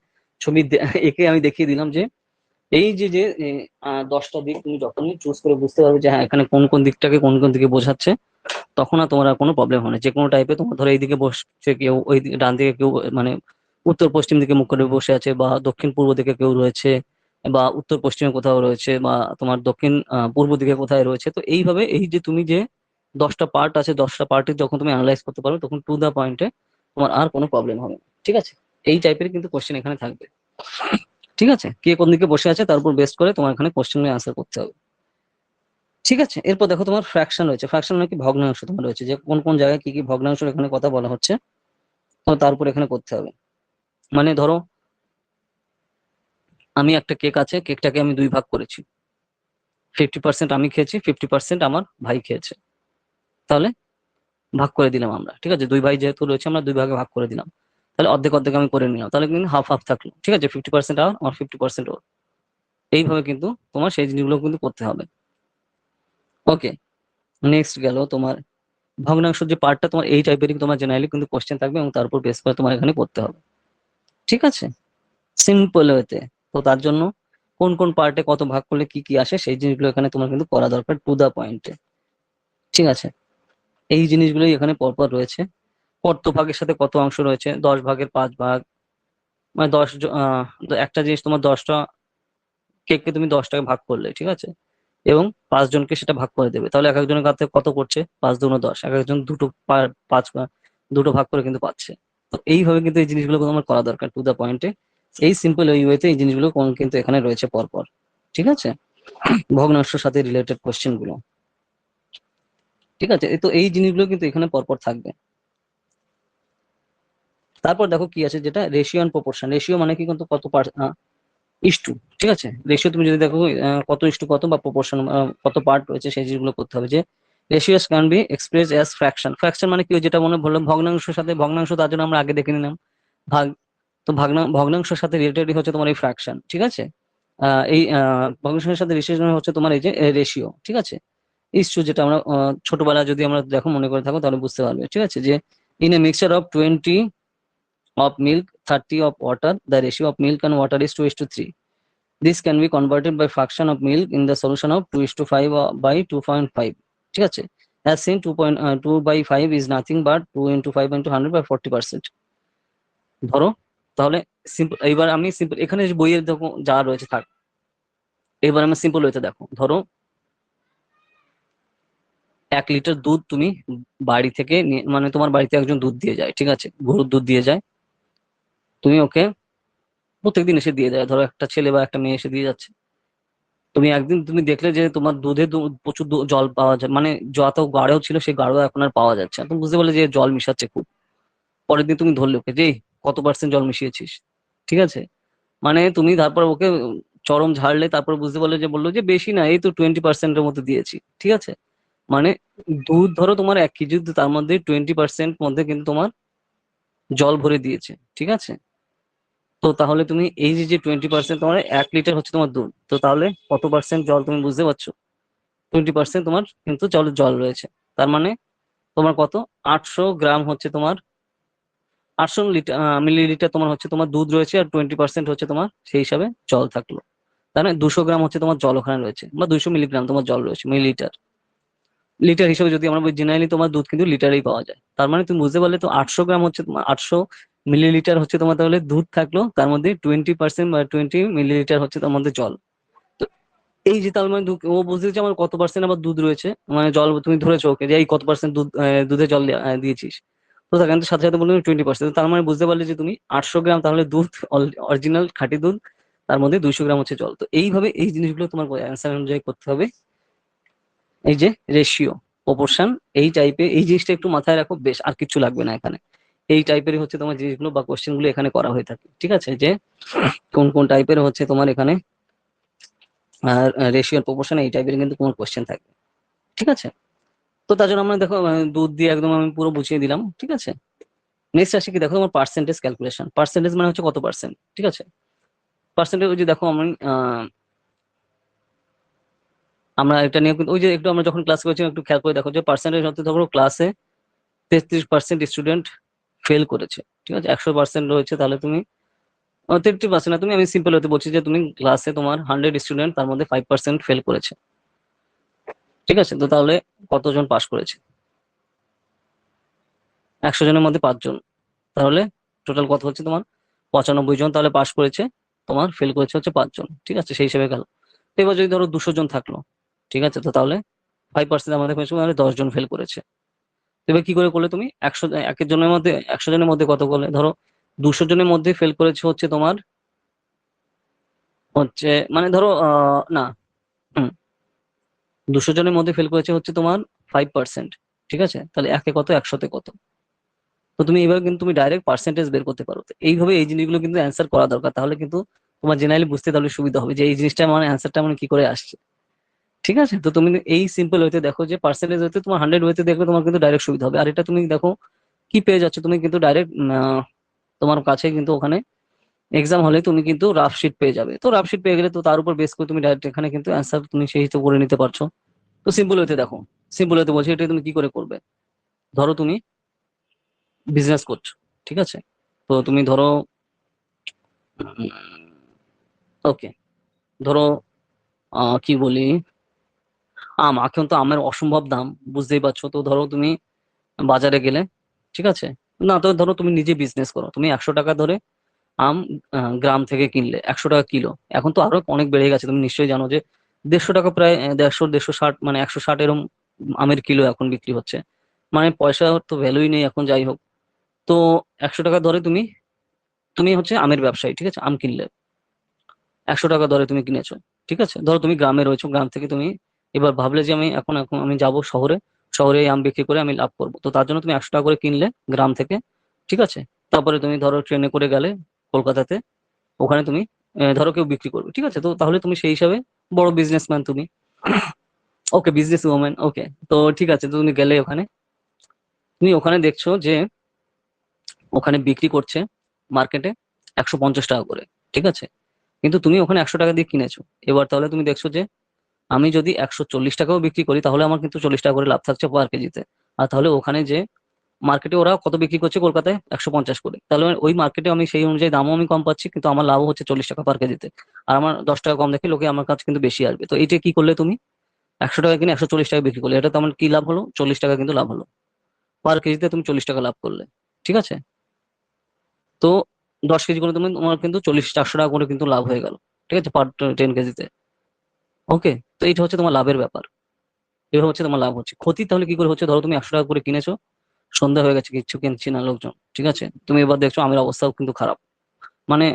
এঁকে আমি দেখিয়ে দিলাম যে এই যে যে 10টা দিক তুমি যখনই চুজ করে বুঝতে পারবে যে হ্যাঁ এখানে কোন কোন দিকটাকে কোন কোন দিকে বোঝাচ্ছে, তখন আর তোমার আর কোনো প্রবলেম হয় না। যে কোনো টাইপে তোমার ধরো এইদিকে বসছে কেউ, ওই ডান দিকে কেউ, মানে উত্তর পশ্চিম দিকে মুখ করে বসে আছে, বা দক্ষিণ পূর্ব দিকে কেউ রয়েছে, বা উত্তর পশ্চিমে কোথাও রয়েছে, বা তোমার দক্ষিণ পূর্ব দিকে কোথায় রয়েছে। তো এইভাবে এই যে তুমি যে 10টা পার্ট আছে, 10টা পার্টের যখন তুমি অ্যানালাইজ করতে পারবে তখন টু দা পয়েন্টে তোমার আর কোনো প্রবলেম হবে না। ঠিক আছে, এই টাইপের কিন্তু কোশ্চেন এখানে থাকবে। ঠিক আছে, কে কোন দিকে বসে আছে তার উপর বেস করে তোমার এখানে কোশ্চেন আনসার করতে হবে। ঠিক আছে, এরপর দেখো তোমার ফ্র্যাকশন রয়েছে। ফ্র্যাকশন মানে কি, ভগ্নাংশ তোমার রয়েছে, যে কোন কোন জায়গায় কি কি ভগ্নাংশের এখানে কথা বলা হচ্ছে, তো তার উপর এখানে করতে হবে। মানে ধরো আমি একটা কেক আছে, কেকটাকে আমি 2 ভাগ করেছি, 50% আমি খেয়েছি, 50% আমার ভাই খেয়েছে। তাহলে ভাগ করে দিলাম আমরা। ঠিক আছে, 2 ভাই যেহেতু রয়েছে আমরা 2 ভাগে ভাগ করে দিলাম। তাহলে অর্ধেক অর্ধেক আমি করে নিলাম, তাহলে কিন্তু হাফ হাফ থাকলো। ঠিক আছে, 50% আমার 50% ওর। এইভাবে কিন্তু তোমার সেই জিনিসগুলো কিন্তু করতে হবে। ওকে, নেক্সট গেল তোমার ভগ্নাংশ যে পার্টটা, তোমার এই টাইপেরই তোমার জেনারেলি কিন্তু কোশ্চেন থাকবে এবং তার উপর বেস করে তোমার এখানে করতে হবে। ঠিক আছে, সিম্পল ওয়েতে। তো তার জন্য কোন কোন পার্টে কত ভাগ করলে কি কি আসে সেই জিনিসগুলো এখানে তোমার কিন্তু করা দরকার টু দা পয়েন্টে। ঠিক আছে, এই জিনিসগুলোই এখানে পরপর রয়েছে। কত ভাগের সাথে কত অংশ রয়েছে, 10 ভাগের 5 ভাগ, মানে একটা জিনিস তোমার 10টা কেককে তুমি 10টাকে ভাগ করলে, ঠিক আছে, এবং 5 জনকে সেটা ভাগ করে দেবে, তাহলে এক একজনের কাছে কত করছে, 5 2 10, এক একজন দুটো পাঁচ দুটো ভাগ করে কিন্তু পাচ্ছে। তো এইভাবে কিন্তু এই জিনিসগুলো আমার করা দরকার টু দা পয়েন্টে। এই সিম্পল এই ওয়েতে এই জিনিসগুলো কিন্তু এখানে রয়েছে পরপর। ঠিক আছে, ভগ্নাংশের সাথে রিলেটেড কোশ্চেন গুলো। ঠিক আছে, তো এই জিনিসগুলো কিন্তু এখানে পরপর থাকবে। তারপর দেখো কি আছে, যেটা রেশিও অ্যান্ড প্রপোর্শন। রেশিও মানে কি, কিন্তু কত ইস্টু। ঠিক আছে, রেশিও তুমি যদি দেখো কত ইস্টু কত, বা প্রপোর্শন কত পার্ট রয়েছে, সেই জিনিসগুলো করতে হবে। যে ratios can be express as fraction. Fraction মানে কি, ওই যেটা মনে বললাম ভগ্নাংশের সাথে ভগ্নাংশ, তার জন্য আমরা আগে দেখে নিলাম ভাগ। তো ভগ্নাংশের সাথে রিলেটেড হচ্ছে তোমার এই ফ্র্যাকশন। ঠিক আছে, এই ভগ্নাংশের সাথে রিলেশন হচ্ছে তোমার এই যে রেশিও। ঠিক আছে, ইস্টু যেটা আমরা ছোটবেলায় যদি আমরা দেখো মনে করে থাকো তাহলে বুঝতে পারবে। ঠিক আছে, যে in a mixture of 20 of milk, 30 of water, the ratio of milk and water is 2:3. This can be converted by fraction of milk in the solution of 2:5 by 2.5. ঠিক আছে, as seen 2 by 5 is nothing but 2 into 5 into 100 by 40%. ধরো তাহলে simple, এইবার আমি simple এখানে যে বইয়ের দেখো যা রয়েছে থাক, এবার আমি সিম্পল হইতে দেখো। ধরো 1 লিটার দুধ তুমি বাড়ি থেকে মানে তোমার বাড়িতে একজন দুধ দিয়ে যায়, ঠিক আছে, গরুর দুধ দিয়ে যায়, তুমি ওকে প্রত্যেকদিন এসে দিয়ে যায়, ধরো একটা ছেলে বা একটা মেয়ে এসে দিয়ে যাচ্ছে। তুমি একদিন তুমি দেখলে যে তোমার দুধে প্রচুর জল পাওয়া যায়, মানে যত গাঢ় ছিল সেই গাঢ় এখন আর পাওয়া যাচ্ছে না। তুমি বুঝতে পারলে যে জল মিশাচ্ছে খুব। পরের দিন তুমি ধরলে ওকে যে কত পার্সেন্ট জল মিশিয়েছিস। ঠিক আছে, মানে তুমি তারপর ওকে চরম ঝাড়লে, তারপর বুঝতে পারলে যে বললো যে বেশি না, এই তো 20%-এর মতো দিয়েছি। ঠিক আছে, মানে দুধ ধরো তোমার 1 কেজি দুধ, তার মধ্যে 20% মধ্যে কিন্তু তোমার জল ভরে দিয়েছে। ঠিক আছে, তো তাহলে তুমি এই যে যে 20% তোমার 1 লিটার হচ্ছে তোমার দুধ, তো তাহলে কত পার্সেন্ট জল তুমি বুঝতে পারছো। 20% তোমার কিন্তু জল রয়েছে। তার মানে তোমার কত, 800 গ্রাম হচ্ছে তোমার, 800 মিলিলিটার তোমার হচ্ছে তোমার দুধ রয়েছে, আর 20% হচ্ছে তোমার সেই হিসাবে জল থাকলো। তার মানে 200 গ্রাম হচ্ছে তোমার জল ওখানে রয়েছে, বা 200 মিলিগ্রাম তোমার জল রয়েছে, মিলিলিটার। লিটার হিসেবে যদি আমরা জেনারেলি তোমার দুধ কিন্তু লিটারেই পাওয়া যায়। তার মানে তুমি বুঝতে পারলে, তো 800 গ্রাম হচ্ছে তোমার 800 মিলিলিটার হচ্ছে তোমার তাহলে দুধ থাকলো, তার মধ্যে 20% বা 20 মিলিলিটার হচ্ছে তার মধ্যে জল। তো এই যে তার মানে ও বুঝতে যে আমার কত পার্সেন্ট আবার দুধ রয়েছে, মানে জল তুমি ধরেছো ওকে যে এই কত পার্সেন্ট দুধ দুধে জল দিয়েছিস। তো তার কিন্তু সাথে সাথে বললো 20%, তার মানে বুঝতে পারলে যে তুমি 800 গ্রাম তাহলে দুধ, অরিজিনাল খাঁটি দুধ, তার মধ্যে 200 গ্রাম হচ্ছে জল। তো এইভাবে এই জিনিসগুলো তোমার অ্যান্সার অনুযায়ী করতে হবে, এই যে রেশিও। প্রপোর্শন, এই টাইপের এই জিনিসটা একটু মাথায় রাখো, বেশ আর কিছু লাগবে না এখানে। এই টাইপের হচ্ছে তোমার জিনিসগুলো বা কোশ্চেন গুলো এখানে করা হয়ে থাকে, ঠিক আছে, যে কোন কোন টাইপের হচ্ছে তোমার এখানে রেশিও প্রপোর্শন এই টাইপের কিন্তু তোমার কোশ্চেন থাকবে, ঠিক আছে। তো তার জন্য আমরা দেখো দুধ দিয়ে একদম আমি পুরো বুঝিয়ে দিলাম, ঠিক আছে। নেক্সট আসি কি, দেখো তোমার পার্সেন্টেজ ক্যালকুলেশন। পার্সেন্টেজ মানে হচ্ছে কত পার্সেন্ট, ঠিক আছে। পার্সেন্টেজ ওই যে দেখো আমি আমরা এটা নিয়ে কিন্তু ওই যে একটু আমরা যখন ক্লাস করেছিলাম একটু খেয়াল করে দেখো যে পার্সেন্টেজ হতে ধরো ক্লাসে 33% স্টুডেন্ট ফেল করেছে, ঠিক আছে। 100% রয়েছে, তাহলে তুমি 33% না, তুমি আমি সিম্পল হতে বলছি যে তুমি ক্লাসে তোমার 100 স্টুডেন্ট, তার মধ্যে 5% ফেল করেছে, ঠিক আছে। তো তাহলে কতজন পাস করেছে? 100 জনের মধ্যে 5 জন, তাহলে টোটাল কত হচ্ছে তোমার? 95 জন তাহলে পাস করেছে, তোমার ফেল করেছে হচ্ছে 5 জন, ঠিক আছে, সেই হিসেবে গেল। তো এবার যদি ধরো 200 জন থাকলো, ঠিক আছে, তো তাহলে 5% আমাদের হয়েছে মানে 10 জন ফেল করেছে। তো এবার কি করে করলে তুমি 100 একের জনের মধ্যে 100 জনের মধ্যে কত করলে, ধরো 200 জনের মধ্যে ফেল করেছে হচ্ছে তোমার হচ্ছে মানে ধরো না, হুম, 200 জনের মধ্যে ফেল করেছে হচ্ছে তোমার 5%, ঠিক আছে, তাহলে একে কত, 100-তে কত। তো তুমি এইভাবে কিন্তু তুমি ডাইরেক্ট পার্সেন্টেজ বের করতে পারো। তো এইভাবে এই জিনিসগুলো কিন্তু অ্যান্সার করা দরকার, তাহলে কিন্তু তোমার জেনারেলি বুঝতে তাহলে সুবিধা হবে যে এই জিনিসটা মানে অ্যান্সারটা মানে কি করে আসছে, ঠিক আছে। তো তুমি এই সিম্পল ওয়েতে দেখো যে পার্সেন্টেজ হতে তোমার 100 ওয়েতে দেখবে তোমার কিন্তু ডাইরেক্ট সুবিধা হবে। আর এটা তুমি দেখো কি পেয়ে যাচ্ছ, তুমি কিন্তু ডাইরেক্ট তোমার কাছে কিন্তু ওখানে এক্সাম হলে তুমি কিন্তু রাফ শিট পেয়ে যাবে। তো রাফ শিট পেয়ে গেলে তো তার উপর বেস করে তুমি ডাইরেক্ট এখানে কিন্তু অ্যান্সার তুমি সেই তো করে নিতে পারছো। তো সিম্পল ওয়েতে দেখো, সিম্পল ওয়েতে বলছি, এটা তুমি কি করে করবে। ধরো তুমি বিজনেস করছো, ঠিক আছে। তো তুমি ধরো ওকে, ধরো কি বলি, এখন তো আমের অসম্ভব দাম, বুঝতেই পারছো। তো ধরো তুমি বাজারে গেলে, ঠিক আছে, না তো ধরো তুমি নিজে বিজনেস করো, তুমি 100 টাকা ধরে আম গ্রাম থেকে কিনলে 100 টাকা কিলো। এখন তো আরো অনেক বেড়ে গেছে, তুমি নিশ্চয়ই জানো যে 150 টাকা প্রায় 150, 160, মানে 160 এরম আমের কিলো এখন বিক্রি হচ্ছে। মানে পয়সা তো ভ্যালুই নেই এখন, যাই হোক। তো 100 টাকা ধরে তুমি তুমি হচ্ছে আমের ব্যবসায়ী, ঠিক আছে, আম কিনলে 100 টাকা ধরে তুমি কিনেছো, ঠিক আছে। ধরো তুমি গ্রামে রয়েছো, গ্রাম থেকে তুমি এবার ভাবলে যে আমি এখন এখন আমি যাব শহরে, শহরে এই আম বিক্রি করে আমি লাভ করবো। তো তার জন্য তুমি 100 টাকা করে কিনলে গ্রাম থেকে, ঠিক আছে। তারপরে তুমি ধরো ট্রেনে করে গেলে কলকাতাতে, ওখানে তুমি ধরো কেউ বিক্রি করবে, ঠিক আছে। তো তাহলে তুমি সেই হিসাবে বড় বিজনেসম্যান তুমি, ওকে, বিজনেস ওম্যান, ওকে। তো ঠিক আছে, তো তুমি গেলে ওখানে, তুমি ওখানে দেখছো যে ওখানে বিক্রি করছে মার্কেটে 150 টাকা করে, ঠিক আছে। কিন্তু তুমি ওখানে 100 টাকা দিয়ে কিনেছো। এবার তাহলে তুমি দেখছো যে আমি যদি 140 টাকাও বিক্রি করি তাহলে আমার কিন্তু 40 টাকা করে লাভ থাকছে পার কেজিতে। আর তাহলে ওখানে যে মার্কেটে ওরা কত বিক্রি করছে কলকাতায় 150 করে, তাহলে ওই মার্কেটে আমি সেই অনুযায়ী দামও আমি কম পাচ্ছি, কিন্তু আমার লাভও হচ্ছে 40 টাকা পার কেজিতে। আর আমার 10 টাকা কম দেখে লোকে আমার কাছে কিন্তু বেশি আসবে। তো এইটা কি করলে তুমি 100 টাকা কিনে 140 টাকা বিক্রি করলে, এটা তো আমার কি লাভ হলো, 40 টাকা কিন্তু লাভ হলো, পার কেজিতে তুমি 40 টাকা লাভ করলে, ঠিক আছে। তো 10 কেজি করে তুমি তোমার কিন্তু 400 টাকা করে কিন্তু লাভ হয়ে গেল, ঠিক আছে, পার 10 কেজিতে। ওকে, তো এইটা হচ্ছে তোমার লাভের ব্যাপার। এভাবে হচ্ছে তোমার লাভ হচ্ছে। ক্ষতি তাহলে কি করে হচ্ছে, ধরো তুমি 100 টাকা করে কিনেছো, সন্ধ্যা হয়ে গেছে, কিচ্ছু কিনছি না লোকজন, ঠিক আছে। তুমি এবার দেখছো আমের অবস্থাও কিন্তু খারাপ, মানে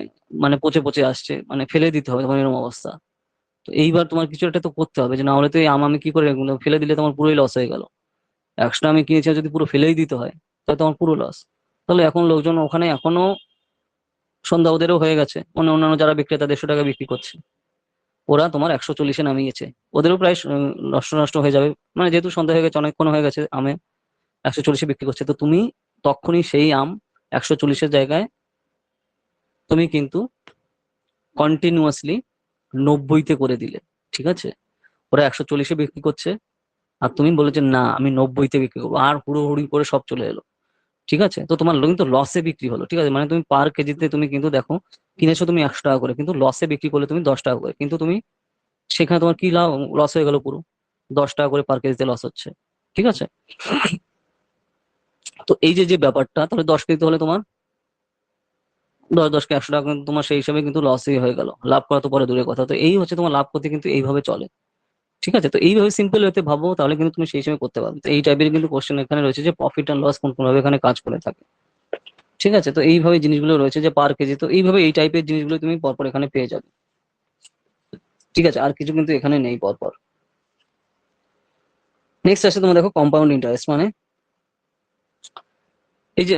মানে পচে পচে আসছে, মানে ফেলে দিতে হবে তোমার এরকম অবস্থা। তো এইবার তোমার কিছু একটা তো করতে হবে, যে না হলে তো এই আম আমি কি করে রাখবো? ফেলে দিলে তোমার পুরোই লস হয়ে গেল। 100 আমি কিনেছি, আর যদি পুরো ফেলেই দিতে হয় তাহলে তোমার পুরো লস। তাহলে এখন লোকজন ওখানে এখনো সন্ধ্যা ওদেরও হয়ে গেছে, অন্যান্য যারা বিক্রেতা 150 টাকা বিক্রি করছে, ওরা তোমার 140-এ নামিয়েছে, ওদেরও প্রায় নষ্ট নষ্ট হয়ে যাবে। মানে যেহেতু সন্ধ্যা হয়ে গেছে, অনেকক্ষণ হয়ে গেছে, আমে 140-এ বিক্রি করছে। তো তুমি তখনই সেই আম 140-এর জায়গায় তুমি কিন্তু কন্টিনিউয়াসলি 90-তে করে দিলে, ঠিক আছে। ওরা 140-এ বিক্রি করছে, আর তুমি বলে যে না আমি 90-তে বিক্রি করবো, আর হুড়োহুড়ি করে সব চলে এলো, ঠিক আছে। তো তোমার কিন্তু লসে বিক্রি হলো, ঠিক আছে। মানে তুমি পার কেজিতে তুমি কিন্তু দেখো কিনেছো তুমি 100 টাকা করে, কিন্তু লসে বিক্রি করলে তুমি 10 টাকা করে, কিন্তু তুমি সেখানে তোমার কি লাভ, লস হয়ে গেল পুরো, 10 টাকা করে পার কেজিতে লস হচ্ছে, ঠিক আছে। তো এই যে যে ব্যাপারটা, তাহলে 10 কেজিতে হলে তোমার 10-10 কে 100 টাকা কিন্তু তোমার সেই হিসাবে কিন্তু লসই হয়ে গেল, লাভ করা তো পরে দূরের কথা। তো এই হচ্ছে তোমার লাভ করতে কিন্তু এইভাবে চলে, ঠিক আছে। তো এইভাবে সিম্পল হতে ভাবো, তাহলে কিন্তু তুমি সেই হিসেবে করতে পারবে। তো এই টাইপের কিন্তু কোশ্চেন এখানে রয়েছে যে প্রফিট অ্যান্ড লস কোন কোন ভাবে এখানে কাজ করে থাকে, ঠিক আছে। তো এইভাবে জিনিসগুলো রয়েছে যে পার কেজি, তো এইভাবে এই টাইপের জিনিসগুলো তুমি পরপর এখানে পেয়ে যাবে, ঠিক আছে। আর কিছু কিন্তু এখানে নেই পরপর। নেক্সট আসছে তোমার দেখো কম্পাউন্ড ইন্টারেস্ট, মানে এই যে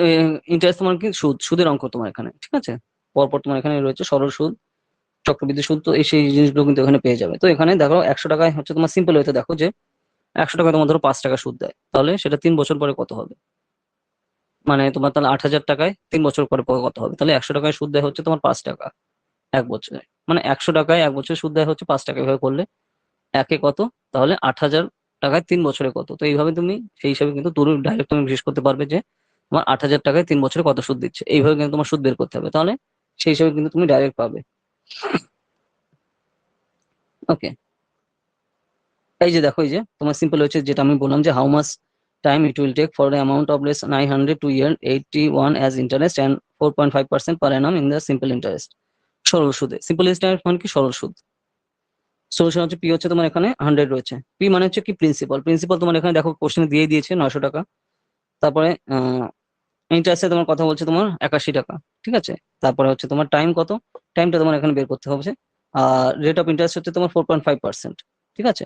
ইন্টারেস্ট তোমার কি সুদের অঙ্ক তোমার এখানে, ঠিক আছে। পরপর তোমার এখানে রয়েছে সরল সুদ, চক্রবৃদ্ধি সুদ, তো এই সেই জিনিসগুলো কিন্তু এখানে পেয়ে যাবে। তো এখানে দেখো 100 টাকায় হচ্ছে তোমার সিম্পল হইতে দেখো যে 100 টাকায় তোমার ধরো 5 টাকা সুদ দেয়, তাহলে সেটা 3 বছর পরে কত হবে, মানে তোমার তাহলে 8,000 টাকায় 3 বছর পরে পরে কত হবে, তাহলে 100 টাকায় সুদ দেয় হচ্ছে তোমার 5 টাকা 1 বছরে, মানে 100 টাকায় 1 বছর সুদ দেয় হচ্ছে 5 টাকা, এভাবে করলে একে কত, তাহলে 8,000 টাকায় 3 বছরে কত। তো এইভাবে তুমি সেই হিসাবে কিন্তু তুমি ডাইরেক্ট তুমি বিশেষ করতে পারবে যে তোমার 8,000 টাকায় 3 বছরে কত সুদ দিচ্ছে, এইভাবে কিন্তু তোমার সুদ বের করতে হবে, তাহলে সেই হিসাবে কিন্তু তুমি ডাইরেক্ট পাবে। ওকে, এই যে দেখো, এই যে তোমার সিম্পল হচ্ছে যেটা আমি বললাম যে how much time it will take for the amount of less 900 to year 81 as interest and 4.5% per annum in the simple interest, সরল সুদে। সিম্পল ইন্টারেস্ট মানে কি সরল সুদ। সলিউশন হচ্ছে পি হচ্ছে তোমার এখানে 100 রয়েছে, পি মানে হচ্ছে কি প্রিন্সিপাল, প্রিন্সিপাল তোমার এখানে দেখো কোশ্চেনে দিয়ে দিয়েছে 900 টাকা। তারপরে ইন্টারেস্টে তোমার কথা বলছে তোমার 81 টাকা, ঠিক আছে। তারপরে হচ্ছে তোমার টাইম কত, টাইমটা তোমার এখানে বের করতে হবে। আর রেট অফ ইন্টারেস্ট হচ্ছে তোমার 4.5%, ঠিক আছে।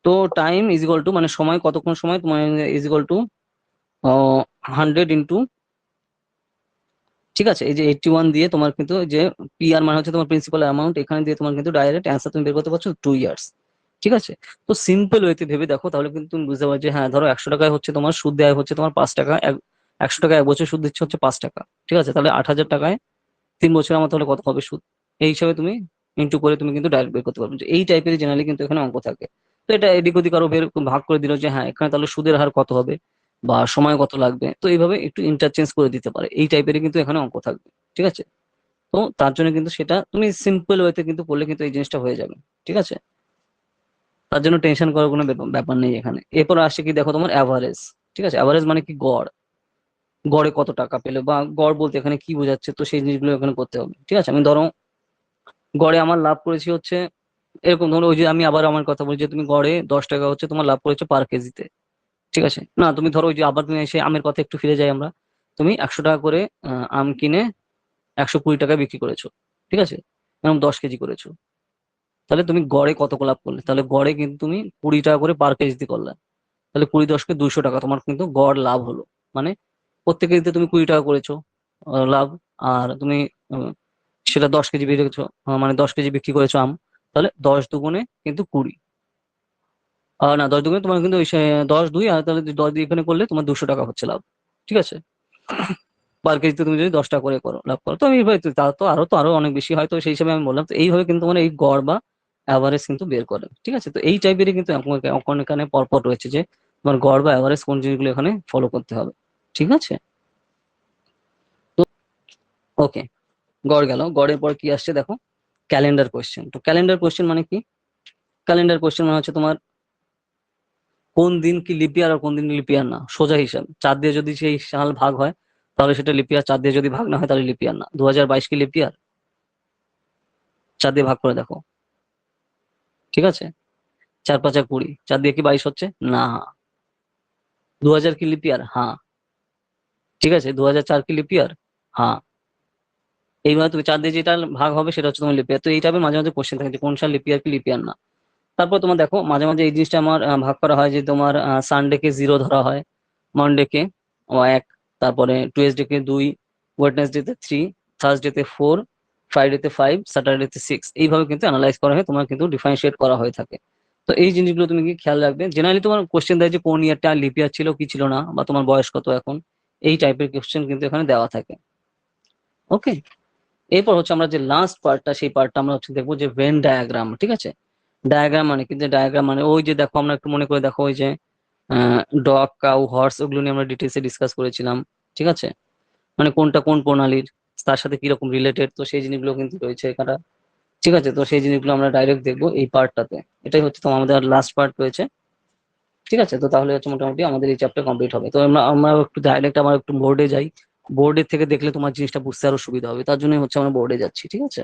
তো টাইম ইজ ইকুয়াল টু, মানে সময় কতক্ষণ সময় তোমার ইজ ইকুয়াল টু 100 ইন্টু, ঠিক আছে, এই যে 81 দিয়ে তোমার কিন্তু যে পি আর মানে হচ্ছে তোমার প্রিন্সিপাল অ্যামাউন্ট, এখানে দিয়ে তোমার কিন্তু ডাইরেক্ট অ্যান্সার তুমি বের করতে পারছো 2 ইয়ার্স, ঠিক আছে। তো সিম্পল ওয়েতে ভেবে দেখো, তাহলে কিন্তু তুমি বুঝতে পারছো যে হ্যাঁ ধরো 100 টাকায় হচ্ছে তোমার সুদ দেয় হচ্ছে তোমার 5 টাকা, 100 টাকা 1 বছর সুদ দিচ্ছে হচ্ছে 5 টাকা, ঠিক আছে। তাহলে 8,000 টাকায় 3 বছর আমার তাহলে কত হবে সুদ, এই হিসাবে তুমি ইন্টু করে তুমি কিন্তু ডাইরেক্ট বের করতে পারবে। যে এই টাইপের জেনারেলি কিন্তু এখানে অঙ্ক থাকে। তো এটা এদিক ওদিক আরো বের ভাগ করে দিল যে হ্যাঁ এখানে তাহলে সুদের হার কত হবে বা সময় কত লাগবে, তো এইভাবে একটু ইন্টারচেঞ্জ করে দিতে পারে, এই টাইপেরই কিন্তু এখানে অঙ্ক থাকবে, ঠিক আছে। তো তার জন্য কিন্তু সেটা তুমি সিম্পল ওয়েতে কিন্তু পড়লে কিন্তু এই জিনিসটা হয়ে যাবে, ঠিক আছে। তার জন্য টেনশন করার কোনো ব্যাপার নেই এখানে। এরপর আসছে কি দেখো তোমার অ্যাভারেজ, ঠিক আছে। অ্যাভারেজ মানে কি গড়, গড়ে কত টাকা পেলে বা গড় বলতে এখানে কি বোঝাচ্ছে, তো সেই জিনিসগুলো এখানে করতে হবে, ঠিক আছে। আমি ধরো গড়ে আমার লাভ করেছি হচ্ছে এরকম, ধরো ওই যে আমি আবার আমার কথা বলছি যে তুমি গড়ে 10 টাকা হচ্ছে তোমার লাভ করেছো পার কেজিতে, ঠিক আছে। না তুমি ধরো ওই যে আবার তুমি এসে আমের কথা একটু ফিরে যাই আমরা, তুমি 100 টাকা করে আম কিনে 120 টাকায় বিক্রি করেছো, ঠিক আছে, এরকম 10 কেজি করেছো, তাহলে তুমি গড়ে কত লাভ করলে, তাহলে গড়ে কিন্তু তুমি 20 টাকা করে পার কেজিতে করলে, তাহলে 20 × 10 = 200 টাকা তোমার কিন্তু গড় লাভ হলো। মানে প্রত্যেক কেজিতে তুমি 20 টাকা করেছো লাভ, আর তুমি সেটা 10 কেজি বেড়েছো, মানে 10 কেজি বিক্রি করেছো আম, তাহলে 10 দুগুণে কিন্তু 20, না 10 দুগুণে তোমার কিন্তু ওই 10 2, আর তাহলে 10 দিয়ে এখানে করলে তোমার 200 টাকা হচ্ছে লাভ, ঠিক আছে। পার কেজিতে তুমি যদি 10 টাকা করে করো লাভ করো, তো আমি এইভাবে তা তো আরো অনেক বেশি হয়, তো সেই হিসাবে আমি বললাম। তো এইভাবে কিন্তু মানে এই গড় বা অ্যাভারেজ কিন্তু বের করে, ঠিক আছে। তো এই টাইপেরই কিন্তু অঙ্কন এখানে পরপর রয়েছে যে তোমার গড় বা অ্যাভারেজ কোন জিনিসগুলো এখানে ফলো করতে হবে, ঠিক আছে। তো ওকে, গড় গেল, গড়ের পর কি আসছে দেখো ক্যালেন্ডার কোশ্চেন। তো ক্যালেন্ডার কোশ্চেন মানে কি, ক্যালেন্ডার কোশ্চেন মানে হচ্ছে তোমার কোন দিন কি লিপিয়ার আর কোন দিন লিপিয়ার না, সোজা হিসাব, 4 দিয়ে যদি সেই সাল ভাগ হয় তাহলে সেটা লিপিয়ার, 4 দিয়ে যদি ভাগ না হয় তাহলে লিপিয়ার না। 2022 কি লিপিয়ার, 4 দিয়ে ভাগ করে দেখো, ঠিক আছে। 4 × 5 = 20, 4 দিয়ে কি 22 হচ্ছে না। 2000 কি লিপিয়ার, হ্যাঁ, ঠিক আছে। 2004 কি লিপিয়ার, হ্যাঁ। এইভাবে তুমি 4 দিয়ে যেটা ভাগ হবে সেটা হচ্ছে তোমার লিপিয়ার। তো এই টাইপের মাঝে মাঝে কোশ্চেন থাকে যে কোন সাল লিপিয়ার কি লিপিয়ার না। তারপর তোমার দেখো মাঝে মাঝে এই জিনিসটা আমার ভাগ করা হয় যে তোমার সানডে কে 0 ধরা হয়, মনডে কে 1, তারপরে টুয়েসডে কে 2, ওয়েডনেসডে তে 3, থার্সডে তে 4, ফ্রাইডে তে 5, স্যাটারডে তে 6, এইভাবে কিন্তু অ্যানালাইজ করা হয়, তোমার কিন্তু ডিফারেন্সিয়েট করা হয়ে থাকে। তো এই জিনিসগুলো তুমি কি খেয়াল রাখবে, জেনারেলি তোমার কোশ্চেন দেয় যে কোন ইয়ারটা লিপ ইয়ার ছিল কি ছিল না, বা তোমার বয়স কত এখন, এই টাইপের কোশ্চেন কিন্তু এখানে দেওয়া থাকে। ওকে, এরপর হচ্ছে আমরা যে লাস্ট পার্টটা, সেই পার্টটা আমরা হচ্ছে দেখবো যে ভেন ডায়াগ্রাম, ঠিক আছে। ডায়াগ্রাম মানে কি, যে ডায়াগ্রাম মানে ওই যে দেখো আমরা একটু মনে করে দেখো ওই যে ডগ কাউ হর্স ওগুলো নিয়ে আমরা ডিটেলসে ডিসকাস করেছিলাম, ঠিক আছে। মানে কোনটা কোন প্রণালীর, তার সাথে কিরকম রিলেটেড, তো সেই জিনিসগুলো কিন্তু রয়েছে এখানে, ঠিক আছে। তো সেই জিনিসগুলো আমরা ডাইরেক্ট দেখবো এই পার্টটাতে, এটাই হচ্ছে তো আমাদের লাস্ট পার্ট রয়েছে, ঠিক আছে। তো তাহলে হচ্ছে মোটামুটি আমাদের এই চ্যাপ্টার কমপ্লিট হবে। তো আমরা আমরা একটু ডাইরেক্ট আমার একটু বোর্ডে যাই, বোর্ডের থেকে দেখলে তোমার জিনিসটা বুঝতে আরো সুবিধা হবে, তার জন্য হচ্ছে আমরা বোর্ডে যাচ্ছি, ঠিক আছে।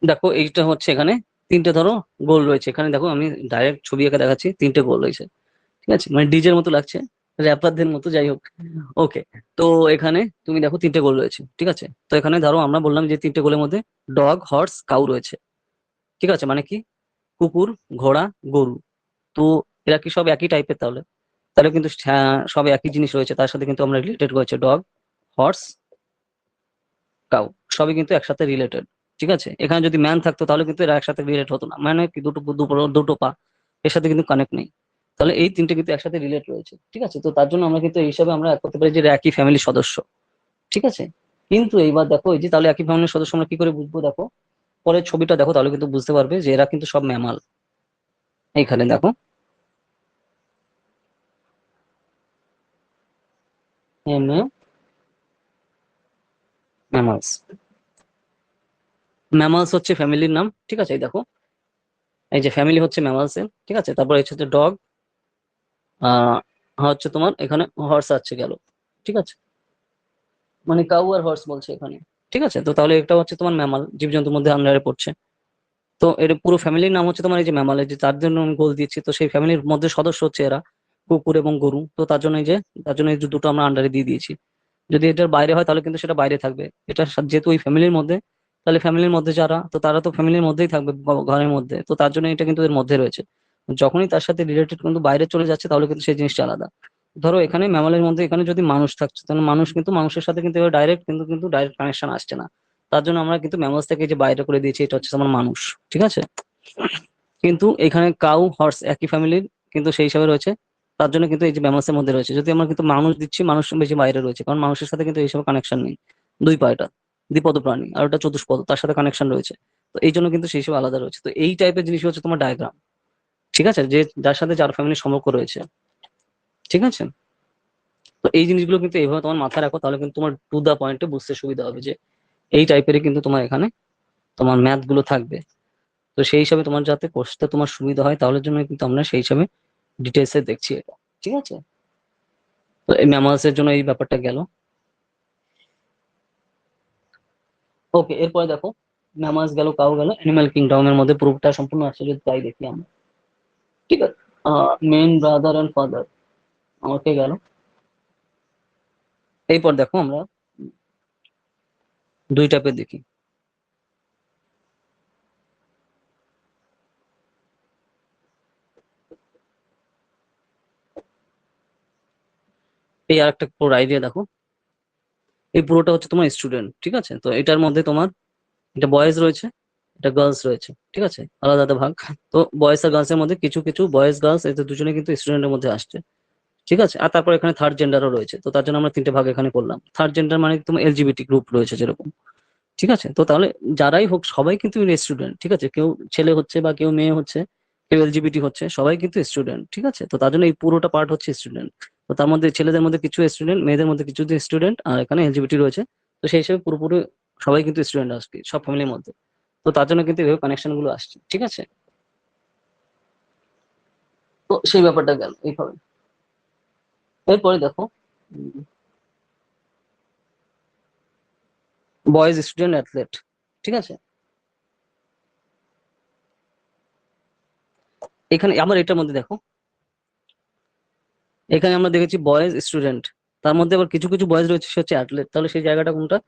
দেখো এইটা হচ্ছে এখানে তিনটে ধরো গোল রয়েছে, এখানে দেখো আমি ডাইরেক্ট ছবি এঁকে দেখাচ্ছি, তিনটে গোল রয়েছে। ঠিক আছে, মানে ডিজের মতো লাগছে, র্যাপারদের মতো, যাই হোক। ওকে, তো এখানে তুমি দেখো তিনটে গোল রয়েছে। ঠিক আছে, তো এখানে ধরো আমরা বললাম যে তিনটে গোলের মধ্যে ডগ, হর্স, কাউ রয়েছে। ঠিক আছে, মানে কি কুকুর, ঘোড়া, গরু। তো এরা কি সব একই টাইপের? তাহলে তাহলে কিন্তু হ্যাঁ, সব একই জিনিস রয়েছে, তার সাথে কিন্তু আমরা রিলেটেড করেছে ডগ, হর্স, কাউ, সবই কিন্তু একসাথে রিলেটেড। ঠিক আছে, এখানে যদি ম্যান থাকতো তাহলে কিন্তু এরা একসাথে রিলেট হতো না, মানে কি দুটো দুটো দুটো পা, এর সাথে কিন্তু কানেক্ট নেই। তাহলে এই তিনটে কিন্তু একসাথে রিলেট রয়েছে। ঠিক আছে, তো তার জন্য আমরা কিন্তু এই হিসাবে আমরা করতে পারি যে এরা একই ফ্যামিলির সদস্য। ঠিক আছে, কিন্তু এইবার দেখো এই যে তাহলে একই ফ্যামিলির সদস্য আমরা কি করে বুঝবো? দেখো পরের ছবিটা দেখো, তাহলে কিন্তু বুঝতে পারবে যে এরা কিন্তু সব ম্যামাল। এইখানে দেখো, ম্যামালস। ম্যামালস হচ্ছে ফ্যামিলির নাম। ঠিক আছে, এই দেখো, এই যে ফ্যামিলি হচ্ছে ম্যামালস এর। ঠিক আছে, তারপর হচ্ছে ডগ, আহ হচ্ছে তোমার এখানে হর্স আছে গেল। ঠিক আছে, মানে কাউ আর হর্স বলছে এখানে। ঠিক আছে, তো তাহলে এটা হচ্ছে তোমার ম্যামাল, জীবজন্তুর মধ্যে আন্ডারে পড়ছে। তো এর পুরো ফ্যামিলির নাম হচ্ছে তোমার এই যে ম্যামালের, যে তার জন্য আমি গোল দিচ্ছি, তো সেই ফ্যামিলির মধ্যে সদস্য হচ্ছে এরা, কুকুর এবং গরু। তো তার জন্য এই যে, তার জন্য এই যে দুটো আমরা আন্ডারে দিয়ে দিয়েছি। যদি এটার বাইরে হয় তাহলে কিন্তু সেটা বাইরে থাকবে। এটা যেহেতু ওই ফ্যামিলির মধ্যে, তাহলে ফ্যামিলির মধ্যে যারা, তো তারা তো ফ্যামিলির মধ্যেই থাকবে, ঘরের মধ্যে, তো তার জন্য এটা কিন্তু এর মধ্যে রয়েছে। যখনই তার সাথে রিলেটেড কিন্তু বাইরে চলে যাচ্ছে, তাহলে কিন্তু সেই জিনিসটা আলাদা। ধরো এখানে ম্যামলের মধ্যে এখানে যদি মানুষ থাকছে, তাহলে মানুষ কিন্তু মানুষের সাথে কিন্তু ডাইরেক্ট কিন্তু কিন্তু ডাইরেক্ট কানেকশন আসছে না। তার জন্য আমরা কিন্তু ম্যামলস থেকে যে বাইরে করে দিয়েছি, এটা হচ্ছে আমার মানুষ। ঠিক আছে, কিন্তু এখানে কাউ, হর্স একই ফ্যামিলির কিন্তু সেই হিসাবে রয়েছে। তার জন্য কিন্তু এই যে ম্যামলস মধ্যে রয়েছে। যদি আমরা কিন্তু মানুষ দিচ্ছি, মানুষ বেশি বাইরে রয়েছে, কারণ মানুষের সাথে কিন্তু এই হিসাবে কানেকশন নেই। দুই পা এটা, দ্বিপদ প্রাণী, আর ওটা চতুষ্পদ, তার সাথে কানেকশন রয়েছে। তো এই জন্য কিন্তু সেই হিসেবে আলাদা রয়েছে। তো এই টাইপের জিনিস হচ্ছে তোমার ডায়াগ্রাম। ঠিক আছে, যে যার সাথে যার ফ্যামিলির সম্পর্ক রয়েছে। ঠিক আছে, তো এই জিনিসগুলো কিন্তু এইভাবে তোমার মাথায় রাখো, তাহলে কিন্তু তোমার টু দা পয়েন্টে বুঝতে সুবিধা হবে যে এই টাইপেরই কিন্তু তোমার এখানে তোমার ম্যাথ গুলো থাকবে। তো সেই হিসাবে তোমার যাতে কষতে তোমার সুবিধা হয়, তাহলে জন্য কিন্তু আমরা সেই হিসাবে ডিটেলসে দেখছি এটা। ঠিক আছে, তো এই ম্যামালস এর জন্য এই ব্যাপারটা গেল। ওকে, এরপরে দেখো ম্যামালস গেল, কাউ গেল, অ্যানিমাল কিংডমের মধ্যে পুরোটা সম্পূর্ণ আছে যদি তাই দেখি আমরা। ঠিক আছে, মেন ব্রাদার এন্ড ফাদার আমাকে গেল। এরপর দেখো আমরা দুই টাইপের দেখি। এই আর একটা পুরো আইডিয়া দেখো, এই পুরোটা হচ্ছে তোমার স্টুডেন্ট। ঠিক আছে, তো এটার মধ্যে তোমার এটা বয়েজ রয়েছে, এটা গার্লস রয়েছে। ঠিক আছে, আলাদা আলাদা ভাগ। তো বয়েজ আর গার্লস এর মধ্যে কিছু কিছু বয়েজ গার্লস এই দুজনে কিন্তু স্টুডেন্টের মধ্যে আসছে। ঠিক আছে, আর তারপর এখানে থার্ড জেন্ডারও রয়েছে, তো তার জন্য আমরা তিনটে ভাগ এখানে করলাম। থার্ড জেন্ডার মানে তোমার এলজিবিটি গ্রুপ রয়েছে যেরকম। ঠিক আছে, তো তাহলে যারাই হোক সবাই কিন্তু স্টুডেন্ট। ঠিক আছে, কেউ ছেলে হচ্ছে বা কেউ মেয়ে হচ্ছে, কেউ এলজিবিটি হচ্ছে, সবাই কিন্তু স্টুডেন্ট। ঠিক আছে, তো তার জন্য এই পুরোটা পার্ট হচ্ছে স্টুডেন্ট। তো তার মধ্যে ছেলেদের মধ্যে কিছু স্টুডেন্ট, মেয়েদের মধ্যে কিছু স্টুডেন্ট, আর এখানে এলজিবিটি রয়েছে। তো সেই হিসেবে পুরোপুরি সবাই কিন্তু স্টুডেন্ট আসবে সব ফ্যামিলির মধ্যে। তো তার জন্য কিন্তু এইভাবে কানেকশন গুলো আসছে। ঠিক আছে, তো সেই ব্যাপারটা গেল এইভাবে। এরপরে দেখো বয়েজ স্টুডেন্ট অ্যাথলেট। ঠিক আছে, এখানে আমার এটার মধ্যে দেখো, এখানে আমরা দেখেছি বয়েজ স্টুডেন্ট, তার মধ্যে আবার কিছু কিছু বয়েজ রয়েছে সে হচ্ছে অ্যাথলেট। তাহলে সেই জায়গাটা কোনটা?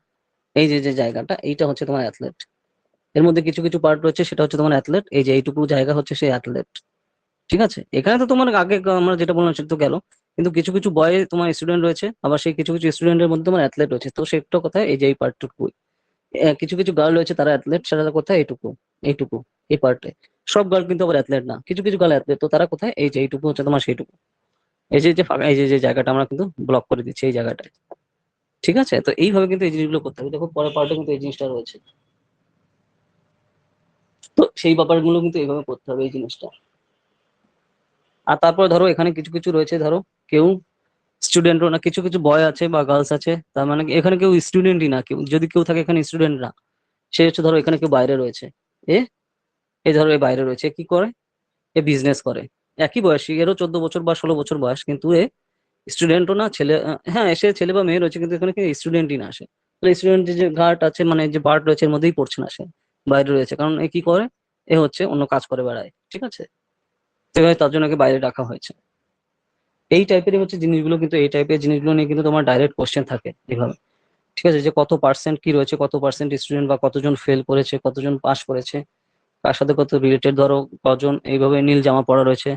এই যে যে জায়গাটা, এইটা হচ্ছে তোমার অ্যাথলেট। এর মধ্যে কিছু কিছু পার্ট রয়েছে, সেটা হচ্ছে তোমার অ্যাথলেট। এই যে এইটুকু জায়গা হচ্ছে সেই অ্যাথলেট। ঠিক আছে, এখানে তো তোমার আগে আমরা যেটা বললাম সেটা তো গেল। কিন্তু কিছু কিছু বয় তোমার স্টুডেন্ট রয়েছে, আবার সেই কিছু কিছু স্টুডেন্টের মধ্যে তোমার অ্যাথলেট রয়েছে, তো সেটা কোথায়? এই যে এই পার্টটুকু। কিছু কিছু গার্ল রয়েছে তারা অ্যাথলেট, সেটা কোথায়? এইটুকু, এইটুকু, এই পার্টে। সব গার্ল কিন্তু আবার অ্যাথলেট না, কিছু কিছু গার্ল অ্যাথলেট, তো তারা কোথায়? এই যে এইটুকু হচ্ছে তোমার সেইটুকু। এই যে যে ফাঁকা, এই যে যে জায়গাটা আমরা কিন্তু ব্লক করে দিচ্ছি এই জায়গাটায়। ঠিক আছে, তো এইভাবে কিন্তু এই জিনিসগুলো করতে হবে। দেখো পরের পার্টে কিন্তু এই জিনিসটা রয়েছে। তো সেই ব্যাপারগুলো কিন্তু এইভাবে করতে হবে এই জিনিসটা। আর তারপরে ধরো এখানে কিছু কিছু রয়েছে, ধরো কেউ স্টুডেন্টও না, কিছু কিছু বয় আছে বা গার্লস আছে, তার মানে এখানে কেউ স্টুডেন্টই না। কেউ যদি কেউ থাকে এখানে স্টুডেন্ট না, সে হচ্ছে ধরো এখানে কেউ বাইরে রয়েছে। এ এই ধরো এ বাইরে রয়েছে, কি করে? এ বিজনেস করে, একই বয়সী, এরও 14 বছর বা 16 বছর বয়স, কিন্তু এ স্টুডেন্টও না, ছেলে হ্যাঁ এসে ছেলে বা মেয়ে রয়েছে, কিন্তু এখানে কি স্টুডেন্টই না আসে। স্টুডেন্ট যে ঘাট আছে, মানে যে পার্ট রয়েছে এর মধ্যেই পড়ছে না, সে বাইরে রয়েছে, কারণ এ কি করে, এ হচ্ছে অন্য কাজ করে বেড়ায়, ঠিক আছে? সেভাবে তার জন্য একে বাইরে রাখা হয়েছে। এই টাইপেরই হচ্ছে জিনিসগুলো, কিন্তু এই টাইপের জিনিসগুলো নিয়ে কিন্তু তোমার ডাইরেক্ট কোশ্চেন থাকে এভাবে, ঠিক আছে? যে কত পার্সেন্ট কি রয়েছে, কত পার্সেন্ট স্টুডেন্ট বা কতজন ফেল করেছে, কতজন পাস করেছে, কার সাথে কত রিলেটেড, ধরো কজন এইভাবে নীল জামা পরা রয়েছে,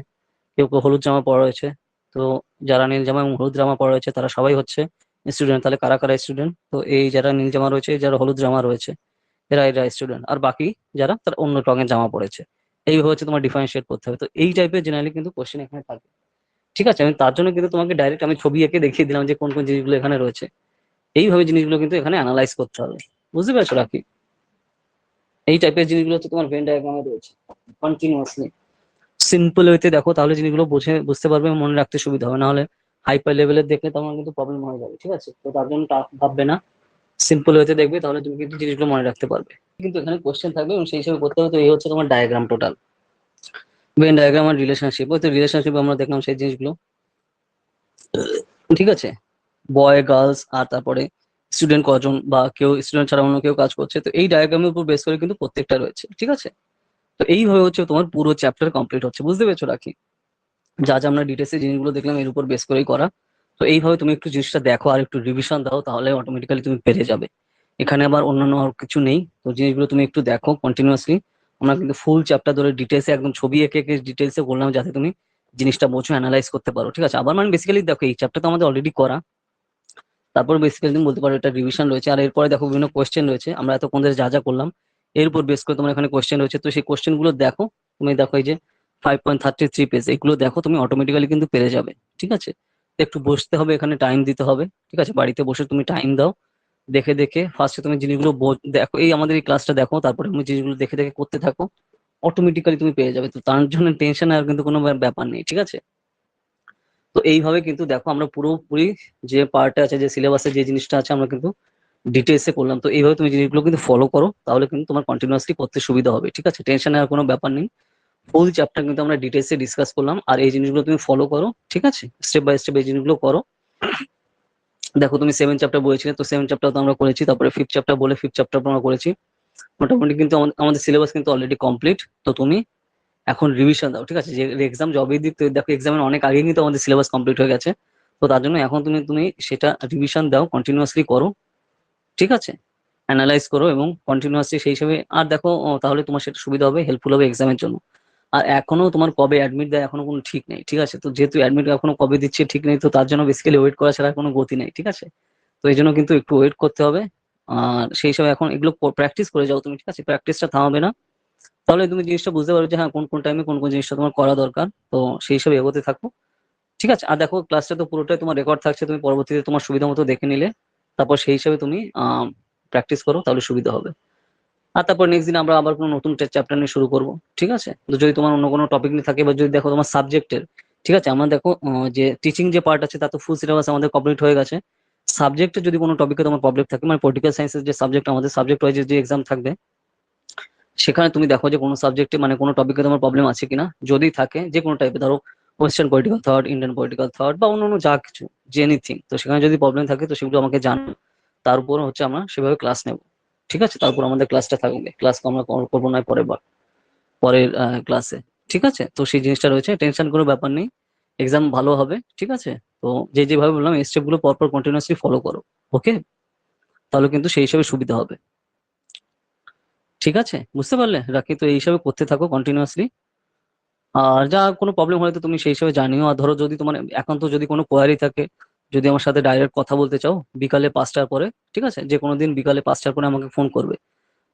কেউ কেউ হলুদ জামা পরা রয়েছে। তো যারা নীল জামা এবং হলুদ জামা পরা রয়েছে তারা সবাই হচ্ছে স্টুডেন্ট। তাহলে কারা কারা স্টুডেন্ট? তো এই যারা নীল জামা রয়েছে, যারা হলুদ জামা রয়েছে, এরা এরা স্টুডেন্ট, আর বাকি যারা তারা অন্য রঙের জামা পরেছে। এইভাবে হচ্ছে তোমার ডিফারেন্সিয়েট করতে হবে। তো এই টাইপের জেনারেলি কিন্তু কোশ্চেন এখানে থাকে, ঠিক আছে? আমি তার জন্য কিন্তু তোমাকে ডাইরেক্ট আমি ছবি এঁকে দেখিয়ে দিলাম যে কোন কোন জিনিসগুলো এখানে রয়েছে। এইভাবে জিনিসগুলো কিন্তু এখানে অ্যানালাইজ করতে হবে, বুঝতে পেরেছো রাখি? এই টাইপের জিনিসগুলো হচ্ছে তোমার ভেন ডায়াগ্রামে রয়েছে কন্টিনিউয়াসলি। সিম্পল ওয়েতে দেখো, তাহলে জিনিসগুলো বুঝতে পারবে এবং মনে রাখতে সুবিধা হবে। না হলে হাইপার লেভেলের দেখলে তোমার কিন্তু প্রবলেম হয়ে যাবে, ঠিক আছে? তো তার জন্য টাফ ভাববে না, সিম্পল ওয়েতে দেখবে, তাহলে তুমি কিন্তু জিনিসগুলো মনে রাখতে পারবে। কিন্তু এখানে কোশ্চেন থাকবে এবং সেই হিসেবে করতে হবে। তো এই হচ্ছে তোমার ডায়াগ্রাম টোটাল, ভেন ডায়াগ্রাম আর রিলেশনশিপ। ওই তো রিলেশনশিপ আমরা দেখলাম সেই জিনিসগুলো, ঠিক আছে? বয় গার্লস, আর তারপরে স্টুডেন্ট কজন, বা কেউ স্টুডেন্ট ছাড়া অন্য কেউ কাজ করছে, তো এই ডায়াগ্রামের উপর বেস করে কিন্তু প্রত্যেকটা রয়েছে, ঠিক আছে? তো এইভাবে হচ্ছে তোমার পুরো চ্যাপ্টার কমপ্লিট হচ্ছে, বুঝতে পেরেছো রাখি? যা যা আমরা ডিটেলসে জিনিসগুলো দেখলাম এর উপর বেস করেই করা। তো এইভাবে তুমি একটু জিনিসটা দেখো আর একটু রিভিশন দাও, তাহলে অটোমেটিক্যালি তুমি পেরে যাবে। এখানে আবার অন্যান্য আর কিছু নেই, তো জিনিসগুলো তুমি একটু দেখো কন্টিনিউয়াসলি। আমরা কিন্তু ফুল চ্যাপ্টার ধরে ডিটেলসে একদম ছবি এঁকে এঁকে ডিটেলসে বললাম, যাতে তুমি জিনিসটা বোঝো, অ্যানালাইজ করতে পারো, ঠিক আছে? আবার মানে বেসিক্যালি দেখো, এই চ্যাপ্টার তো আমাদের অলরেডি করা, তারপর বেসিক্যালি তুমি বলতে পারো এটা রিভিশন রয়েছে। আর এরপরে দেখো বিভিন্ন কোয়েশ্চেন রয়েছে, আমরা এতক্ষণ ধরে যা যা করলাম এর উপর বেস করে তোমার এখানে কোয়েশ্চেন রয়েছে। তো সেই কোয়েশ্চেন গুলো দেখো, তুমি দেখো এই যে 5.33 পেজ, এগুলো দেখো, তুমি অটোমেটিক্যালি কিন্তু পেরে যাবে, ঠিক আছে? তো একটু বসতে হবে, এখানে টাইম দিতে হবে, ঠিক আছে? বাড়িতে বসে তুমি টাইম দাও, দেখে দেখে ফার্স্টে তুমি জিনিসগুলো দেখো, এই আমাদের এই ক্লাসটা দেখো, তারপরে তুমি জিনিসগুলো দেখে দেখে করতে থাকো, অটোমেটিক্যালি তুমি পেয়ে যাবে। তো তার জন্য টেনশন আর কিন্তু কোনো ব্যাপার নেই, ঠিক আছে? তো এইভাবে কিন্তু দেখো আমরা পুরোপুরি যে পার্টে আছে, যে সিলেবাসে যে জিনিসটা আছে, আমরা কিন্তু ডিটেলসে করলাম। তো এইভাবে তুমি জিনিসগুলো কিন্তু ফলো করো, তাহলে কিন্তু তোমার কন্টিনিউয়াসলি করতে সুবিধা হবে, ঠিক আছে? টেনশন নেওয়ার কোনো ব্যাপার নেই। ফুল চ্যাপ্টার কিন্তু আমরা ডিটেলসে ডিসকাস করলাম, আর এই জিনিসগুলো তুমি ফলো করো, ঠিক আছে? স্টেপ বাই স্টেপ এই জিনিসগুলো করো। দেখো তুমি 7 চ্যাপ্টার বলেছিলে, তো 7 চ্যাপ্টার তো আমরা করেছি, তারপরে 5th চ্যাপ্টার বলে 5th চ্যাপ্টার আমরা করেছি। মোটামুটি কিন্তু আমাদের সিলেবাস কিন্তু অলরেডি কমপ্লিট। তো তুমি এখন রিভিশন দাও, ঠিক আছে? যে এক্সাম জবে দিতে, দেখো এক্সামের অনেক আগে কিন্তু আমাদের সিলেবাস কমপ্লিট হয়ে গেছে। তো তার জন্য এখন তুমি তুমি সেটা রিভিশন দাও, কন্টিনিউয়াসলি করো, ঠিক আছে? অ্যানালাইজ করো এবং কন্টিনিউয়াসলি সেই হিসেবে। আর দেখো তাহলে তোমার সেটা সুবিধা হবে, হেল্পফুল হবে এক্সামের জন্য। আর এখনো তোমার কবে অ্যাডমিট দেয় এখনো কোনো ঠিক নেই, ঠিক আছে? তো যেহেতু অ্যাডমিট এখনো কবে দিচ্ছে ঠিক নেই, তো তার জন্য বেসিক্যালি ওয়েট করা ছাড়া কোনো গতি নেই, ঠিক আছে? তো এই জন্য কিন্তু একটু ওয়েট করতে হবে। আর সেই হিসাবে এখন এগুলো প্র্যাকটিস করে যাও তুমি, ঠিক আছে? প্র্যাকটিসটা থামাবে না, তাহলে তুমি জিনিসটা বুঝতে পারবে যে হ্যাঁ কোন কোন টাইমে কোন কোন জিনিসটা তোমার করা দরকার। তো সেই হিসাবে এগোতে থাকো, ঠিক আছে? আর দেখো ক্লাসটা তো পুরোটাই তোমার রেকর্ড থাকছে, তুমি পরবর্তীতে তোমার সুবিধা মতো দেখে নিলে, তারপর সেই হিসাবে তুমি প্র্যাকটিস করো, তাহলে সুবিধা হবে। আর তারপর নেক্সট দিন আমরা আবার কোনো নতুন চ্যাপ্টার নিয়ে শুরু করবো, ঠিক আছে? তো যদি তোমার অন্য কোনো টপিক নিয়ে থাকে, বা যদি দেখো তোমার সাবজেক্টের, ঠিক আছে, আমরা দেখো যে টিচিং যে পার্ট আছে তা তো ফুল সিলেবাস আমাদের কমপ্লিট হয়ে গেছে। সাবজেক্টে যদি কোনো টপিকে তোমার প্রবলেম থাকে, মানে পলিটিক্যাল সায়েন্সের যে সাবজেক্ট, আমাদের সাবজেক্ট ওয়াইজ যে এক্সাম থাকবে, সেখানে তুমি দেখো যে কোনো সাবজেক্টে মানে কোনো টপিকে তোমার প্রবলেম আছে কিনা। যদি থাকে যে কোনো টাইপে, ধরো western political thought, Indian political thought, বা অন্যান্য যা কিছু, যে এনিথিং, তো সেখানে যদি প্রবলেম থাকে তো সেগুলো আমাকে জানো। তার উপর হচ্ছে আমরা সেভাবে ক্লাস নেব, ঠিক আছে? তারপর আমাদের ক্লাসটা থাকবে, ক্লাস আমরা করবো না পরের বার, পরের ক্লাসে, ঠিক আছে? তো সেই জিনিসটা রয়েছে, টেনশন কোনো ব্যাপার নেই, এক্সাম ভালো হবে, ঠিক আছে? তো যে যেভাবে বললাম এই স্টেপ গুলো পরপর কন্টিনিউয়াসলি ফলো করো, ওকে? তাহলে কিন্তু সেই হিসাবে সুবিধা হবে, ঠিক আছে? বুঝতে পারলে রাখি? তো এই হিসাবে করতে থাকো কন্টিনিউয়াসলি। আর যা কোনো প্রবলেম হলে তো তুমি সেই হিসেবে জানিও। আর ধরো যদি তোমার একান্ত যদি কোনো কোয়ারি থাকে, যদি আমার সাথে ডাইরেক্ট কথা বলতে চাও বিকালে 5টার পরে, ঠিক আছে? যে কোনো দিন বিকালে 5টার পরে আমাকে ফোন করবে,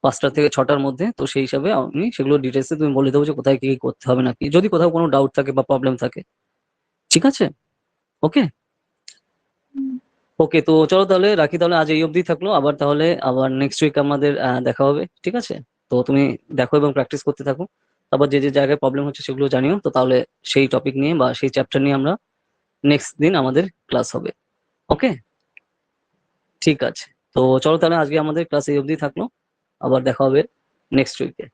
5টা থেকে 6টার মধ্যে। তো সেই হিসাবে আমি সেগুলো ডিটেলসে তুমি বলে দেবো যে কোথায় কি কি করতে হবে, নাকি যদি কোথাও কোনো ডাউট থাকে বা প্রবলেম থাকে, ঠিক আছে? ওকে, ওকে। তো চলো তাহলে রাখি, তাহলে আজ এই অবধি থাকলো, আবার তাহলে আবার নেক্সট উইক আমাদের দেখা হবে, ঠিক আছে? তো তুমি দেখো এবং প্র্যাকটিস করতে থাকো। তারপর যে যে জায়গায় প্রবলেম হচ্ছে সেগুলো জানিও, তো তাহলে সেই টপিক নিয়ে বা সেই চ্যাপ্টার নিয়ে আমরা নেক্সট দিন আমাদের ক্লাস হবে, ওকে? ঠিক আছে। তো চলো তাহলে আজকে আমাদের ক্লাস এই অবধি থাকলো, আবার দেখা হবে নেক্সট উইকে।